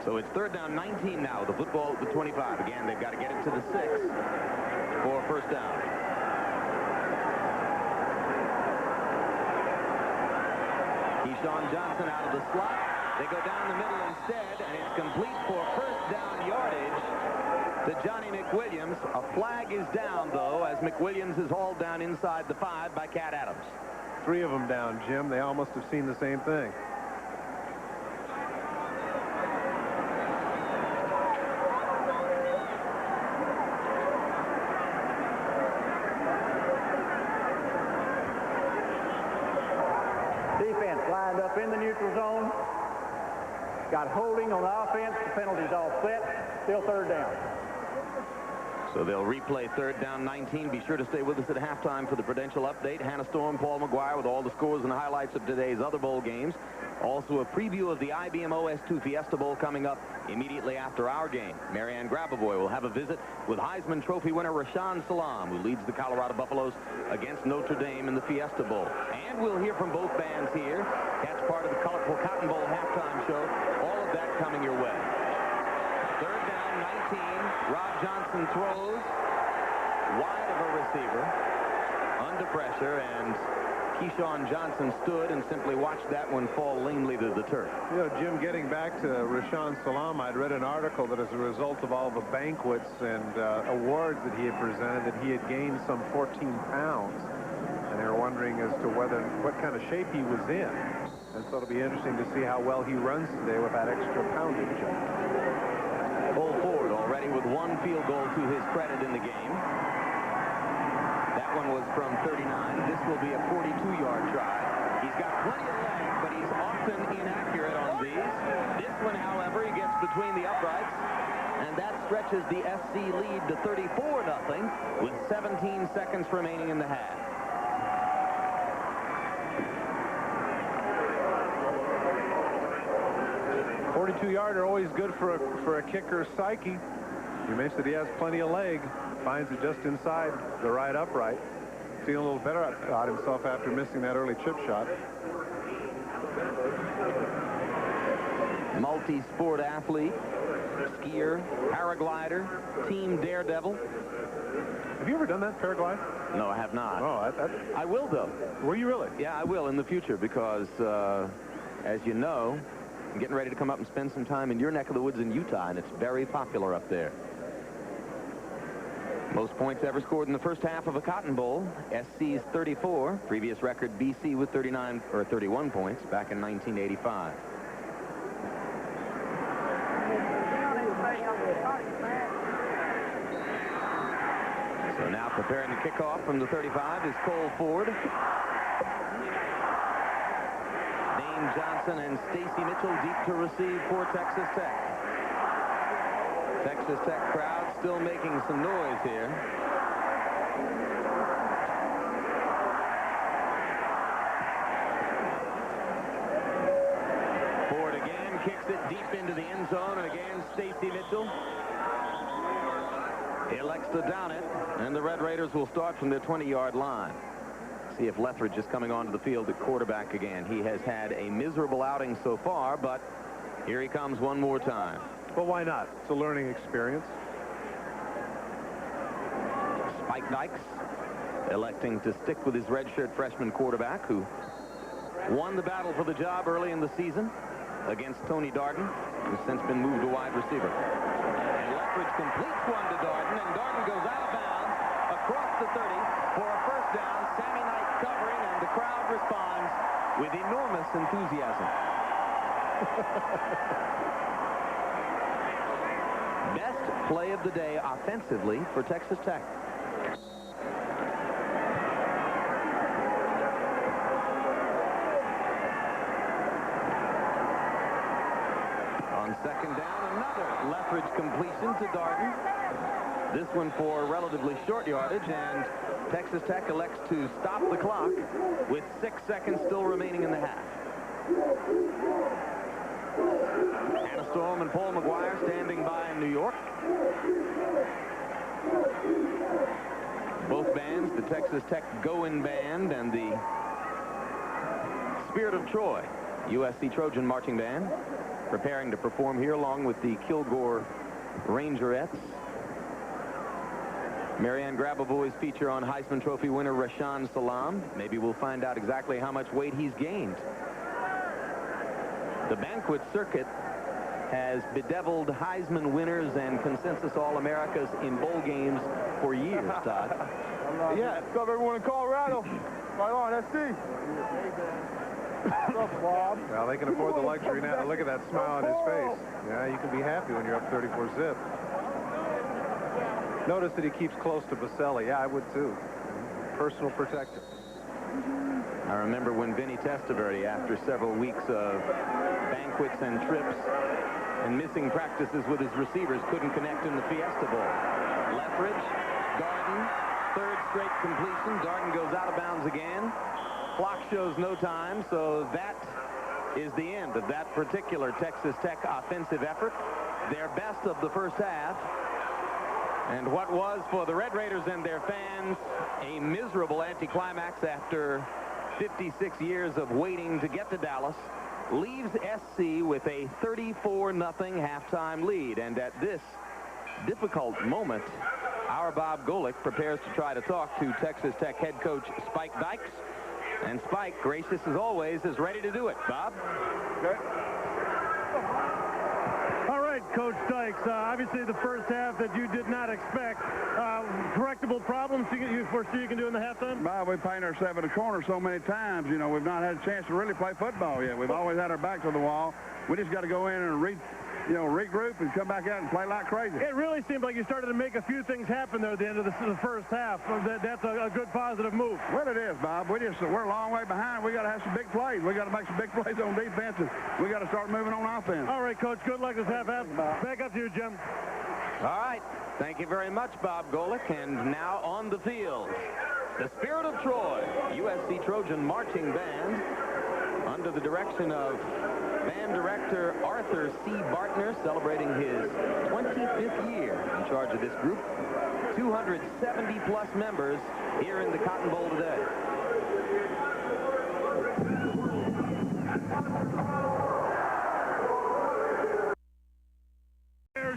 So it's third down 19 now. The football at the 25. Again, they've got to get it to the 6 for first down. Keyshawn Johnson out of the slot. They go down the middle instead, and it's complete for first down yardage to Johnny McWilliams. A flag is down, though, as McWilliams is hauled down inside the 5 by Cat Adams. 3 of them down, Jim. They almost have seen the same thing. Defense lined up in the neutral zone. Got holding on the offense. The penalty's all set. Still third down. So they'll replay 3rd down 19. Be sure to stay with us at halftime for the Prudential update. Hannah Storm, Paul McGuire with all the scores and highlights of today's other bowl games. Also a preview of the IBM OS2 Fiesta Bowl coming up immediately after our game. Marianne Grabavoy will have a visit with Heisman Trophy winner Rashaan Salam, who leads the Colorado Buffaloes against Notre Dame in the Fiesta Bowl. And we'll hear from both bands here. Catch part of the colorful Cotton Bowl halftime show. All of that coming your way. 3rd down, 19. Rob Johnson throws wide of a receiver under pressure, and Keyshawn Johnson stood and simply watched that one fall lamely to the turf. You know, Jim, getting back to Rashaan Salam, I'd read an article that as a result of all the banquets and awards that he had presented, that he had gained some 14 pounds. And they were wondering as to what kind of shape he was in. And so it'll be interesting to see how well he runs today with that extra poundage. Bull Ford already with 1 field goal to his credit in the game. That one was from 39. This will be a 42-yard try. He's got plenty of legs, but he's often inaccurate on these. This one, however, he gets between the uprights, and that stretches the SC lead to 34-0 with 17 seconds remaining in the half. .42-yarder always good for a kicker's psyche. You mentioned that he has plenty of leg. Finds it just inside the right upright. Feeling a little better about himself after missing that early chip shot. Multi-sport athlete, skier, paraglider, team daredevil. Have you ever done that, paraglide? No, I have not. Oh, I will, though. Were you really? Yeah, I will in the future because, as you know, I'm getting ready to come up and spend some time in your neck of the woods in Utah, and it's very popular up there. Most points ever scored in the first half of a Cotton Bowl. SC's 34. Previous record BC with 39 or 31 points back in 1985. So now preparing to kick off from the 35 is Cole Ford. Dane Johnson and Stacy Mitchell deep to receive for Texas Tech. Texas Tech crowd still making some noise here. Ford again kicks it deep into the end zone, and again Stacy Mitchell elects to down it, and the Red Raiders will start from their 20-yard line. See if Lethbridge is coming onto the field at quarterback again. He has had a miserable outing so far, but here he comes one more time. Well, why not? It's a learning experience. Spike Dykes electing to stick with his redshirt freshman quarterback, who won the battle for the job early in the season against Tony Darden, who's since been moved to wide receiver. And Lethbridge completes one to Darden, and Darden goes out of bounds across the 30 for a first down. Sammy Knight covering, and the crowd responds with enormous enthusiasm. Best play of the day offensively for Texas Tech. On 2nd down, another Lethbridge completion to Darden. This one for relatively short yardage, and Texas Tech elects to stop the clock with 6 seconds still remaining in the half. Hannah Storm and Paul McGuire standing by in New York. Both bands, the Texas Tech Go-In Band and the Spirit of Troy, USC Trojan Marching Band, preparing to perform here along with the Kilgore Rangerettes. Marianne Grabavoy's feature on Heisman Trophy winner Rashaan Salam. Maybe we'll find out exactly how much weight he's gained. The banquet circuit has bedeviled Heisman winners and consensus All-Americas in bowl games for years, Todd. Yeah, what's up, everyone in Colorado? Right on, SC. What's up, Bob? Well, they can afford the luxury now. Look at that smile on his face. Yeah, you can be happy when you're up 34-zip. Notice that he keeps close to Baselli. Yeah, I would too. Personal protector. I remember when Vinny Testaverde, after several weeks of banquets and trips and missing practices with his receivers, couldn't connect in the Fiesta Bowl. Lethbridge, Darden, third straight completion. Darden goes out of bounds again. Clock shows no time, so that is the end of that particular Texas Tech offensive effort. Their best of the first half. And what was, for the Red Raiders and their fans, a miserable anticlimax after 56 years of waiting to get to Dallas, leaves SC with a 34-0 halftime lead. And at this difficult moment, our Bob Golick prepares to try to talk to Texas Tech head coach Spike Dykes. And Spike, gracious as always, is ready to do it. Bob? Okay. All right, Coach Dykes. Obviously, the first half that you did not expect. Correctable problems you foresee you can do in the halftime? Bob, we paint ourselves in a corner so many times. You know, we've not had a chance to really play football yet. We've always had our back to the wall. We just got to go in and regroup and come back out and play like crazy. It really seemed like you started to make a few things happen there at the end of the first half. That's a good positive move. Well, it is, Bob. We're a long way behind. We got to have some big plays. We got to make some big plays on defense, and we got to start moving on offense. All right, Coach. Good luck this half. Back up to you, Jim. All right. Thank you very much, Bob Golick. And now on the field, the Spirit of Troy, USC Trojan Marching Band, under the direction of band director Arthur C. Bartner, celebrating his 25th year in charge of this group. 270-plus members here in the Cotton Bowl today.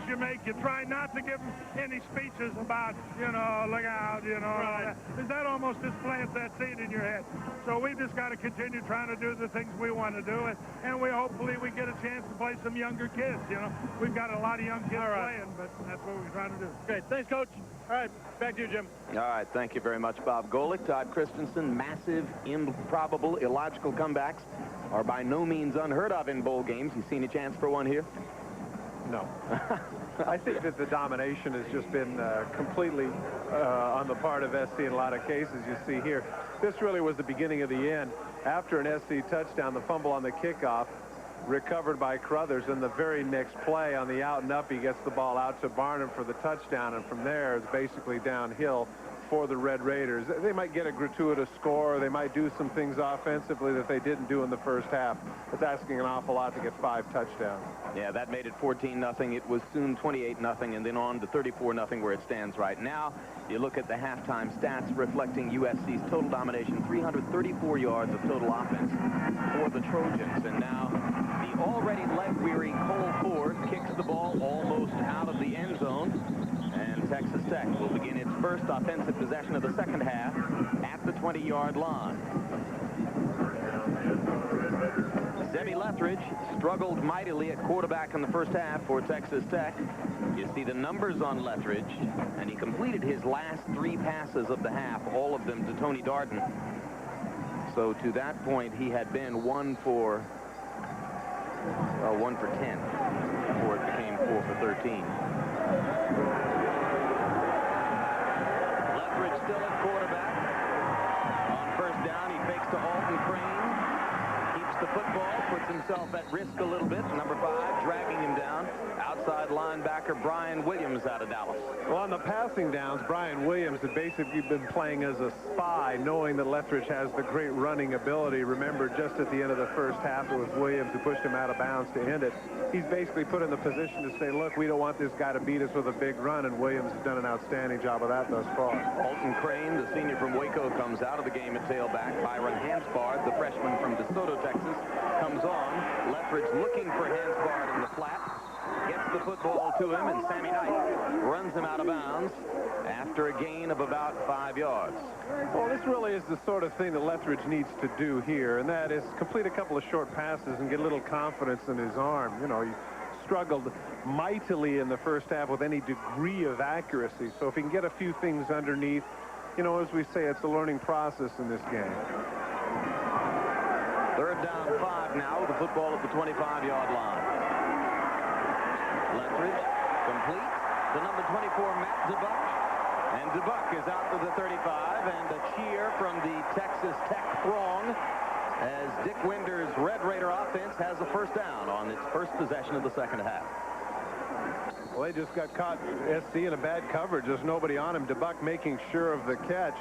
You make, you try not to give them any speeches about, look out, right. Because that almost displants that scene in your head. So we just got to continue trying to do the things we want to do, and we hopefully we get a chance to play some younger kids. We've got a lot of young kids playing, but that's what we're trying to do. Great, thanks, Coach. All right, back to you, Jim. All right, thank you very much, Bob Golick. Todd Christensen. Massive, improbable, illogical comebacks are by no means unheard of in bowl games. You seen a chance for one here? No. I think that the domination has just been completely on the part of SC in a lot of cases. You see here, this really was the beginning of the end. After an SC touchdown, the fumble on the kickoff, recovered by Crothers, and the very next play on the out and up, he gets the ball out to Barnum for the touchdown, and from there it's basically downhill for the Red Raiders. They might get a gratuitous score, or they might do some things offensively that they didn't do in the first half. It's asking an awful lot to get 5 touchdowns. Yeah, that made it 14-0. It was soon 28-0, and then on to 34-0 where it stands right now. You look at the halftime stats reflecting USC's total domination, 334 yards of total offense for the Trojans. And now the already leg-weary Cole Ford kicks the ball almost out of the end zone. And Texas Tech will begin its first offensive possession of the second half at the 20-yard line. Demi Lethbridge struggled mightily at quarterback in the first half for Texas Tech. You see the numbers on Lethbridge, and he completed his last 3 passes of the half, all of them to Tony Darden. So to that point, he had been 1 for 10 before it became 4 for 13. Lethbridge still at quarterback. On first down, he fakes to Alton Crane. Keeps the football, puts himself at risk a little bit. Number 5, dragging him down. Outside linebacker Brian Williams out of Dallas. Well, on the passing downs, Brian Williams had basically been playing as a spy, knowing that Lethbridge has the great running ability. Remember, just at the end of the first half, it was Williams who pushed him out of bounds to end it. He's basically put in the position to say, look, we don't want this guy to beat us with a big run, and Williams has done an outstanding job of that thus far. Alton Crane, the senior from Waco, comes out of the game at tailback. Byron Hanspard, the freshman from DeSoto, Texas, comes on. Lethbridge looking for Hanspard in the flat. Gets the football to him, and Sammy Knight runs him out of bounds after a gain of about 5 yards. Well, this really is the sort of thing that Lethbridge needs to do here, and that is complete a couple of short passes and get a little confidence in his arm. He struggled mightily in the first half with any degree of accuracy. So if he can get a few things underneath, as we say, it's a learning process in this game. Third down 5 now with the football at the 25-yard line. Lethbridge complete to number 24, Matt DeBuck. And DeBuck is out to the 35, and a cheer from the Texas Tech throng as Dick Winder's Red Raider offense has a first down on its first possession of the second half. Well, they just got caught, SC, in a bad coverage. There's nobody on him. DeBuck making sure of the catch.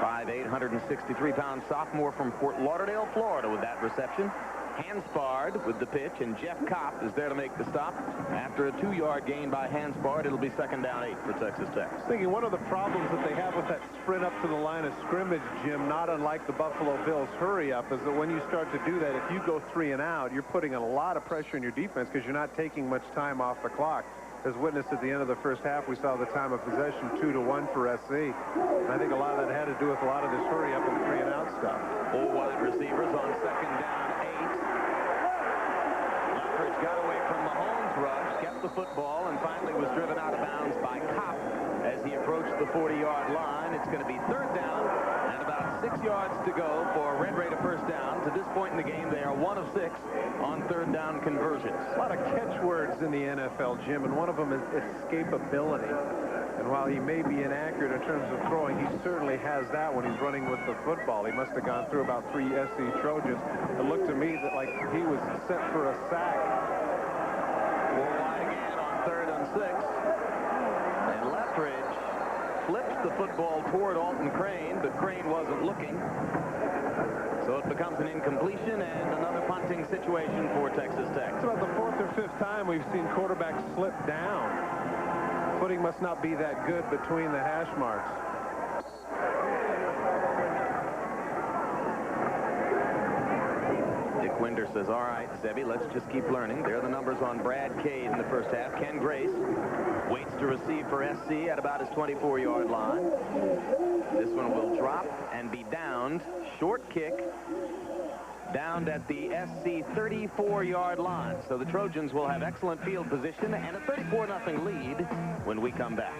5'8", 163-pound sophomore from Fort Lauderdale, Florida, with that reception. Hanspard with the pitch, and Jeff Kopp is there to make the stop. After a 2-yard gain by Hanspard, it'll be 2nd down 8 for Texas Tech. I was thinking one of the problems that they have with that sprint up to the line of scrimmage, Jim, not unlike the Buffalo Bills hurry up, is that when you start to do that, if you go 3 and out, you're putting a lot of pressure on your defense because you're not taking much time off the clock. As witnessed at the end of the first half, we saw the time of possession 2-1 for SC. And I think a lot of that had to do with a lot of this hurry up and 3 and out stuff. 4 wide receivers on 2nd down 8. Leftridge got away from Mahomes' rush, kept the football, and finally was driven out of bounds by Kopp as he approached the 40-yard line. It's going to be 3rd down and about 6 yards to go for Red Raider first down. To this point in the game, they are 1 of 6 on 3rd down conversions. A lot of catchwords in the NFL, Jim, and one of them is escapability. And while he may be inaccurate in terms of throwing, he certainly has that when he's running with the football. He must have gone through about 3 SC Trojans. It looked to me that like he was set for a sack. 4 wide again on 3rd and 6. And Leftridge flips the football toward Alton Crane, but Crane wasn't looking. So it becomes an incompletion and another punting situation for Texas Tech. It's about the 4th or 5th time we've seen quarterbacks slip down. Footing must not be that good between the hash marks. Dick Winder says, all right, Sebby, let's just keep learning. There are the numbers on Brad Cade in the first half. Ken Grace waits to receive for SC at about his 24-yard line. This one will drop and be downed. Short kick. Downed at the SC 34-yard line. So the Trojans will have excellent field position and a 34-0 lead when we come back.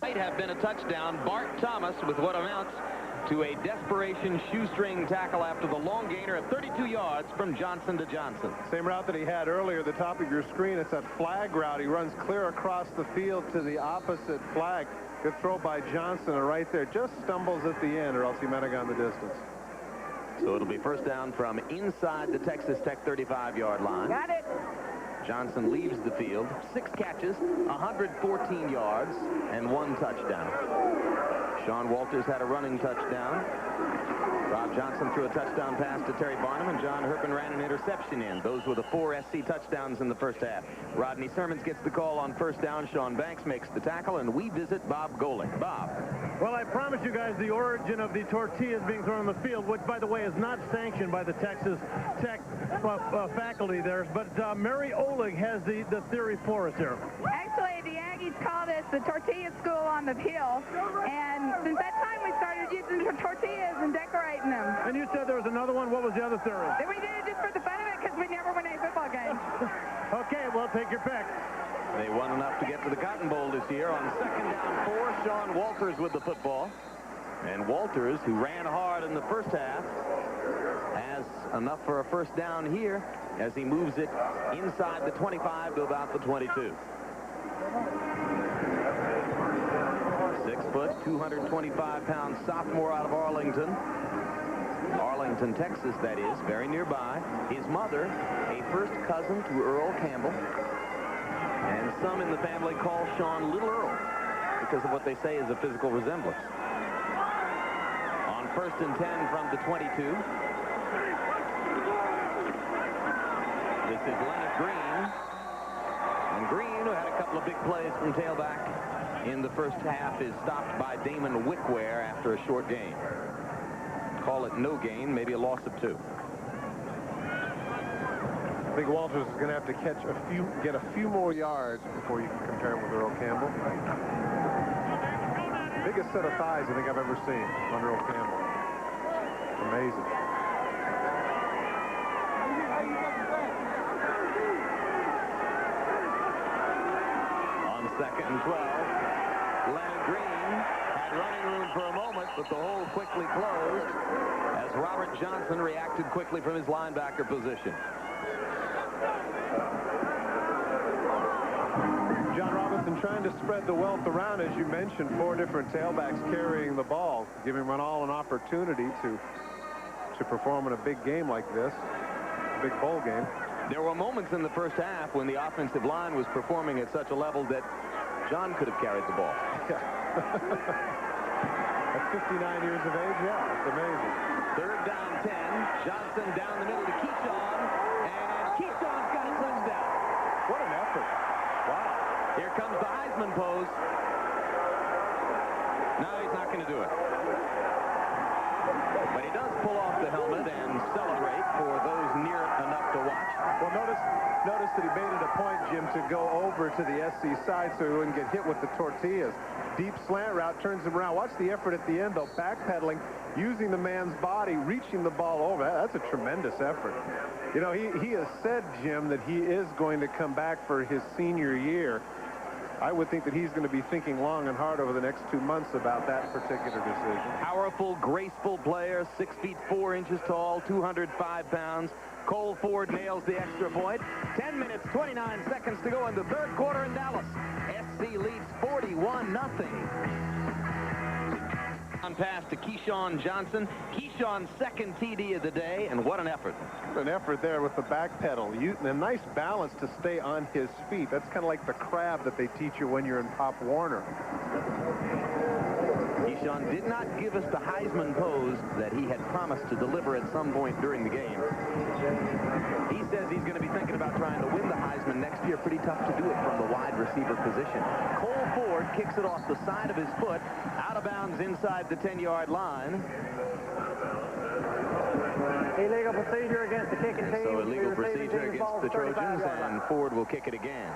Might have been a touchdown. Bart Thomas with what amounts to a desperation shoestring tackle after the long gainer of 32 yards from Johnson to Johnson. Same route that he had earlier at the top of your screen. It's that flag route. He runs clear across the field to the opposite flag. Good throw by Johnson, and right there just stumbles at the end, or else he might have gone the distance. So it'll be first down from inside the Texas Tech 35-yard line. Got it. Johnson leaves the field. 6 catches, 114 yards, and 1 touchdown. Sean Walters had a running touchdown. Rob Johnson threw a touchdown pass to Terry Barnum, and John Herpin ran an interception in. Those were the 4 SC touchdowns in the first half. Rodney Sermons gets the call on first down. Sean Banks makes the tackle, and we visit Bob Golick. Bob. Well, I promised you guys the origin of the tortillas being thrown on the field, which, by the way, is not sanctioned by the Texas Tech faculty there. But Mary Oleg has the theory for us here. Actually, the Aggies call this the tortilla school on the hill. And since that time, we started using the tortillas and decorating them. And you said there was another one. What was the other theory? Then we did it just for the fun of it because we never win any football games. Okay, well, take your pick. They won enough to get to the Cotton Bowl this year. On 2nd down 4, Sean Walters with the football. And Walters, who ran hard in the first half, has enough for a first down here as he moves it inside the 25 to about the 22. 6 foot, 225-pound sophomore out of Arlington. Arlington, Texas, that is, very nearby. His mother, a first cousin to Earl Campbell. And some in the family call Sean Little Earl because of what they say is a physical resemblance. On 1st and 10 from the 22. This is Leonard Green. And Green, who had a couple of big plays from tailback in the first half, is stopped by Damon Wickware after a short gain. Call it no gain, maybe a loss of 2. I think Walters is going to have to get a few more yards before you can compare him with Earl Campbell. Biggest set of thighs I think I've ever seen on Earl Campbell. Amazing. On 2nd and 12, Leonard Green had running room for a moment, but the hole quickly closed as Robert Johnson reacted quickly from his linebacker position. John Robinson trying to spread the wealth around, as you mentioned, 4 different tailbacks carrying the ball, giving them all an opportunity to perform in a big game like this. big bowl game. There were moments in the first half when the offensive line was performing at such a level that John could have carried the ball. At 59 years of age, yeah, it's amazing. Third down 10. Johnson down the middle to Keyshawn, and Keyshawn's got a touchdown. What an effort. Wow. Here comes the Heisman pose. No, he's not going to do it. But he does pull off the helmet and celebrate for those near enough to watch. Well, notice that he made it a point, Jim, to go over to the SC side so he wouldn't get hit with the tortillas. Deep slant route, turns him around. Watch the effort at the end, though. Backpedaling, using the man's body, reaching the ball over. That's a tremendous effort. You know, he has said, Jim, that he is going to come back for his senior year. I would think that he's going to be thinking long and hard over the next 2 months about that particular decision. Powerful, graceful player, 6 feet 4 inches tall, 205 pounds. Cole Ford nails the extra point. 10 minutes, 29 seconds to go in the third quarter in Dallas. SC leads 41-0. On pass to Keyshawn Johnson. Keyshawn's second TD of the day, and what an effort. What an effort there with the back pedal. And a nice balance to stay on his feet. That's kind of like the crab that they teach you when you're in Pop Warner. Keyshawn did not give us the Heisman pose that he had promised to deliver at some point during the game. He says he's going to be thinking about trying to win the Heisman next year. Pretty tough to do it from the wide receiver position. Cole Ford kicks it off the side of his foot, out of bounds inside the 10-yard line. Illegal procedure against the kicking team. So illegal procedure against the Trojans, and Ford will kick it again.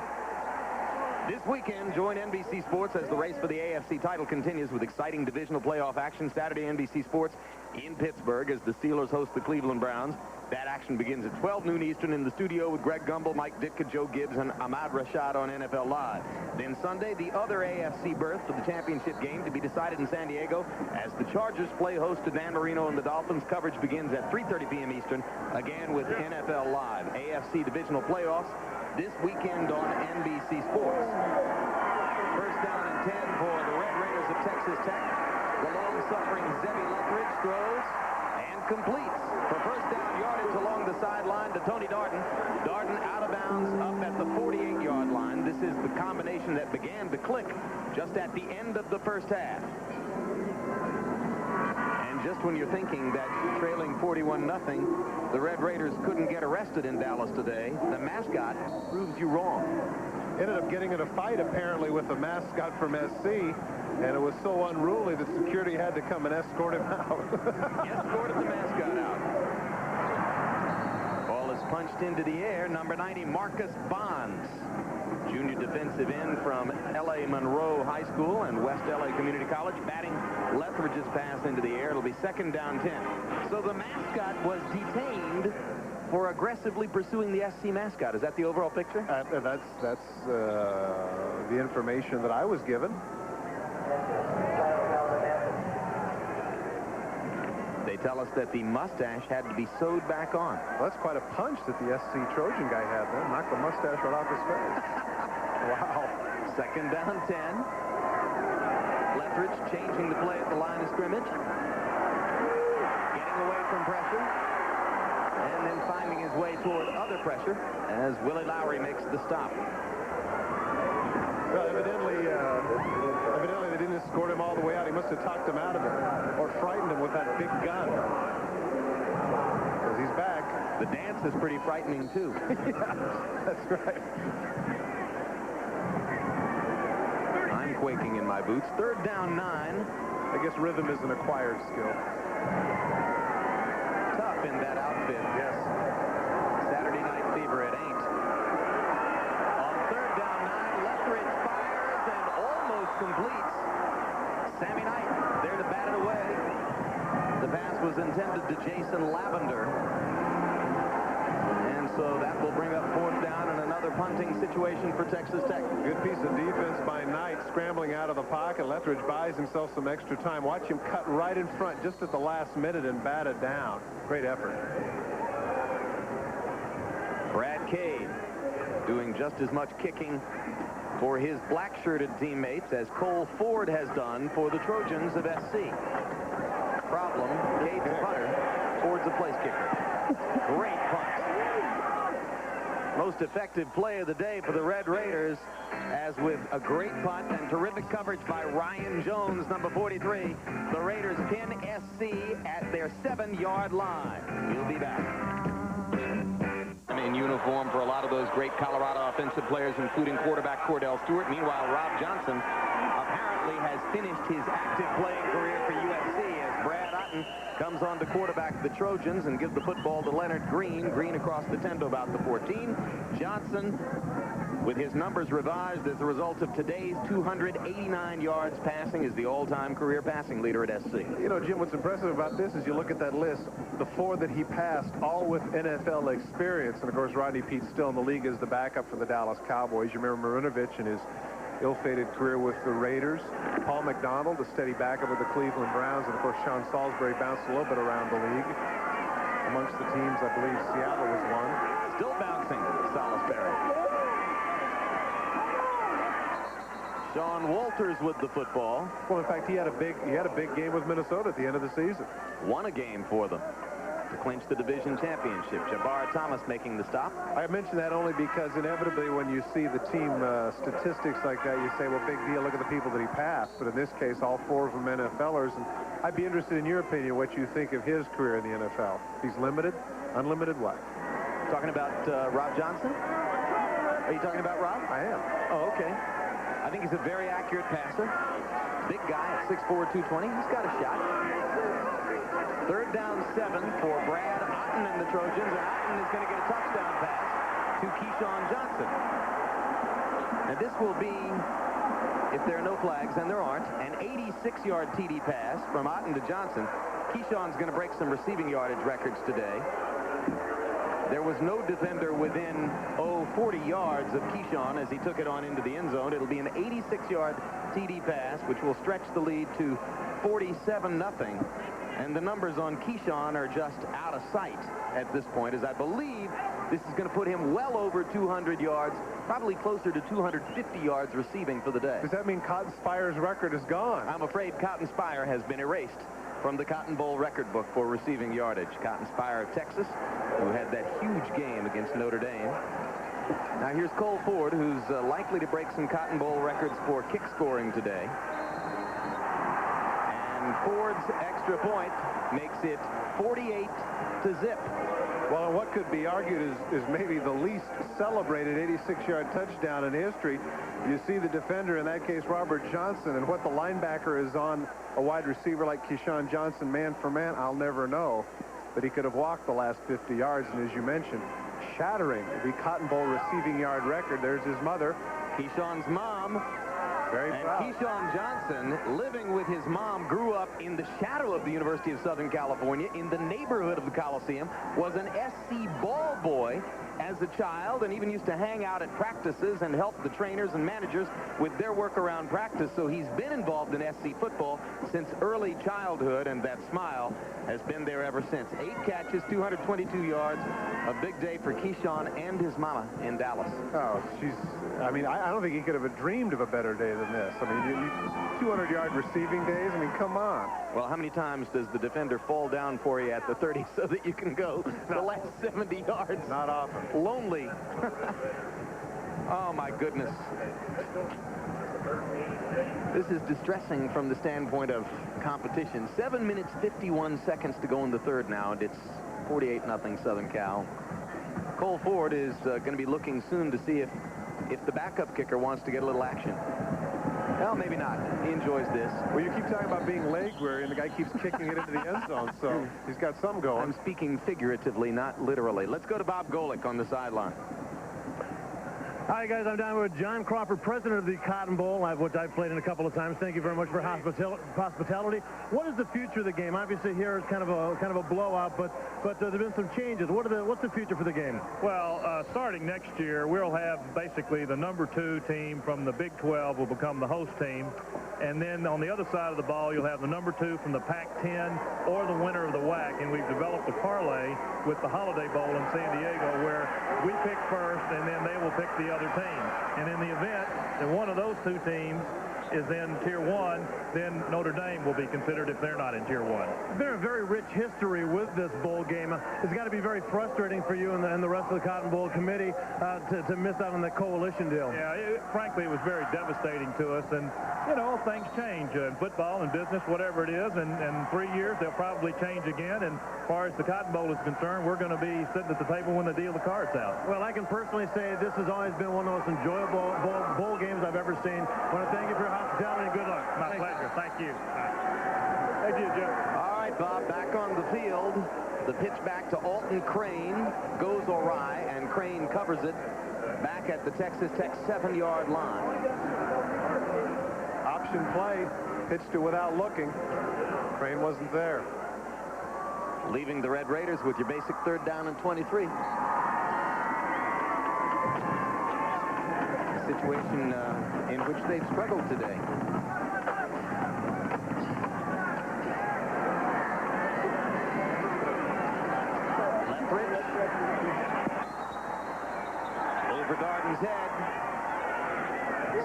This weekend, join NBC Sports as the race for the AFC title continues with exciting divisional playoff action. Saturday, NBC Sports in Pittsburgh as the Steelers host the Cleveland Browns. That action begins at 12 noon Eastern in the studio with Greg Gumbel, Mike Ditka, Joe Gibbs, and Ahmad Rashad on NFL Live. Then Sunday, the other AFC berth for the championship game to be decided in San Diego as the Chargers play host to Dan Marino and the Dolphins. Coverage begins at 3:30 p.m. Eastern, again with NFL Live. AFC divisional playoffs this weekend on NBC Sports. First down and 10 for the Red Raiders of Texas Tech. The long-suffering Zebby Lethbridge throws and completes for first down yardage along the sideline to Tony Darden. Darden out of bounds up at the 48-yard line. This is the combination that began to click just at the end of the first half. And just when you're thinking that trailing 41-0, the Red Raiders couldn't get arrested in Dallas today, the mascot proves you wrong. Ended up getting in a fight, apparently, with the mascot from SC, and it was so unruly that security had to come and escort him out. Escorted the mascot out. Ball is punched into the air. Number 90, Marcus Bonds, junior defensive end from L.A. Monroe High School and West L.A. Community College, batting Lethbridge's pass into the air. It'll be second down 10. So the mascot was detained for aggressively pursuing the SC mascot. Is that the overall picture? That's the information that I was given. They tell us that the mustache had to be sewed back on. Well, that's quite a punch that the SC Trojan guy had there. Knocked the mustache right off his face. Wow. Second down 10. Lethbridge changing the play at the line of scrimmage. Getting away from pressure. And then finding his way toward other pressure as Willie Lowry makes the stop. Well, evidently they didn't escort him all the way out. He must have talked him out of it or frightened him with that big gun. Because he's back. The dance is pretty frightening, too. Yeah, that's right. I'm quaking in my boots. Third down 9. I guess rhythm is an acquired skill. Tough in that outfit. Yes. Saturday Night Fever, it ain't. On third down 9, Lethbridge fires and almost completes. Sammy Knight there to bat it away. The pass was intended to Jason Lavender. And so that will bring up fourth down and another punting situation for Texas Tech. Good piece of defense by Knight, scrambling out of the pocket. Lethbridge buys himself some extra time. Watch him cut right in front just at the last minute and bat it down. Great effort. Brad Cade doing just as much kicking for his black-shirted teammates as Cole Ford has done for the Trojans of SC. Problem, Cade's a punter, Ford's a place kicker. Great punt. Most effective play of the day for the Red Raiders, as with a great punt and terrific coverage by Ryan Jones, number 43. The Raiders pin SC at their 7-yard line. We'll be back. In uniform for a lot of those great Colorado offensive players, including quarterback Cordell Stewart. Meanwhile, Rob Johnson apparently has finished his active playing career for USC as Brad Otten comes on to quarterback the Trojans and gives the football to Leonard Green. Green across the 10 to about the 14. Johnson, with his numbers revised as a result of today's 289 yards passing, is the all-time career passing leader at SC. You know, Jim, what's impressive about this is you look at that list, the 4 that he passed, all with NFL experience. And, of course, Rodney Pete's still in the league as the backup for the Dallas Cowboys. You remember Marinovich in his ill-fated career with the Raiders. Paul McDonald, a steady backup with the Cleveland Browns. And, of course, Sean Salisbury bounced a little bit around the league. Amongst the teams, I believe Seattle was one. Still bouncing, Salisbury. Sean Walters with the football. Well, in fact, he had a big game with Minnesota at the end of the season. Won a game for them to clinch the division championship. Jabbar Thomas making the stop. I mention that only because inevitably when you see the team statistics like that, you say, well, big deal, look at the people that he passed. But in this case, all 4 of them NFLers. And I'd be interested in your opinion, what you think of his career in the NFL. He's limited? Unlimited what? Talking about Rob Johnson? Are you talking about Rob? I am. Oh, okay. I think he's a very accurate passer. Big guy at 6'4", 220. He's got a shot. 3rd down 7 for Brad Otten and the Trojans. And Otten is going to get a touchdown pass to Keyshawn Johnson. Now this will be, if there are no flags, and there aren't, an 86-yard TD pass from Otten to Johnson. Keyshawn's going to break some receiving yardage records today. There was no defender within, 40 yards of Keyshawn as he took it on into the end zone. It'll be an 86-yard TD pass, which will stretch the lead to 47-0. And the numbers on Keyshawn are just out of sight at this point, as I believe this is going to put him well over 200 yards, probably closer to 250 yards receiving for the day. Does that mean Cotton Spire's record is gone? I'm afraid Cotton Spire has been erased from the Cotton Bowl record book for receiving yardage. Cotton Spire of Texas, who had that huge game against Notre Dame. Now here's Cole Ford, who's likely to break some Cotton Bowl records for kick scoring today. And Ford's extra point makes it 48-0. Well, what could be argued is maybe the least celebrated 86-yard touchdown in history. You see the defender, in that case, Robert Johnson, and what the linebacker is on a wide receiver like Keyshawn Johnson, man for man, I'll never know. But he could have walked the last 50 yards, and as you mentioned, shattering the Cotton Bowl receiving yard record. There's his mother. Keyshawn's mom. Very proud. Keyshawn Johnson, living with his mom, grew up in the shadow of the University of Southern California, in the neighborhood of the Coliseum, was an SC ball boy as a child, and even used to hang out at practices and help the trainers and managers with their work around practice. So he's been involved in SC football since early childhood, and that smile has been there ever since. 8 catches, 222 yards. A big day for Keyshawn and his mama in Dallas. Oh, I don't think he could have dreamed of a better day than this. I mean, 200-yard receiving days, I mean, come on. Well, how many times does the defender fall down for you at the 30 so that you can go the last 70 yards? Not often. Lonely. Oh, my goodness. This is distressing from the standpoint of competition. 7 minutes, 51 seconds to go in the 3rd now, and it's 48-0 Southern Cal. Cole Ford is going to be looking soon to see if the backup kicker wants to get a little action. Well, maybe not. He enjoys this. Well, you keep talking about being leg weary, and the guy keeps kicking it into the end zone, so he's got some going. I'm speaking figuratively, not literally. Let's go to Bob Golick on the sideline. Hi, guys. I'm down with John Crawford, president of the Cotton Bowl, which I've played in a couple of times. Thank you very much for hospitality. What is the future of the game? Obviously, here is kind of a blowout, but there's been some changes. What's the future for the game? Well, starting next year, we'll have basically the number 2 team from the Big 12 will become the host team. And then on the other side of the ball, you'll have the number 2 from the Pac-10 or the winner of the WAC. And we've developed a parlay with the Holiday Bowl in San Diego where we pick first and then they will pick the other team. And in the event that one of those 2 teams is in Tier 1, then Notre Dame will be considered if they're not in Tier 1. It's been a very rich history with this bowl game. It's got to be very frustrating for you and the rest of the Cotton Bowl committee to miss out on the coalition deal. Yeah, frankly, it was very devastating to us. And, you know, things change in football and business, whatever it is. And in 3 years, they'll probably change again. And as far as the Cotton Bowl is concerned, we're going to be sitting at the table when they deal the cards out. Well, I can personally say this has always been one of the most enjoyable bowl games I've ever seen. I want to thank you for your hospitality and good luck. My pleasure. Thank you. Thank you, Jim. All right, Bob, back on the field. The pitch back to Alton Crane goes awry, and Crane covers it back at the Texas Tech 7-yard line. Option play, pitched it without looking. Crane wasn't there. Leaving the Red Raiders with your basic 3rd down and 23. A situation in which they've struggled today. Lethbridge. Over Darden's head.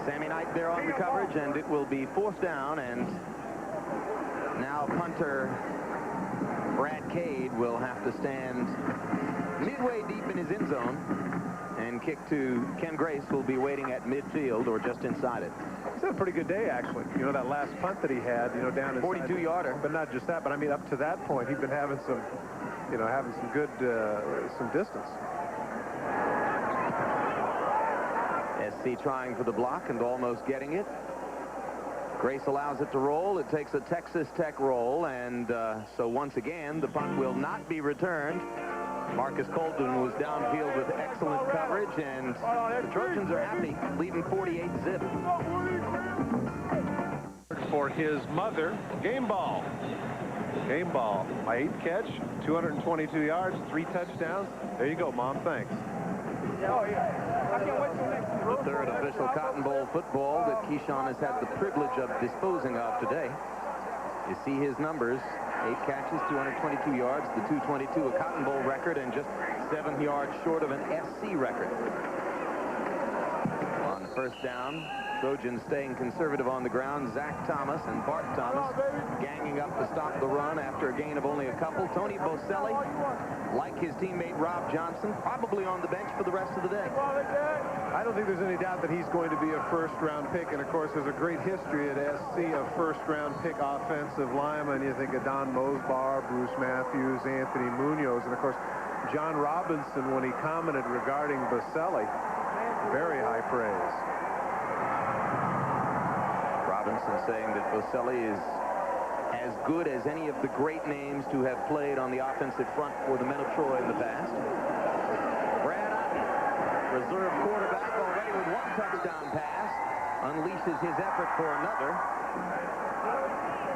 Sammy Knight there on the coverage, and it will be 4th down, and now punter Brad Cade will have to stand midway deep in his end zone and kick to Ken Grace, who will be waiting at midfield or just inside it. It's a pretty good day, actually. You know, that last punt that he had, you know, down inside. 42-yarder. But not just that, but I mean, up to that point, he'd been having some, you know, having some good, some distance. SC trying for the block and almost getting it. Grace allows it to roll. It takes a Texas Tech roll, and so once again, the punt will not be returned. Marcus Colton was downfield with excellent coverage, and the Trojans are happy, leaving 48 zip. For his mother, Game Ball. Game Ball, my 8th catch, 222 yards, 3 touchdowns. There you go, Mom. Thanks. The 3rd official Cotton Bowl football that Keyshawn has had the privilege of disposing of today. You see his numbers: 8 catches, 222 yards, the 222, a Cotton Bowl record, and just 7 yards short of an SC record. On 1st down, Trojans staying conservative on the ground. Zach Thomas and Bart Thomas ganging up to stop the run after a gain of only a couple. Tony Boselli, like his teammate Rob Johnson, probably on the bench for the rest of the day. I don't think there's any doubt that he's going to be a 1st-round pick, and of course there's a great history at SC of 1st-round pick offensive linemen. You think of Don Mosbar, Bruce Matthews, Anthony Munoz, and of course John Robinson, when he commented regarding Boselli, very high praise. Robinson saying that Boselli is as good as any of the great names to have played on the offensive front for the men of Troy in the past. Brad Otten, reserve quarterback, already with 1 touchdown pass, unleashes his effort for another.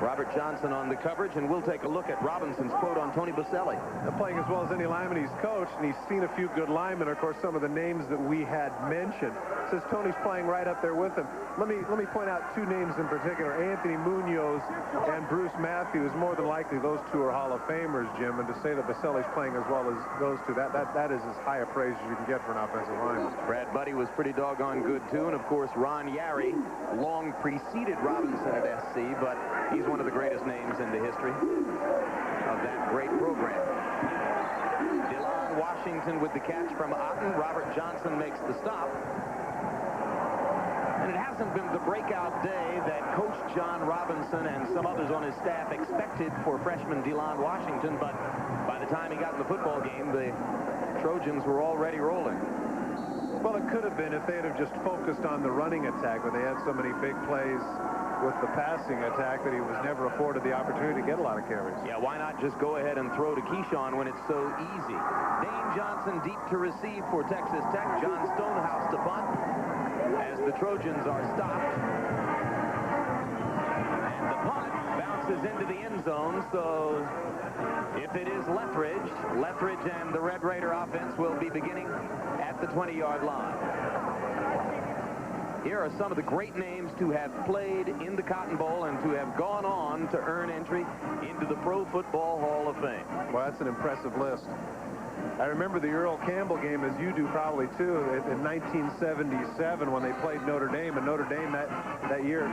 Robert Johnson on the coverage, and we'll take a look at Robinson's quote on Tony Boselli. They're playing as well as any lineman he's coached, and he's seen a few good linemen. Of course, some of the names that we had mentioned. Says Tony's playing right up there with him. Let me point out 2 names in particular: Anthony Munoz and Bruce Matthews. More than likely, those 2 are Hall of Famers, Jim. And to say that Boselli's playing as well as those 2, that is as high a praise as you can get for an offensive lineman. Brad Buddy was pretty doggone good too, and of course Ron Yary long preceded Robinson at SC, but he's one of the greatest names in the history of that great program. DeLon Washington with the catch from Otten. Robert Johnson makes the stop. And it hasn't been the breakout day that Coach John Robinson and some others on his staff expected for freshman DeLon Washington, but by the time he got in the football game, the Trojans were already rolling. Well, it could have been if they had just focused on the running attack, but they had so many big plays with the passing attack that he was never afforded the opportunity to get a lot of carries. Yeah, why not just go ahead and throw to Keyshawn when it's so easy? Dane Johnson deep to receive for Texas Tech. John Stonehouse to punt as the Trojans are stopped. And the punt bounces into the end zone, so if it is Lethbridge and the Red Raider offense will be beginning at the 20-yard line. Here are some of the great names to have played in the Cotton Bowl and to have gone on to earn entry into to the Pro Football Hall of Fame. Well, that's an impressive list. I remember the Earl Campbell game, as you do probably too, in 1977 when they played Notre Dame. And Notre Dame that year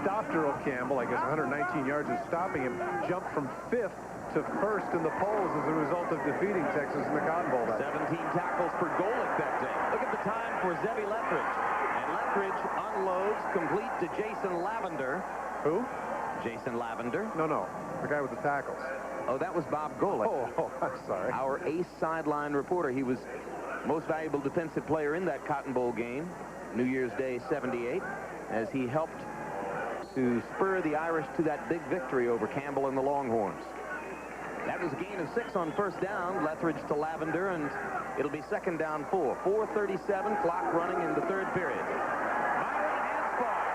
stopped Earl Campbell, I guess 119 yards of stopping him, jumped from 5th to 1st in the polls as a result of defeating Texas in the Cotton Bowl. 17 tackles per Golick that day. Look at the time for Zebby Lethbridge. And Lethbridge unloads complete to Jason Lavender. Who? Jason Lavender. No. The guy with the tackles. Oh, that was Bob Golick. Oh, I'm sorry. Our ace sideline reporter. He was most valuable defensive player in that Cotton Bowl game, New Year's Day '78, as he helped to spur the Irish to that big victory over Campbell and the Longhorns. That was a gain of 6 on first down, Lethbridge to Lavender, and it'll be second down 4. 4:37, clock running in the third period. Myron Hanspard,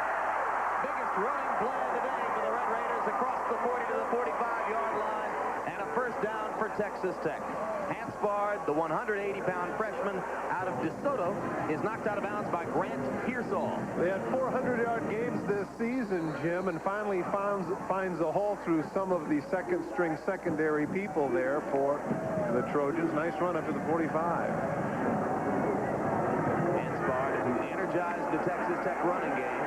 biggest running play of the day for the Red Raiders across the 40 to the 45-yard line, and a first down for Texas Tech. Hanspard, the 180-pound freshman out of DeSoto, is knocked out of bounds by Grant Pearsall. They had 400-yard games this season, Jim, and finally finds a hole through some of the second-string secondary people there for the Trojans. Nice run up to the 45. Hanspard, who energized the Texas Tech running game.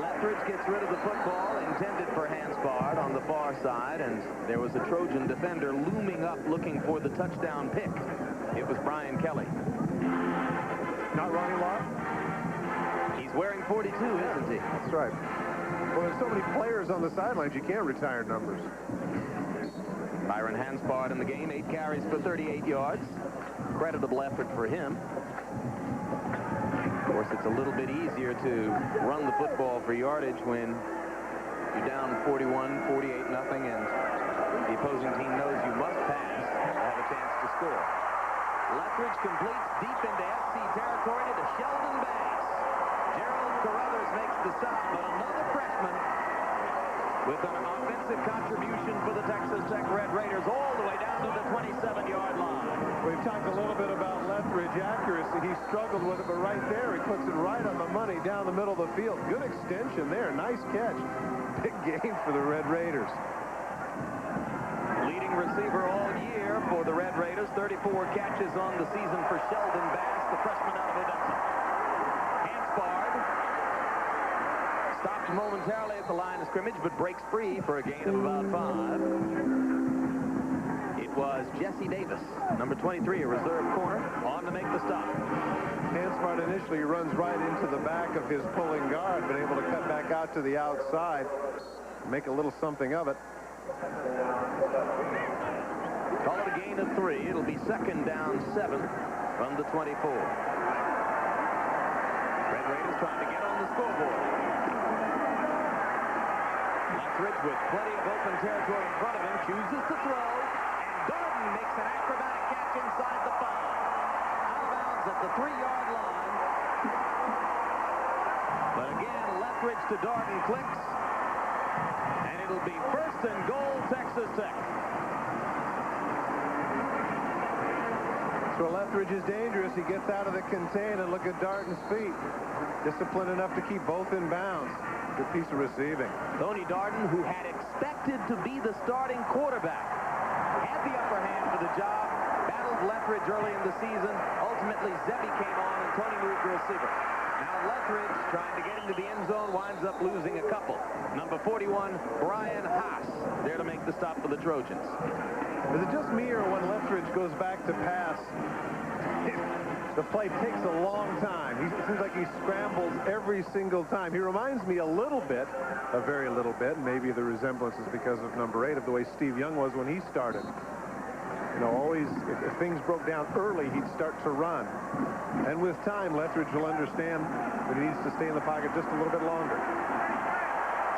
Lethbridge gets rid of the football intended for Hanspard on the far side, and there was a Trojan defender looming up looking for the touchdown pick. It was Brian Kelly. Not Ronnie Lott? He's wearing 42, isn't he? That's right. Well, there's so many players on the sidelines, you can't retire numbers. Myron Hanspard in the game, 8 carries for 38 yards. Creditable effort for him. Of course, it's a little bit easier to run the football for yardage when you're down 41, 48-0, and the opposing team knows you must pass to have a chance to score. Lethbridge completes deep into SC territory to Sheldon Banks. Gerald Carruthers makes the stop, but another freshman with an offensive contribution for the Texas Tech Red Raiders all the way down to the 27-yard line. We've talked a little bit about Lethbridge accuracy. He struggled with it, but right there, he puts it right on the money down the middle of the field. Good extension there. Nice catch. Big game for the Red Raiders. Leading receiver all year for the Red Raiders. 34 catches on the season for Sheldon Banks, the freshman out of Odessa. Hanspard stopped momentarily at the line of scrimmage, but breaks free for a gain of about 5. It was Jesse Davis, number 23, a reserve corner, on to make the stop. Hanspard initially runs right into the back of his pulling guard, but able to cut back out to the outside, make a little something of it. Call it a gain of 3. It'll be second down 7 from the 24. Red Raiders trying to get on the scoreboard. Lethbridge with plenty of open territory in front of him, chooses to throw, and Darden makes an acrobatic catch inside the 5. Out of bounds at the 3-yard line. But again, Lethbridge to Darden clicks, and it'll be first and goal, Texas Tech. So Lethbridge is dangerous. He gets out of the contain, and look at Darden's feet. Disciplined enough to keep both in bounds. Good piece of receiving. Tony Darden, who had expected to be the starting quarterback, had the upper hand for the job, battled Lethbridge early in the season. Ultimately, Zebby came on, and Tony moved to receiver. Now Lethbridge, trying to get into the end zone, winds up losing a couple. Number 41, Brian Haas, there to make the stop for the Trojans. Is it just me, or when Lethbridge goes back to pass, the play takes a long time? It seems like he scrambles every single time. He reminds me a little bit, a very little bit, and maybe the resemblance is because of number 8, of the way Steve Young was when he started. You know, always, if things broke down early, he'd start to run. And with time, Lethbridge will understand that he needs to stay in the pocket just a little bit longer.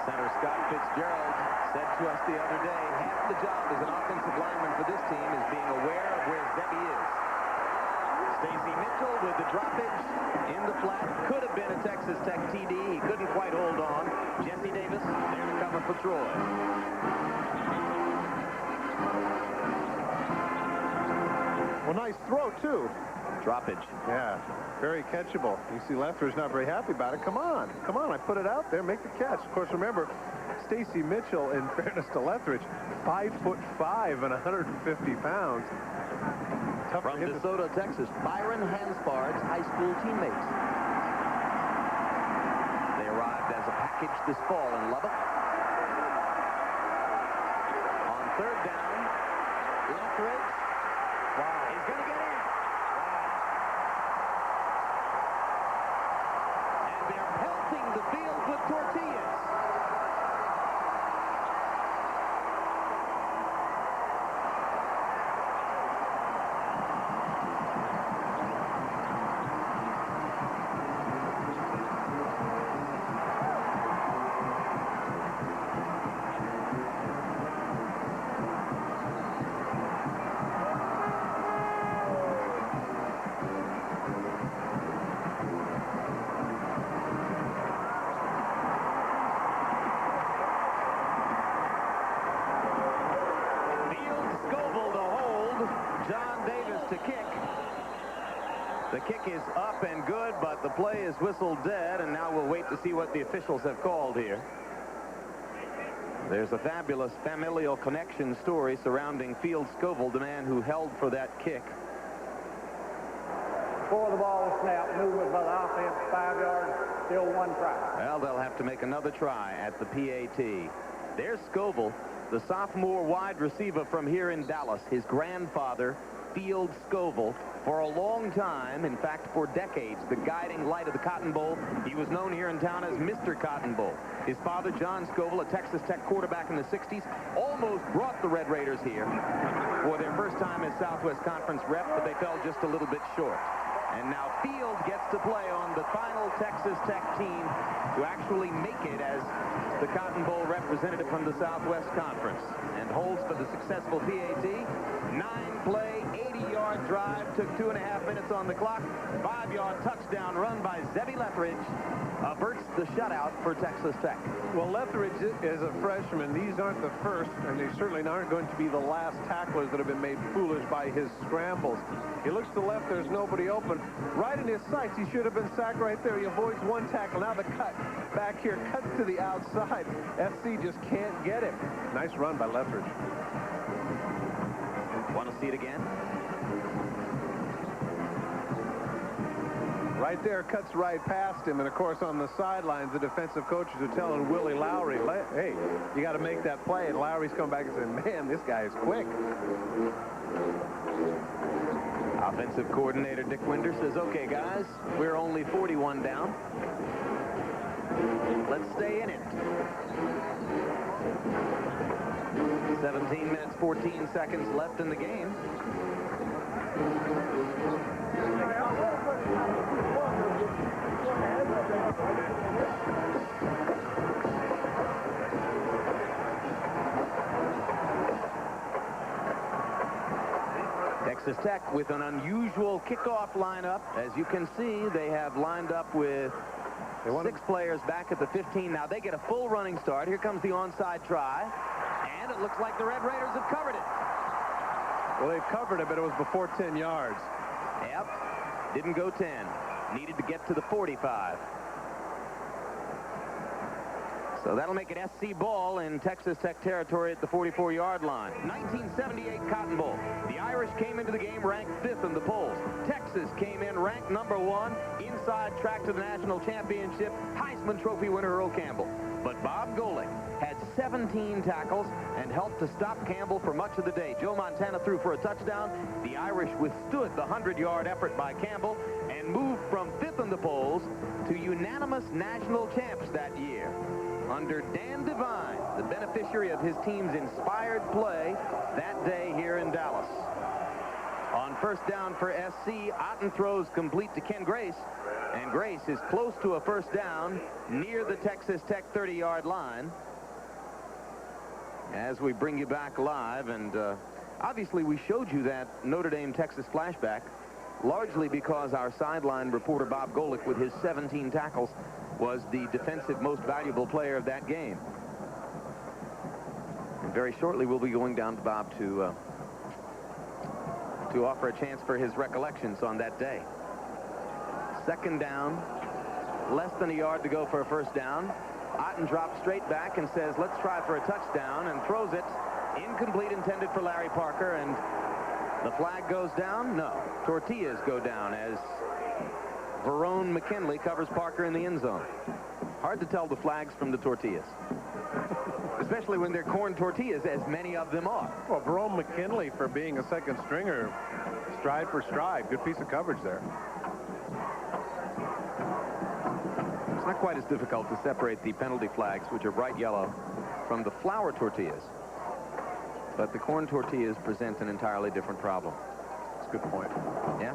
Center Scott Fitzgerald said to us the other day, half the job as an offensive lineman for this team is being aware of where Zebby is. Stacy Mitchell with the droppage in the flat. Could have been a Texas Tech TD. He couldn't quite hold on. Jesse Davis there to cover for Troy. Well, nice throw, too. Droppage. Yeah, very catchable. You see Lethbridge not very happy about it. Come on, I put it out there, make the catch. Of course, remember, Stacy Mitchell, in fairness to Lethridge, 5'5" and 150 pounds. Tough From DeSoto, Texas, Byron Hanspard's high school teammates. They arrived as a package this fall in Lubbock. On third down, Lethridge is going to get in. And they're pelting the field with tortillas. The kick is up and good, but the play is whistled dead, and now we'll wait to see what the officials have called here. There's a fabulous familial connection story surrounding Field Scoville, the man who held for that kick. Before the ball was snapped, movement by the offense, 5 yards, still 1 try. Well, they'll have to make another try at the PAT. There's Scoville, the sophomore wide receiver from here in Dallas. His grandfather, Field Scoville, for a long time, in fact, for decades, the guiding light of the Cotton Bowl. He was known here in town as Mr. Cotton Bowl. His father, John Scoville, a Texas Tech quarterback in the 60s, almost brought the Red Raiders here for their first time as Southwest Conference rep, but they fell just a little bit short. And now Field gets to play on the final Texas Tech team to actually make it as the Cotton Bowl representative from the Southwest Conference, and holds for the successful PAT. 9-play, 80-yard drive, took 2.5 minutes on the clock. 5-yard touchdown run by Zebby Lethridge averts the shutout for Texas Tech. Well, Lethridge is a freshman. These aren't the first, and they certainly aren't going to be the last tacklers that have been made foolish by his scrambles. He looks to the left, there's nobody open. Right in his sights, he should have been sacked right there. He avoids one tackle. Now the cut back here, cuts to the outside. SC just can't get him. Nice run by Lethridge. Want to see it again? Right there, cuts right past him. And, of course, on the sidelines, the defensive coaches are telling Willie Lowry, hey, you got to make that play. And Lowry's come back and said, man, this guy is quick. Offensive coordinator Dick Winder says, okay, guys, we're only 41 down. Let's stay in it. 17 minutes, 14 seconds left in the game. Texas Tech with an unusual kickoff lineup. As you can see, they have lined up with 6 players back at the 15. Now they get a full running start. Here comes the onside try. And it looks like the Red Raiders have covered it. Well, they've covered it, but it was before 10 yards. Yep. Didn't go 10. Needed to get to the 45. So that'll make it SC ball in Texas Tech territory at the 44-yard line. 1978 Cotton Bowl. The Irish came into the game ranked 5th in the polls. Texas came in ranked number 1, inside track to the national championship. Heisman Trophy winner Earl Campbell. But Bob Golick had 17 tackles and helped to stop Campbell for much of the day. Joe Montana threw for a touchdown. The Irish withstood the 100-yard effort by Campbell and moved from 5th in the polls to unanimous national champs that year. Under Dan Devine, the beneficiary of his team's inspired play that day here in Dallas. On first down for SC, Otten throws complete to Ken Grace, and Grace is close to a first down near the Texas Tech 30-yard line. As we bring you back live, and obviously we showed you that Notre Dame-Texas flashback largely because our sideline reporter Bob Golick, with his 17 tackles, was the defensive most valuable player of that game. And very shortly we'll be going down to Bob to offer a chance for his recollections on that day. Second down, less than a yard to go for a first down. Otten drops straight back and says, let's try for a touchdown, and throws it. Incomplete, intended for Larry Parker, and the flag goes down. No, Tortillas go down as Verone McKinley covers Parker in the end zone. Hard to tell the flags from the tortillas, especially when they're corn tortillas, as many of them are. Well, Verone McKinley, for being a second stringer, stride for stride. Good piece of coverage there. It's not quite as difficult to separate the penalty flags, which are bright yellow, from the flour tortillas. But the corn tortillas present an entirely different problem. That's a good point. Yeah?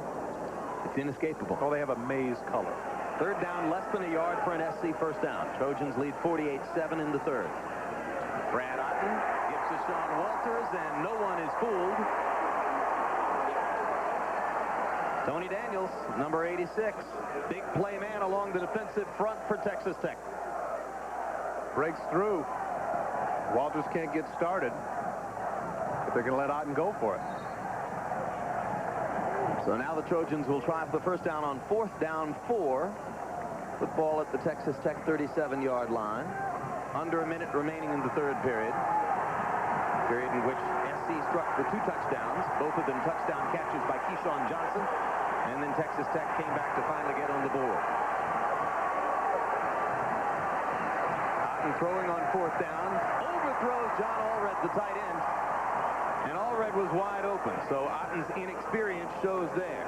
It's inescapable. Oh, they have a maize color. Third down, less than a yard for an SC first down. Trojans lead 48-7 in the third. Brad Otten gives to Sean Walters, and no one is fooled. Tony Daniels, number 86. Big play man along the defensive front for Texas Tech. Breaks through. Walters can't get started, but they're going to let Otten go for it. So now the Trojans will try for the first down on 4th down 4. Football at the Texas Tech 37-yard line. Under a minute remaining in the third period. Period in which SC struck for 2 touchdowns. Both of them touchdown catches by Keyshawn Johnson. And then Texas Tech came back to finally get on the board. Otten throwing on 4th down. Overthrows John Allred, the tight end. And Allred was wide open, so Otten's inexperience shows there.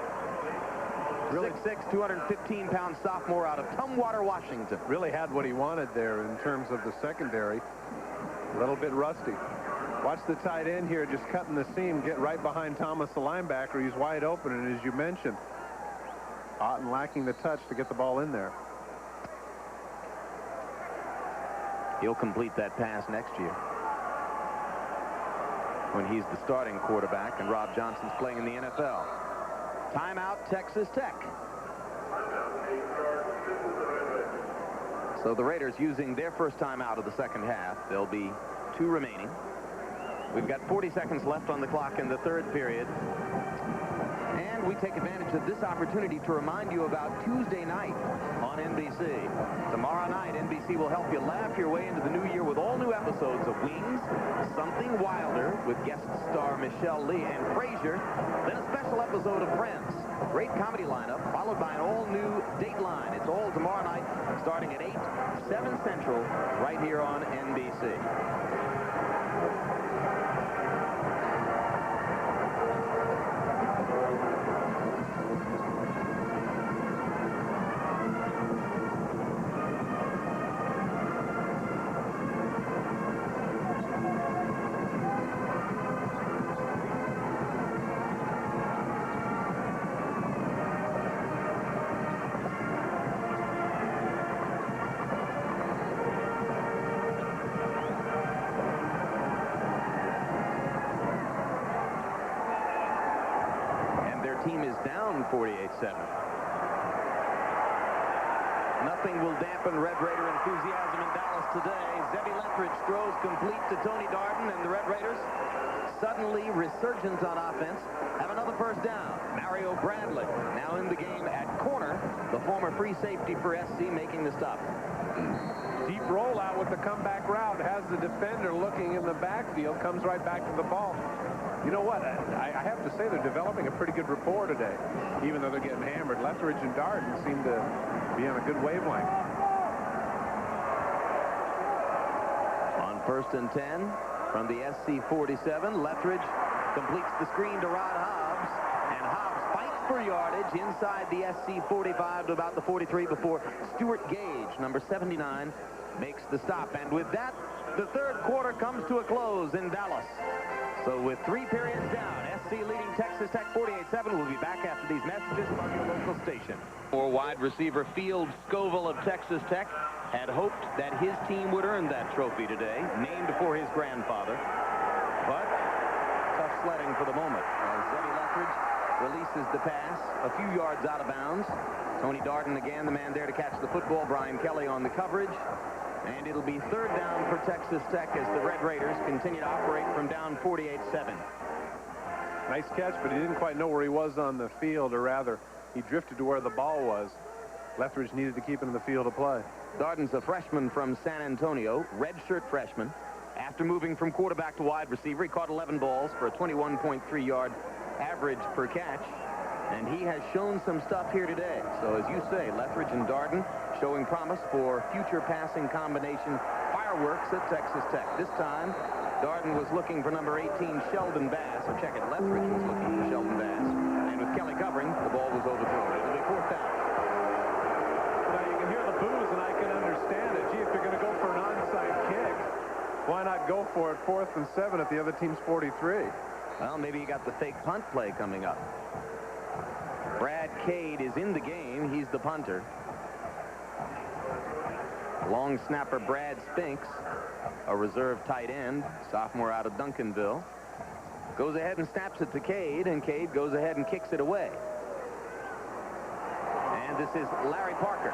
Really 6'6", 215-pound sophomore out of Tumwater, Washington. Really had what he wanted there in terms of the secondary. A little bit rusty. Watch the tight end here just cutting the seam, get right behind Thomas, the linebacker. He's wide open, and as you mentioned, Otten lacking the touch to get the ball in there. He'll complete that pass next year, when he's the starting quarterback and Rob Johnson's playing in the NFL. Timeout, Texas Tech. So the Raiders using their first timeout of the second half. There'll be 2 remaining. We've got 40 seconds left on the clock in the third period. And we take advantage of this opportunity to remind you about Tuesday night on NBC. Tomorrow night, NBC will help you laugh your way into the new year with all new episodes of Wings, Something Wilder with guest star Michelle Lee and Frasier, then a special episode of Friends. Great comedy lineup, followed by an all-new Dateline. It's all tomorrow night, starting at 8, 7 Central, right here on NBC. Team is down 48-7. Nothing will dampen Red Raider enthusiasm in Dallas today. Zebby Lethbridge throws complete to Tony Darden, and the Red Raiders, suddenly resurgent on offense, have another first down. Mario Bradley now in the game at corner, the former free safety for SC making the stop. Deep rollout with the comeback route, has the defender looking in the backfield, comes right back to the ball. You know what? I have to say they're developing a pretty good rapport today, even though they're getting hammered. Lethbridge and Darden seem to be on a good wavelength. On 1st and 10 from the SC 47, Lethbridge completes the screen to Rod Hobbs, and Hobbs fights for yardage inside the SC 45 to about the 43 before Stuart Gage, number 79, makes the stop. And with that, the third quarter comes to a close in Dallas. So with 3 periods down, SC leading Texas Tech 48-7. We'll be back after these messages from your local station. For wide receiver Field Scoville of Texas Tech had hoped that his team would earn that trophy today, named for his grandfather. But tough sledding for the moment as Zebby Lethbridge releases the pass a few yards out of bounds. Tony Darden again, the man there to catch the football. Brian Kelly on the coverage. And it'll be third down for Texas Tech as the Red Raiders continue to operate from down 48-7. Nice catch, but he didn't quite know where he was on the field, or rather, he drifted to where the ball was. Lethbridge needed to keep him in the field of play. Darden's a freshman from San Antonio, redshirt freshman. After moving from quarterback to wide receiver, he caught 11 balls for a 21.3-yard average per catch. And he has shown some stuff here today. So as you say, Lethbridge and Darden showing promise for future passing combination fireworks at Texas Tech. This time, Darden was looking for number 18, Sheldon Bass. So check it, Lethbridge was looking for Sheldon Bass. And with Kelly covering, the ball was overthrown. It'll be 4th down. Now you can hear the boos, and I can understand it. Gee, if you're going to go for an onside kick, why not go for it 4th and 7 at the other team's 43? Well, maybe you got the fake punt play coming up. Brad Cade is in the game. He's the punter. Long snapper Brad Spinks, a reserve tight end, sophomore out of Duncanville, goes ahead and snaps it to Cade, and Cade goes ahead and kicks it away. And this is Larry Parker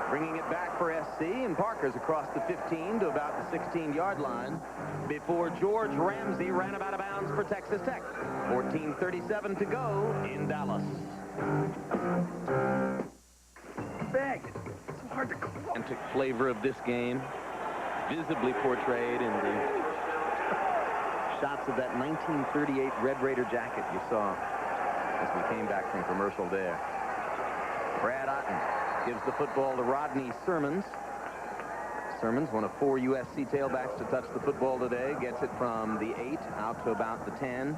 bringing it back for SC, and Parker's across the 15 to about the 16-yard line before George Ramsey ran about out of bounds for Texas Tech. 14:37 to go in Dallas. Big. It's so hard to close. Romantic flavor of this game, visibly portrayed in the shots of that 1938 Red Raider jacket you saw as we came back from commercial there. Brad Otten gives the football to Rodney Sermons. Sermons, one of 4 USC tailbacks to touch the football today, gets it from the 8 out to about the 10.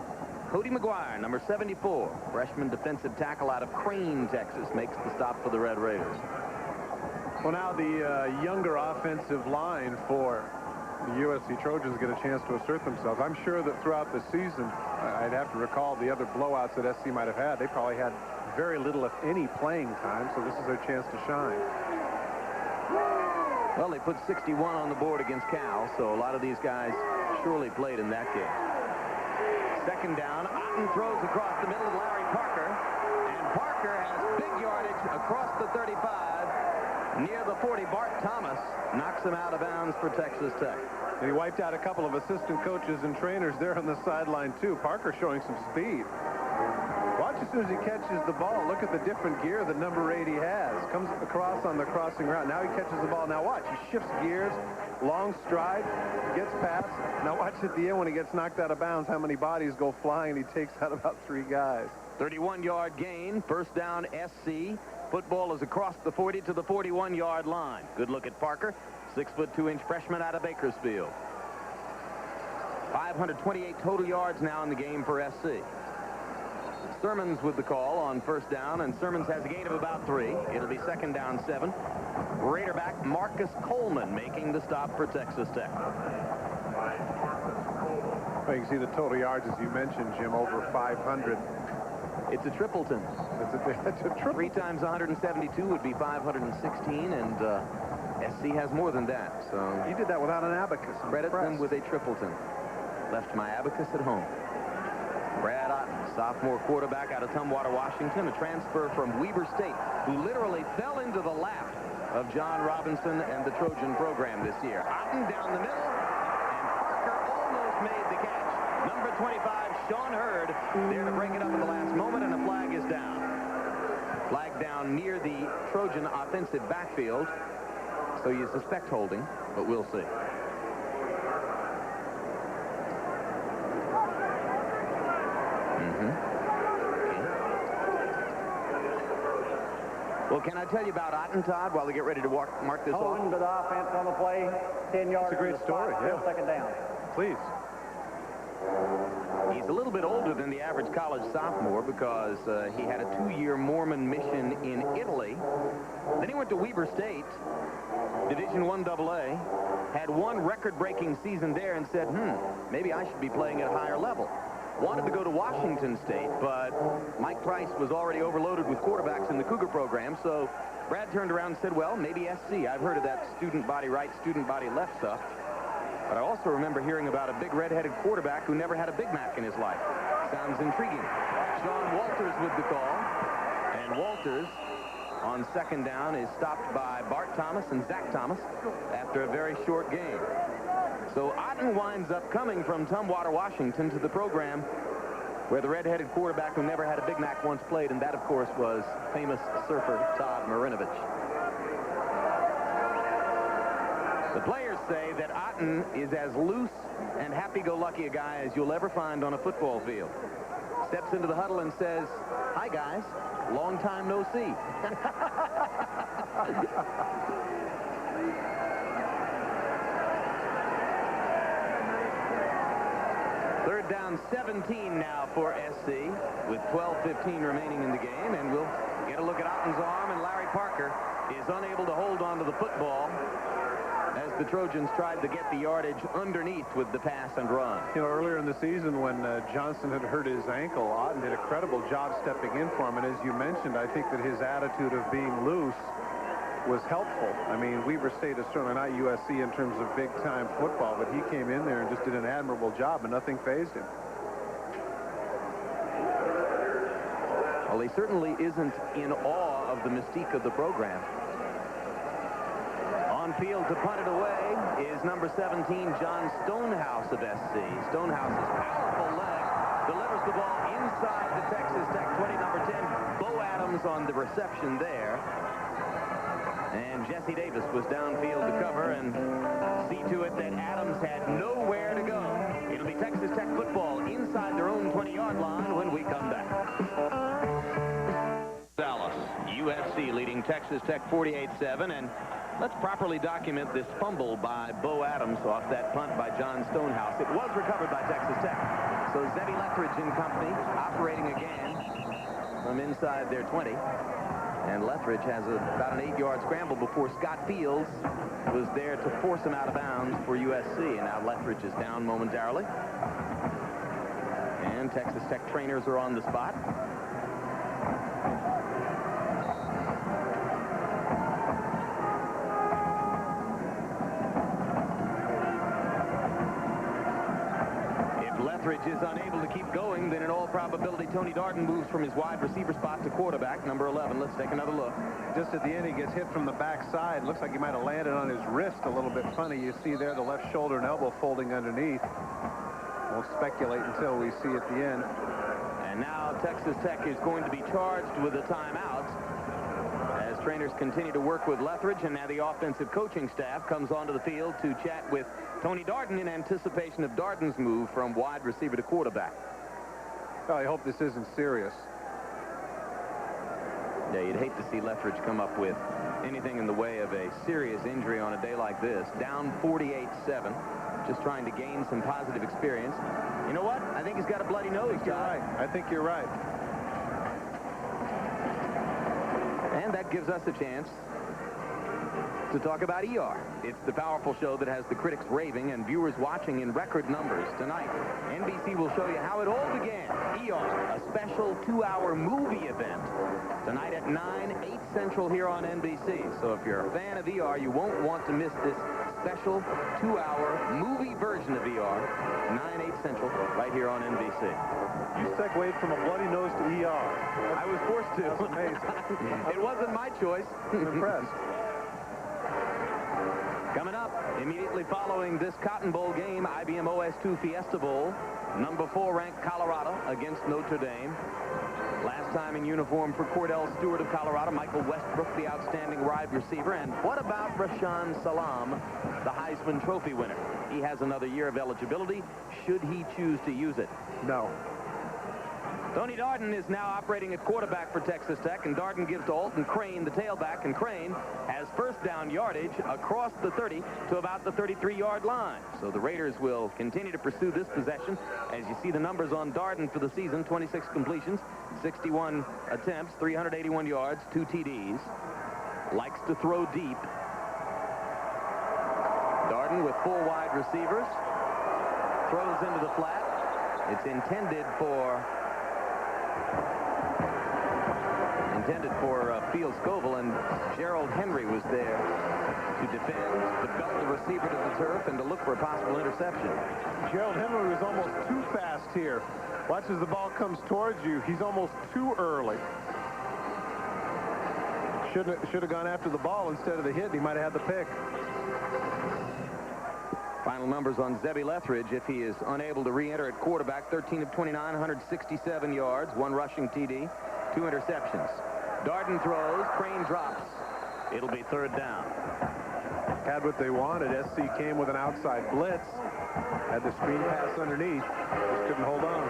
Cody McGuire, number 74, freshman defensive tackle out of Crane, Texas, makes the stop for the Red Raiders. Well, now the younger offensive line for the USC Trojans get a chance to assert themselves. I'm sure that throughout the season, I'd have to recall the other blowouts that SC might have had. They probably had very little, if any, playing time, so this is their chance to shine. Well, they put 61 on the board against Cal, so a lot of these guys surely played in that game. 2nd down, Otten throws across the middle of Larry Parker, and Parker has big yardage across the 35 near the 40. Bart Thomas knocks him out of bounds for Texas Tech. And he wiped out a couple of assistant coaches and trainers there on the sideline, too. Parker showing some speed. Watch as soon as he catches the ball. Look at the different gear that number 80 has. Comes across on the crossing route. Now he catches the ball. Now watch. He shifts gears. Long stride. Gets past. Now watch at the end when he gets knocked out of bounds how many bodies go flying, and he takes out about 3 guys. 31-yard gain. 1st down SC. Football is across the 40 to the 41-yard line. Good look at Parker. 6'2" freshman out of Bakersfield. 528 total yards now in the game for SC. Sermons with the call on 1st down, and Sermons has a gain of about 3. It'll be 2nd down 7. Raiderback Marcus Coleman making the stop for Texas Tech. Well, you can see the total yards, as you mentioned, Jim, over 500. It's a tripleton. It's a triple. 3 times 172 would be 516, and SC has more than that. So He did that without an abacus. Credit them with a tripleton. Left my abacus at home. Brad Otten, sophomore quarterback out of Tumwater, Washington, a transfer from Weber State, who literally fell into the lap of John Robinson and the Trojan program this year. Otten down the middle, and Parker almost made the catch. Number 25, Sean Hurd, there to break it up at the last moment, and a flag is down. Flag down near the Trojan offensive backfield, so you suspect holding, but we'll see. Well, can I tell you about Otten, Todd, while we get ready to mark this off? Holding to the offense on the play, 10 yards. It's a great story, yeah. 2nd down. Please. He's a little bit older than the average college sophomore because he had a 2-year Mormon mission in Italy. Then he went to Weber State, Division I AA, had 1 record-breaking season there and said, maybe I should be playing at a higher level. Wanted to go to Washington State, but Mike Price was already overloaded with quarterbacks in the Cougar program, so Brad turned around and said, well, maybe SC. I've heard of that student body right, student body left stuff. But I also remember hearing about a big red-headed quarterback who never had a Big Mac in his life. Sounds intriguing. Sean Walters with the call. And Walters, on 2nd down, is stopped by Bart Thomas and Zach Thomas after a very short game. So Otten winds up coming from Tumwater, Washington to the program where the red-headed quarterback who never had a Big Mac once played, and that, of course, was famous surfer Todd Marinovich. The players say that Otten is as loose and happy-go-lucky a guy as you'll ever find on a football field. Steps into the huddle and says, "Hi, guys. Long time no see." Third down 17 now for SC with 12:15 remaining in the game, and we'll get a look at Otten's arm, and Larry Parker is unable to hold on to the football as the Trojans tried to get the yardage underneath with the pass and run. You know, earlier in the season when Johnson had hurt his ankle, Otten did a credible job stepping in for him, and as you mentioned, I think that his attitude of being loose was helpful. I mean, Weber State is certainly not USC in terms of big-time football, but he came in there and just did an admirable job, and nothing fazed him. Well, he certainly isn't in awe of the mystique of the program. On field to punt it away is number 17, John Stonehouse of SC. Stonehouse's powerful leg delivers the ball inside the Texas Tech 20, number 10. Bo Adams on the reception there. And Jesse Davis was downfield to cover and see to it that Adams had nowhere to go. It'll be Texas Tech football inside their own 20-yard line when we come back. Dallas, USC leading Texas Tech 48-7, and let's properly document this fumble by Bo Adams off that punt by John Stonehouse. It was recovered by Texas Tech. So Zebby Lethridge and company operating again from inside their 20. And Lethridge has about an 8-yard scramble before Scott Fields was there to force him out of bounds for USC. And now Lethridge is down momentarily. And Texas Tech trainers are on the spot. Lethridge is unable to keep going, then in all probability Tony Darden moves from his wide receiver spot to quarterback, number 11. Let's take another look. Just at the end, he gets hit from the backside. Looks like he might have landed on his wrist a little bit funny. You see there the left shoulder and elbow folding underneath. We'll speculate until we see at the end. And now Texas Tech is going to be charged with a timeout as trainers continue to work with Lethridge, and now the offensive coaching staff comes onto the field to chat with Tony Darden in anticipation of Darden's move from wide receiver to quarterback. Oh, I hope this isn't serious. Yeah, you'd hate to see Lethridge come up with anything in the way of a serious injury on a day like this. Down 48-7, just trying to gain some positive experience. You know what? I think he's got a bloody nose, John. You're right. I think you're right. And that gives us a chance to talk about ER. It's the powerful show that has the critics raving and viewers watching in record numbers. Tonight, NBC will show you how it all began. ER, a special 2-hour movie event. Tonight at 9, 8 Central here on NBC. So if you're a fan of ER, you won't want to miss this special 2-hour movie version of ER, 9, 8 Central, right here on NBC. You segued from a bloody nose to ER. I was forced to. That's amazing. It wasn't my choice. I'm impressed. Coming up, immediately following this Cotton Bowl game, IBM OS2 Fiesta Bowl, number 4 ranked Colorado against Notre Dame. Last time in uniform for Cordell Stewart of Colorado, Michael Westbrook, the outstanding wide receiver. And what about Rashaan Salam, the Heisman Trophy winner? He has another year of eligibility, should he choose to use it. No. Tony Darden is now operating at quarterback for Texas Tech, and Darden gives to Alton Crane, the tailback, and Crane has first down yardage across the 30 to about the 33-yard line. So the Raiders will continue to pursue this possession. As you see the numbers on Darden for the season, 26 completions, 61 attempts, 381 yards, 2 TDs. Likes to throw deep. Darden with 4 wide receivers. Throws into the flat. It's intended for Field Scoville, and Gerald Henry was there to defend, to belt the receiver to the turf, and to look for a possible interception. Gerald Henry was almost too fast here. Watch as the ball comes towards you. He's almost too early. Should have gone after the ball instead of the hit. He might have had the pick. Final numbers on Zebby Lethridge if he is unable to re-enter at quarterback. 13 of 29, 167 yards, 1 rushing TD, 2 interceptions. Darden throws, Crane drops. It'll be 3rd down. Had what they wanted. SC came with an outside blitz. Had the screen pass underneath. Just couldn't hold on.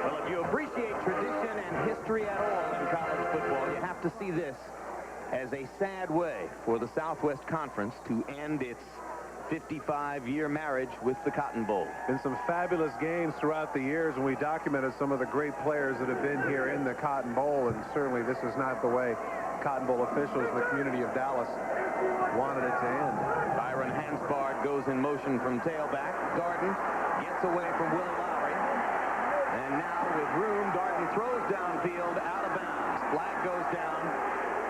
Well, if you appreciate tradition and history at all in college football, you have to see this as a sad way for the Southwest Conference to end its 55-year marriage with the Cotton Bowl. Been some fabulous games throughout the years, and we documented some of the great players that have been here in the Cotton Bowl, and certainly this is not the way Cotton Bowl officials in the community of Dallas wanted it to end. Byron Hansbard goes in motion from tailback. Darden gets away from Willie Lowry. And now with room, Darden throws downfield, out of bounds. Flag goes down,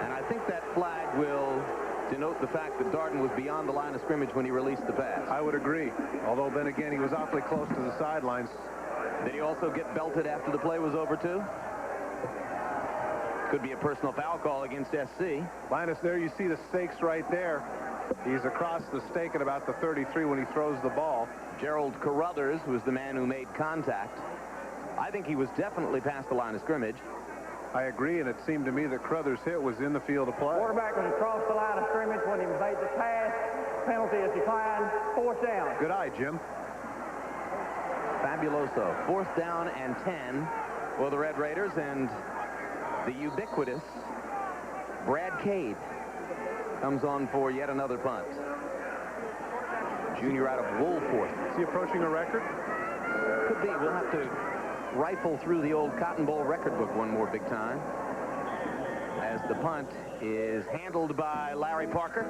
and I think that flag will denote the fact that Darden was beyond the line of scrimmage when he released the pass. I would agree. Although then again, he was awfully close to the sidelines. Did he also get belted after the play was over too? Could be a personal foul call against SC. Linus, there you see the stakes right there. He's across the stake at about the 33 when he throws the ball. Gerald Carruthers was the man who made contact. I think he was definitely past the line of scrimmage. I agree, and it seemed to me that Carruthers' hit was in the field of play. Quarterback was across the line of scrimmage when he made the pass. Penalty is declined. 4th down. Good eye, Jim. Fabuloso. 4th down and 10 for the Red Raiders, and the ubiquitous Brad Cade comes on for yet another punt. Junior out of Woolforth. Is he approaching a record? Could be. We'll have to rifle through the old Cotton Bowl record book one more big time, as the punt is handled by Larry Parker.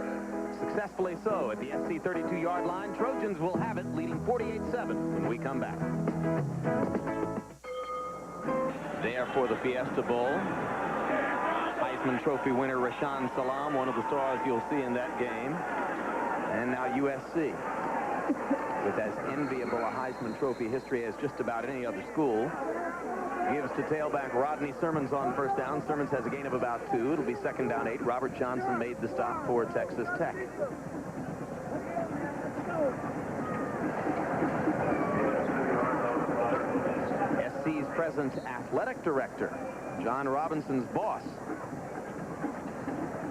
Successfully so at the SC 32-yard line. Trojans will have it, leading 48-7 when we come back. There for the Fiesta Bowl, Heisman Trophy winner Rashaan Salam, one of the stars you'll see in that game. And now USC, with as enviable a Heisman Trophy history as just about any other school, gives to tailback Rodney Sermons on 1st down. Sermons has a gain of about 2. It'll be 2nd down 8. Robert Johnson made the stop for Texas Tech. SC's present athletic director, John Robinson's boss,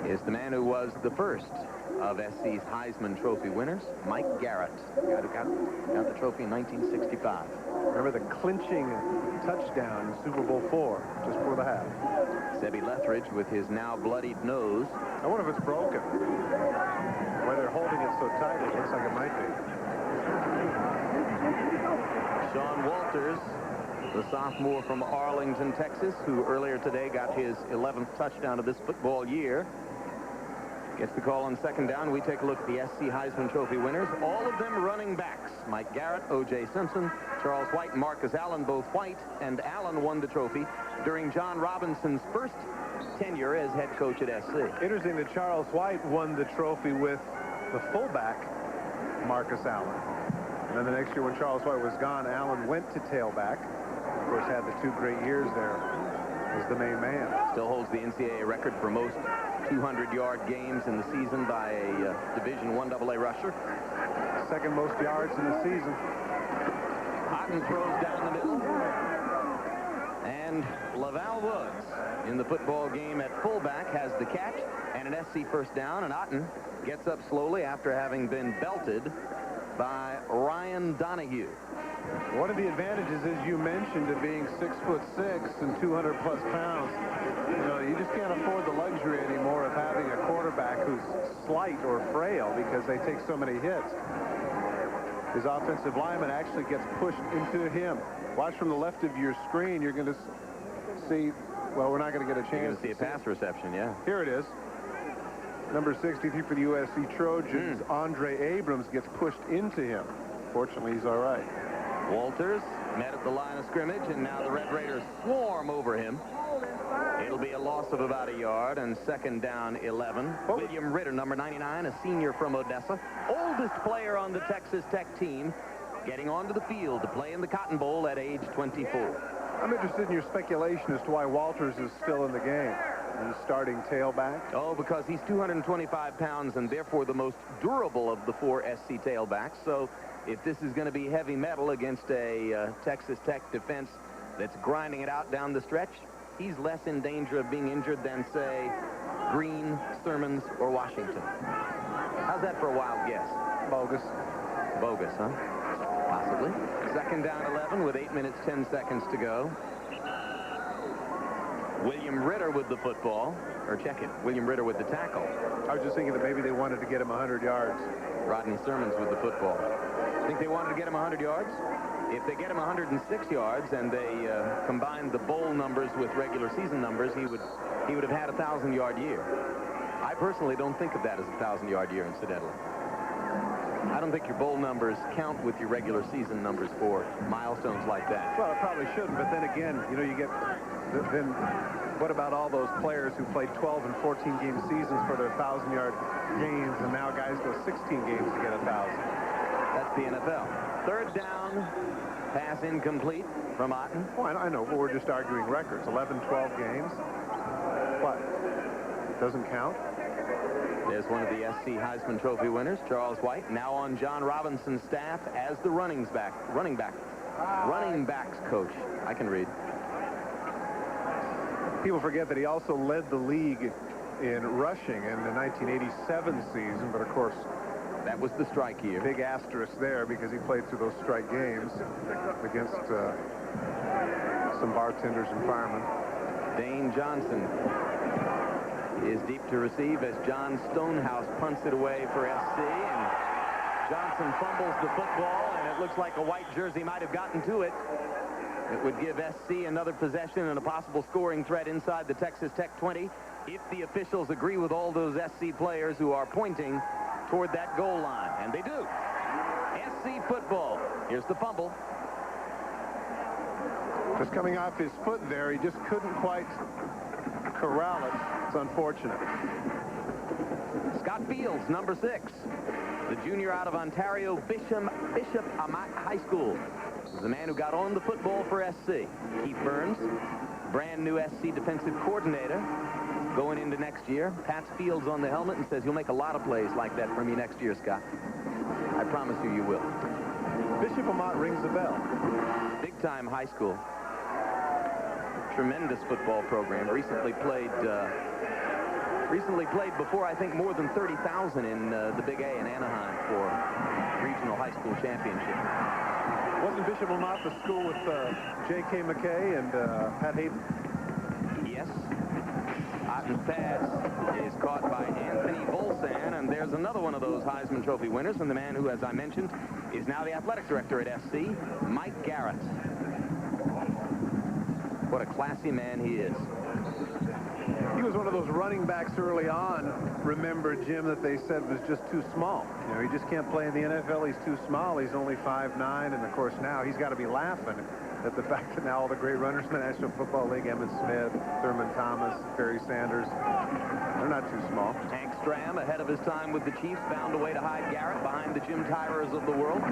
is the man who was the first of SC's Heisman Trophy winners, Mike Garrett. Got the trophy in 1965. Remember the clinching touchdown in Super Bowl IV, just before the half. Zebby Lethridge with his now bloodied nose. I wonder if it's broken. Why they're holding it so tight, it looks like it might be. Sean Walters, the sophomore from Arlington, Texas, who earlier today got his 11th touchdown of this football year, gets the call on 2nd down. We take a look at the SC Heisman Trophy winners, all of them running backs. Mike Garrett, O.J. Simpson, Charles White, Marcus Allen. Both White and Allen won the trophy during John Robinson's first tenure as head coach at SC. Interesting that Charles White won the trophy with the fullback, Marcus Allen. And then the next year when Charles White was gone, Allen went to tailback. Of course, had the 2 great years there as the main man. Still holds the NCAA record for most 200-yard games in the season by a Division I AA rusher. 2nd most yards in the season. Otten throws down the middle. And Laval Woods in the football game at fullback has the catch and an SC 1st down, and Otten gets up slowly after having been belted by Ryan Donahue. One of the advantages, as you mentioned, of being 6'6" and 200+ pounds, you know, you just can't afford the luxury anymore of having a quarterback who's slight or frail because they take so many hits. His offensive lineman actually gets pushed into him. Watch from the left of your screen. You're going to see, well, we're not going to get a chance. You're going to see a pass reception, yeah. Here it is. Number 63 for the USC Trojans, Andre Abrams, gets pushed into him. Fortunately, he's all right. Walters met at the line of scrimmage, and now the Red Raiders swarm over him. It'll be a loss of about a yard, and 2nd down 11. William Ritter, number 99, a senior from Odessa, oldest player on the Texas Tech team, getting onto the field to play in the Cotton Bowl at age 24. I'm interested in your speculation as to why Walters is still in the game. He's starting tailback. Oh, because he's 225 pounds and therefore the most durable of the 4 SC tailbacks. So if this is going to be heavy metal against a Texas Tech defense that's grinding it out down the stretch, he's less in danger of being injured than, say, Green, Sermons, or Washington. How's that for a wild guess? Bogus. Bogus, huh? Possibly. Second down 11 with 8 minutes, 10 seconds to go. William Ritter with the football. Or check it. William Ritter with the tackle. I was just thinking that maybe they wanted to get him 100 yards. Rodney Sermons with the football. Think they wanted to get him 100 yards? If they get him 106 yards and they combine the bowl numbers with regular season numbers, he would have had a 1,000-yard year. I personally don't think of that as a 1,000-yard year, incidentally. I don't think your bowl numbers count with your regular season numbers for milestones like that. Well, it probably shouldn't, but then again, you know, you get, then what about all those players who played 12 and 14-game seasons for their 1,000-yard games, and now guys go 16 games to get 1,000? That's the NFL. Third down, pass incomplete from Otten. Oh, I know, but we're just arguing records. 11, 12 games. What? It doesn't count? There's one of the SC Heisman Trophy winners, Charles White, now on John Robinson's staff as the running backs coach. I can read. People forget that he also led the league in rushing in the 1987 season, but of course, that was the strike year. Big asterisk there because he played through those strike games against some bartenders and firemen. Dane Johnson is deep to receive as John Stonehouse punts it away for SC, and Johnson fumbles the football, and it looks like a white jersey might have gotten to it. It would give SC another possession and a possible scoring threat inside the Texas Tech 20 if the officials agree with all those SC players who are pointing toward that goal line, and they do. SC football. Here's the fumble. Just coming off his foot there, he just couldn't quite corral it. It's unfortunate. Scott Fields, number 6, the junior out of Ontario Bishop High School, was the man who got on the football for SC. Keith Burns, brand new SC defensive coordinator, going into next year, pats Fields on the helmet and says, "You'll make a lot of plays like that for me next year, Scott. I promise you, you will." Bishop Amat rings the bell. Big-time high school. Tremendous football program. Recently played before, I think, more than 30,000 in the Big A in Anaheim for regional high school championship. Wasn't Bishop Amat the school with J.K. McKay and Pat Hayden? Yes. Otten's pass is caught by Anthony Volsan, and there's another one of those Heisman Trophy winners from the man who, as I mentioned, is now the athletic director at SC, Mike Garrett. What a classy man he is. He was one of those running backs early on, remember, Jim, that they said was just too small. You know, he just can't play in the NFL. He's too small. He's only 5'9", and of course now he's got to be laughing at the fact that now all the great runners in the National Football League, Emmitt Smith, Thurman Thomas, Barry Sanders, they're not too small. Hank Stram, ahead of his time with the Chiefs, found a way to hide Garrett behind the Jim Tyrers of the world.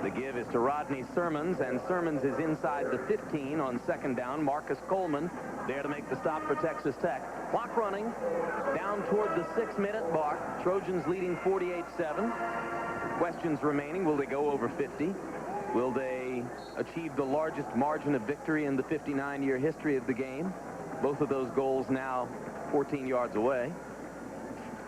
The give is to Rodney Sermons, and Sermons is inside the 15 on second down. Marcus Coleman there to make the stop for Texas Tech. Clock running down toward the 6-minute mark. Trojans leading 48-7. Questions remaining. Will they go over 50? Will they achieve the largest margin of victory in the 59-year history of the game? Both of those goals now 14 yards away.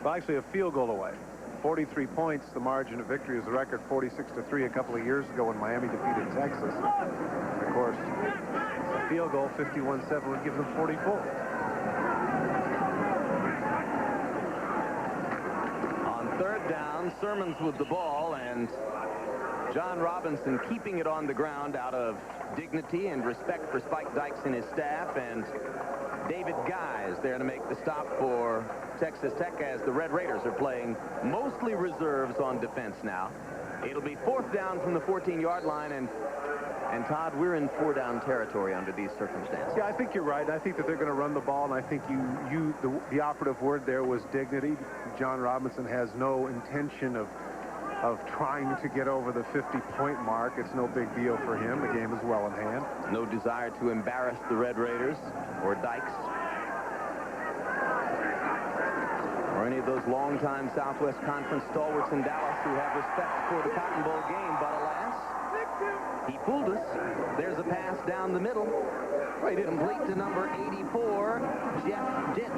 Well, actually a field goal away. 43 points, the margin of victory is the record, 46-3 a couple of years ago when Miami defeated Texas. And of course, a field goal, 51-7, would give them 44. On third down, Sermons with the ball, and John Robinson keeping it on the ground out of dignity and respect for Spike Dykes and his staff, and David Guy there to make the stop for Texas Tech as the Red Raiders are playing mostly reserves on defense now. It'll be fourth down from the 14-yard line, and Todd, we're in four-down territory under these circumstances. Yeah, I think you're right. I think that they're going to run the ball, and I think the operative word there was dignity. John Robinson has no intention of trying to get over the 50-point mark. It's no big deal for him. The game is well in hand. No desire to embarrass the Red Raiders or Dykes or many of those longtime Southwest Conference stalwarts in Dallas who have respect for the Cotton Bowl game, but alas, he fooled us. There's a pass down the middle. Complete to number 84, Jeff Ditz.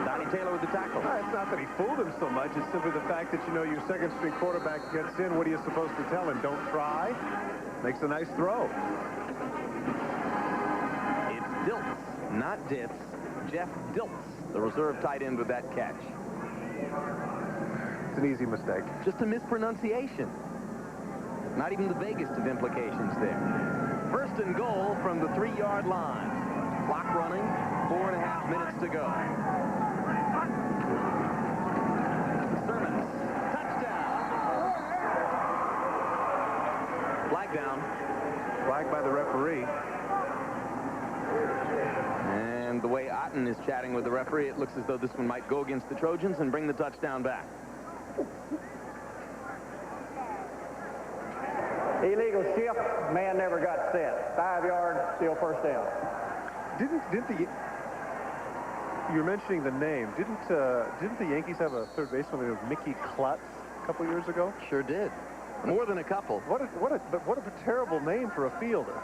Donnie Taylor with the tackle. It's not that he fooled him so much. It's simply the fact that, you know, your second-string quarterback gets in. What are you supposed to tell him? Don't try. Makes a nice throw. It's Diltz, not Ditz. Jeff Diltz, the reserve tight end with that catch. It's an easy mistake. Just a mispronunciation. Not even the vaguest of implications there. First and goal from the 3-yard line. Clock running, 4.5 minutes to go. Sermons, touchdown. Flag down. Flag by the referee. And the way Otten is chatting with the referee, it looks as though this one might go against the Trojans and bring the touchdown back. Illegal shift, man never got set. 5 yards, still first down. You're mentioning the name. Didn't the Yankees have a third baseman named Mickey Klutz a couple years ago? Sure did. More than a couple. What a terrible name for a fielder,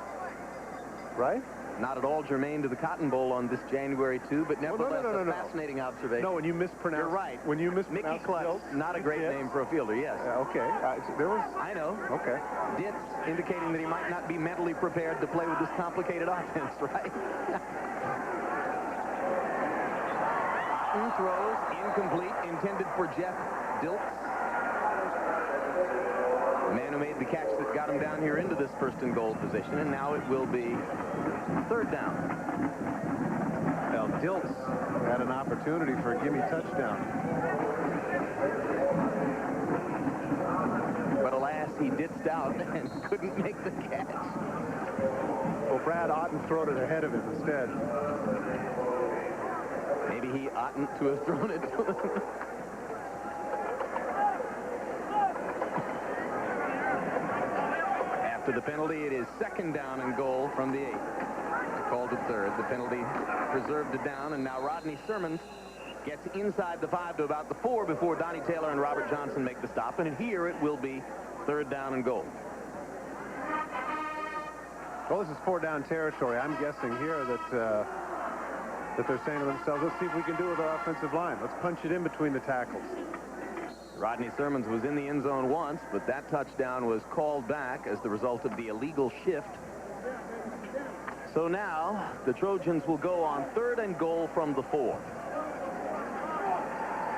right? Not at all germane to the Cotton Bowl on this January 2, but nevertheless a fascinating observation. No, when you mispronounce. You're right. When you mispronounce Mickey Klutz, not a great name for a fielder, yes. Okay. There was. I know. Okay. Ditz indicating that he might not be mentally prepared to play with this complicated offense, right? Otten throws incomplete, intended for Jeff Diltz. The man who made the catch that got him down here into this first and goal position, and now it will be third down. Well, Diltz had an opportunity for a gimme touchdown. But alas, he ditzed out and couldn't make the catch. Well, Brad Otten throwed it ahead of him instead. Maybe he oughtn't to have thrown it to him. After the penalty, it is second down and goal from the 8. Called to third. The penalty preserved it down, and now Rodney Sermons gets inside the 5 to about the 4 before Donnie Taylor and Robert Johnson make the stop, and here it will be third down and goal. Well, this is 4-down territory. I'm guessing here that they're saying to themselves, let's see if we can do it with our offensive line. Let's punch it in between the tackles. Rodney Sermons was in the end zone once, but that touchdown was called back as the result of the illegal shift. So now the Trojans will go on third and goal from the 4.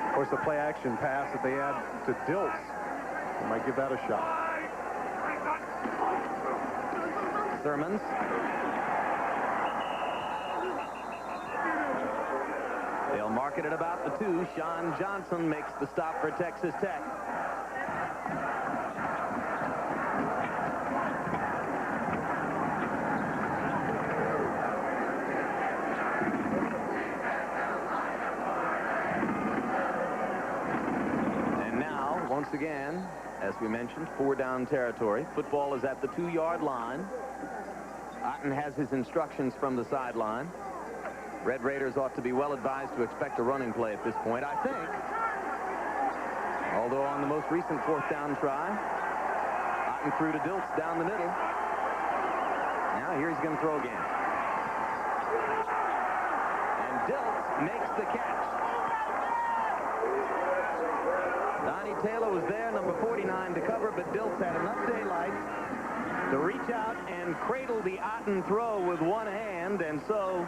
Of course, the play action pass that they add to Diltz, they might give that a shot. Sermons. They'll mark it at about the 2. Sean Johnson makes the stop for Texas Tech. And now, once again, as we mentioned, 4-down territory. Football is at the 2-yard line. Otten has his instructions from the sideline. Red Raiders ought to be well advised to expect a running play at this point, I think. Although on the most recent 4th down try, Otten threw to Diltz down the middle. Now here he's going to throw again. And Diltz makes the catch. Donnie Taylor was there, number 49, to cover, but Diltz had enough daylight to reach out and cradle the Otten throw with one hand, and so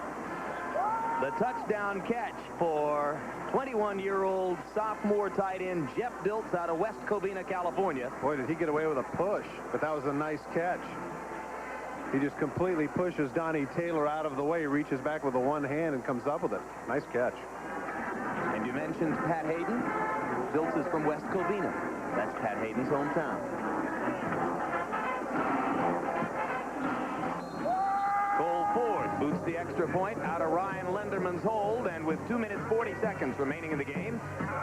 the touchdown catch for 21-year-old sophomore tight end Jeff Diltz out of West Covina, California. Boy, did he get away with a push, but that was a nice catch. He just completely pushes Donnie Taylor out of the way, reaches back with the one hand and comes up with it. Nice catch. And you mentioned Pat Hayden. Diltz is from West Covina. That's Pat Hayden's hometown. Boots the extra point out of Ryan Lenderman's hold, and with 2 minutes 40 seconds remaining in the game,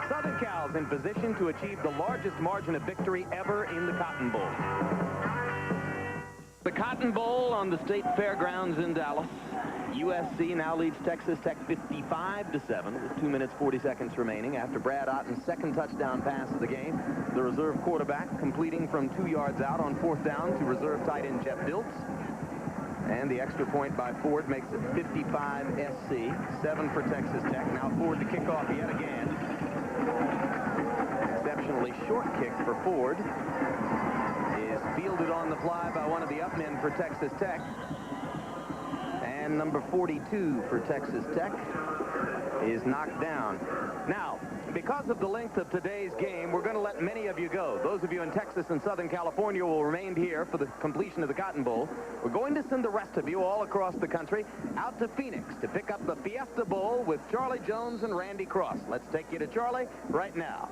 Southern Cal's in position to achieve the largest margin of victory ever in the Cotton Bowl. The Cotton Bowl on the State Fairgrounds in Dallas. USC now leads Texas Tech 55-7 with 2 minutes 40 seconds remaining after Brad Otten's second touchdown pass of the game. The reserve quarterback completing from 2 yards out on 4th down to reserve tight end Jeff Diltz. And the extra point by Ford makes it 55 SC, 7 for Texas Tech. Now Ford to kick off yet again. Exceptionally short kick for Ford. Is fielded on the fly by one of the up men for Texas Tech. And number 42 for Texas Tech is knocked down. Now, because of the length of today's game, we're going to let many of you go. Those of you in Texas and Southern California will remain here for the completion of the Cotton Bowl. We're going to send the rest of you all across the country out to Phoenix to pick up the Fiesta Bowl with Charlie Jones and Randy Cross. Let's take you to Charlie right now.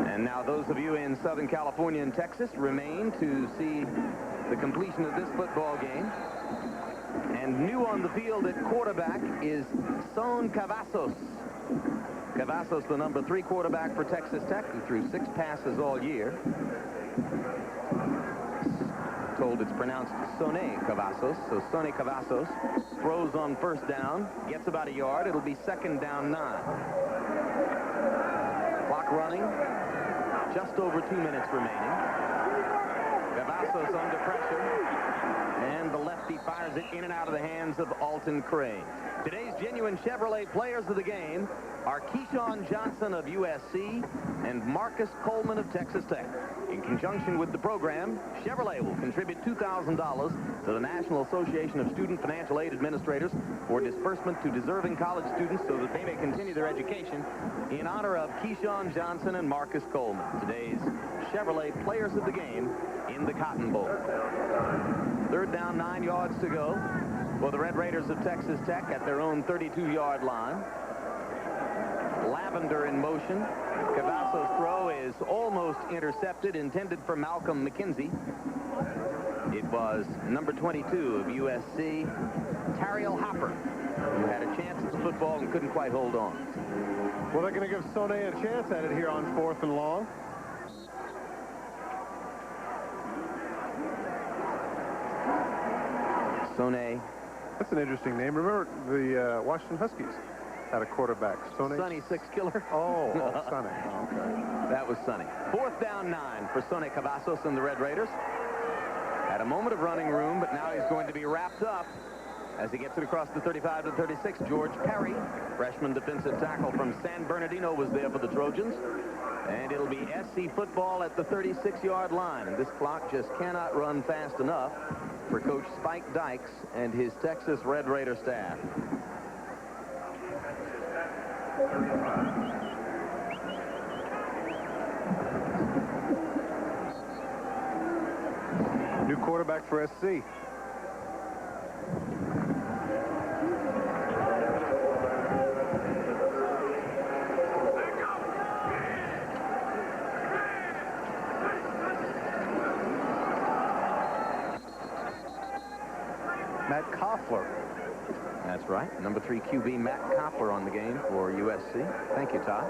And now those of you in Southern California and Texas remain to see the completion of this football game. And new on the field at quarterback is Son Cavazos. Cavazos, the number 3 quarterback for Texas Tech, who threw 6 passes all year. Told it's pronounced Sonny Cavazos. So Sonny Cavazos throws on 1st down, gets about a yard. It'll be 2nd down 9. Clock running. Just over 2 minutes remaining. Cavazos under pressure. And the lefty fires it in and out of the hands of Alton Crane. Today's genuine Chevrolet players of the game are Keyshawn Johnson of USC and Marcus Coleman of Texas Tech. In conjunction with the program, Chevrolet will contribute $2,000 to the National Association of Student Financial Aid Administrators for disbursement to deserving college students so that they may continue their education in honor of Keyshawn Johnson and Marcus Coleman. Today's Chevrolet players of the game in the Cotton Bowl. 3rd down, 9 yards to go for the Red Raiders of Texas Tech at their own 32-yard line. Lavender in motion. Cavazos' throw is almost intercepted, intended for Malcolm McKenzie. It was number 22 of USC, Tariel Hopper, who had a chance at the football and couldn't quite hold on. Well, they're going to give Sonny a chance at it here on 4th and long. Sonny. That's an interesting name. Remember the Washington Huskies had a quarterback, Sonny? Sonny Six Killer. Oh, Sonny. Oh, okay. That was Sonny. 4th down 9 for Sonny Cavazos and the Red Raiders. Had a moment of running room, but now he's going to be wrapped up as he gets it across the 35 to 36. George Perry, freshman defensive tackle from San Bernardino, was there for the Trojans. And it'll be SC football at the 36-yard line. And this clock just cannot run fast enough for Coach Spike Dykes and his Texas Red Raider staff. New quarterback for SC. Matt Koffler. That's right. Number 3 QB Matt Koffler on the game for USC. Thank you, Todd.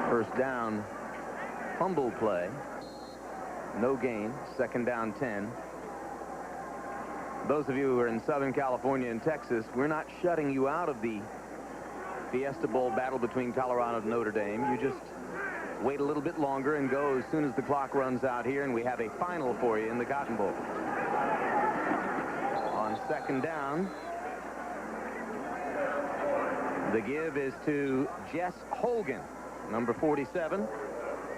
First down, fumble play. No gain. 2nd down 10. Those of you who are in Southern California and Texas, we're not shutting you out of the Fiesta Bowl battle between Colorado and Notre Dame. You just wait a little bit longer and go as soon as the clock runs out here, and we have a final for you in the Cotton Bowl. On 2nd down, the give is to Jess Holgan, number 47,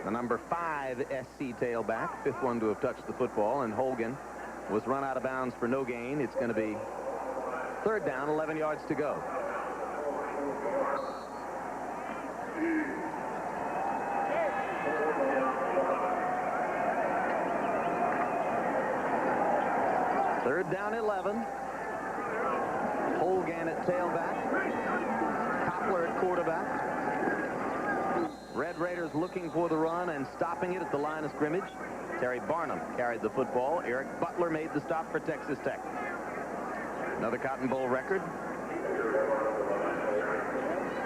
the number 5 SC tailback, 5th one to have touched the football, and Holgan was run out of bounds for no gain. It's going to be 3rd down, 11 yards to go. Third down 11. Holgan at tailback. Koppler at quarterback. Red Raiders looking for the run and stopping it at the line of scrimmage. Terry Barnum carried the football. Eric Butler made the stop for Texas Tech. Another Cotton Bowl record.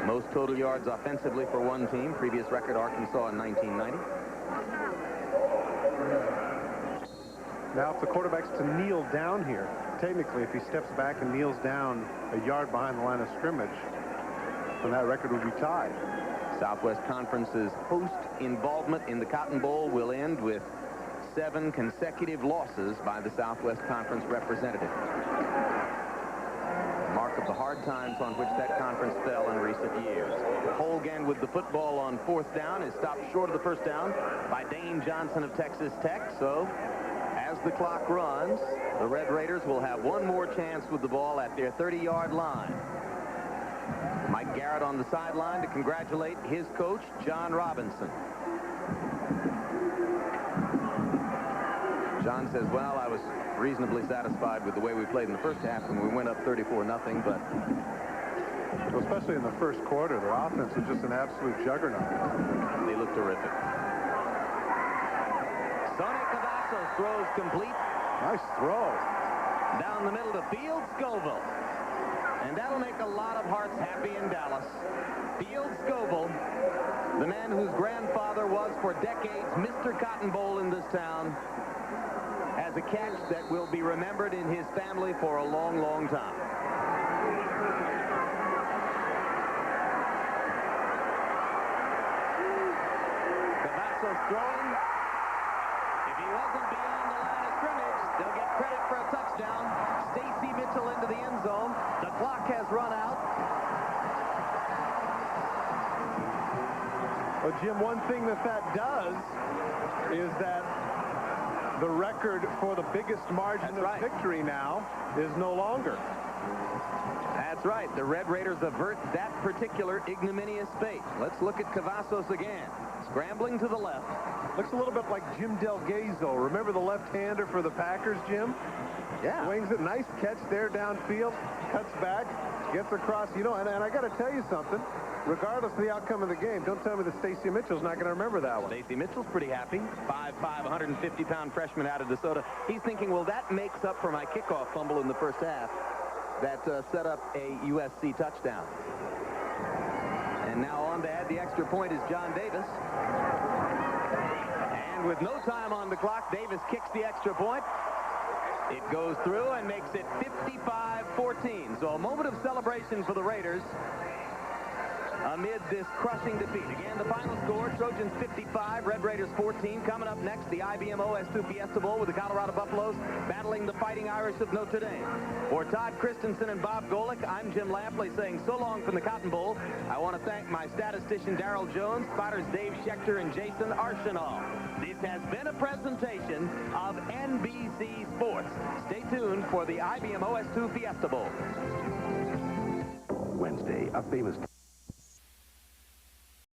Most total yards offensively for one team. Previous record, Arkansas in 1990. Now, if the quarterback's to kneel down here, technically, if he steps back and kneels down a yard behind the line of scrimmage, then that record would be tied. Southwest Conference's host involvement in the Cotton Bowl will end with 7 consecutive losses by the Southwest Conference representative. Mark of the hard times on which that conference fell in recent years. Holgan with the football on 4th down is stopped short of the 1st down by Dane Johnson of Texas Tech. So as the clock runs, the Red Raiders will have one more chance with the ball at their 30-yard line. Mike Garrett on the sideline to congratulate his coach, John Robinson. John says, well, I was reasonably satisfied with the way we played in the first half when we went up 34-0, but... Well, especially in the first quarter, their offense was just an absolute juggernaut. They look terrific. Sonny Cavazos throws complete. Nice throw. Down the middle to Field Scoville. And that'll make a lot of hearts happy in Dallas. Field Scoville, the man whose grandfather was for decades Mr. Cotton Bowl in this town, has a catch that will be remembered in his family for a long, long time. Cavazos throwing. If he wasn't beyond the line of scrimmage, they'll get credit for a touchdown. Stacy Mitchell into the end zone. The clock has run out. Well, Jim, one thing that does is that the record for the biggest margin of victory now is no longer. That's right. The Red Raiders avert that particular ignominious fate. Let's look at Cavazos again. Scrambling to the left. Looks a little bit like Jim Delgado. Remember the left-hander for the Packers, Jim? Yeah. Wings it. Nice catch there downfield. Cuts back. Gets across. You know, and I got to tell you something. Regardless of the outcome of the game, don't tell me that Stacy Mitchell's not going to remember that one. Stacy Mitchell's pretty happy. 5'5", 150-pound freshman out of DeSoto. He's thinking, well, that makes up for my kickoff fumble in the first half that set up a USC touchdown. And now on to add the extra point is John Davis. And with no time on the clock, Davis kicks the extra point. It goes through and makes it 55-14. So a moment of celebration for the Raiders amid this crushing defeat. Again, the final score, Trojans 55, Red Raiders 14. Coming up next, the IBM OS2 Fiesta Bowl with the Colorado Buffaloes battling the Fighting Irish of Notre Dame. For Todd Christensen and Bob Golick, I'm Jim Lampley saying so long from the Cotton Bowl. I want to thank my statistician Darrell Jones, spotters Dave Schechter and Jason Archinal. This has been a presentation of NBC Sports. Stay tuned for the IBM OS2 Fiesta Bowl. Wednesday, a famous...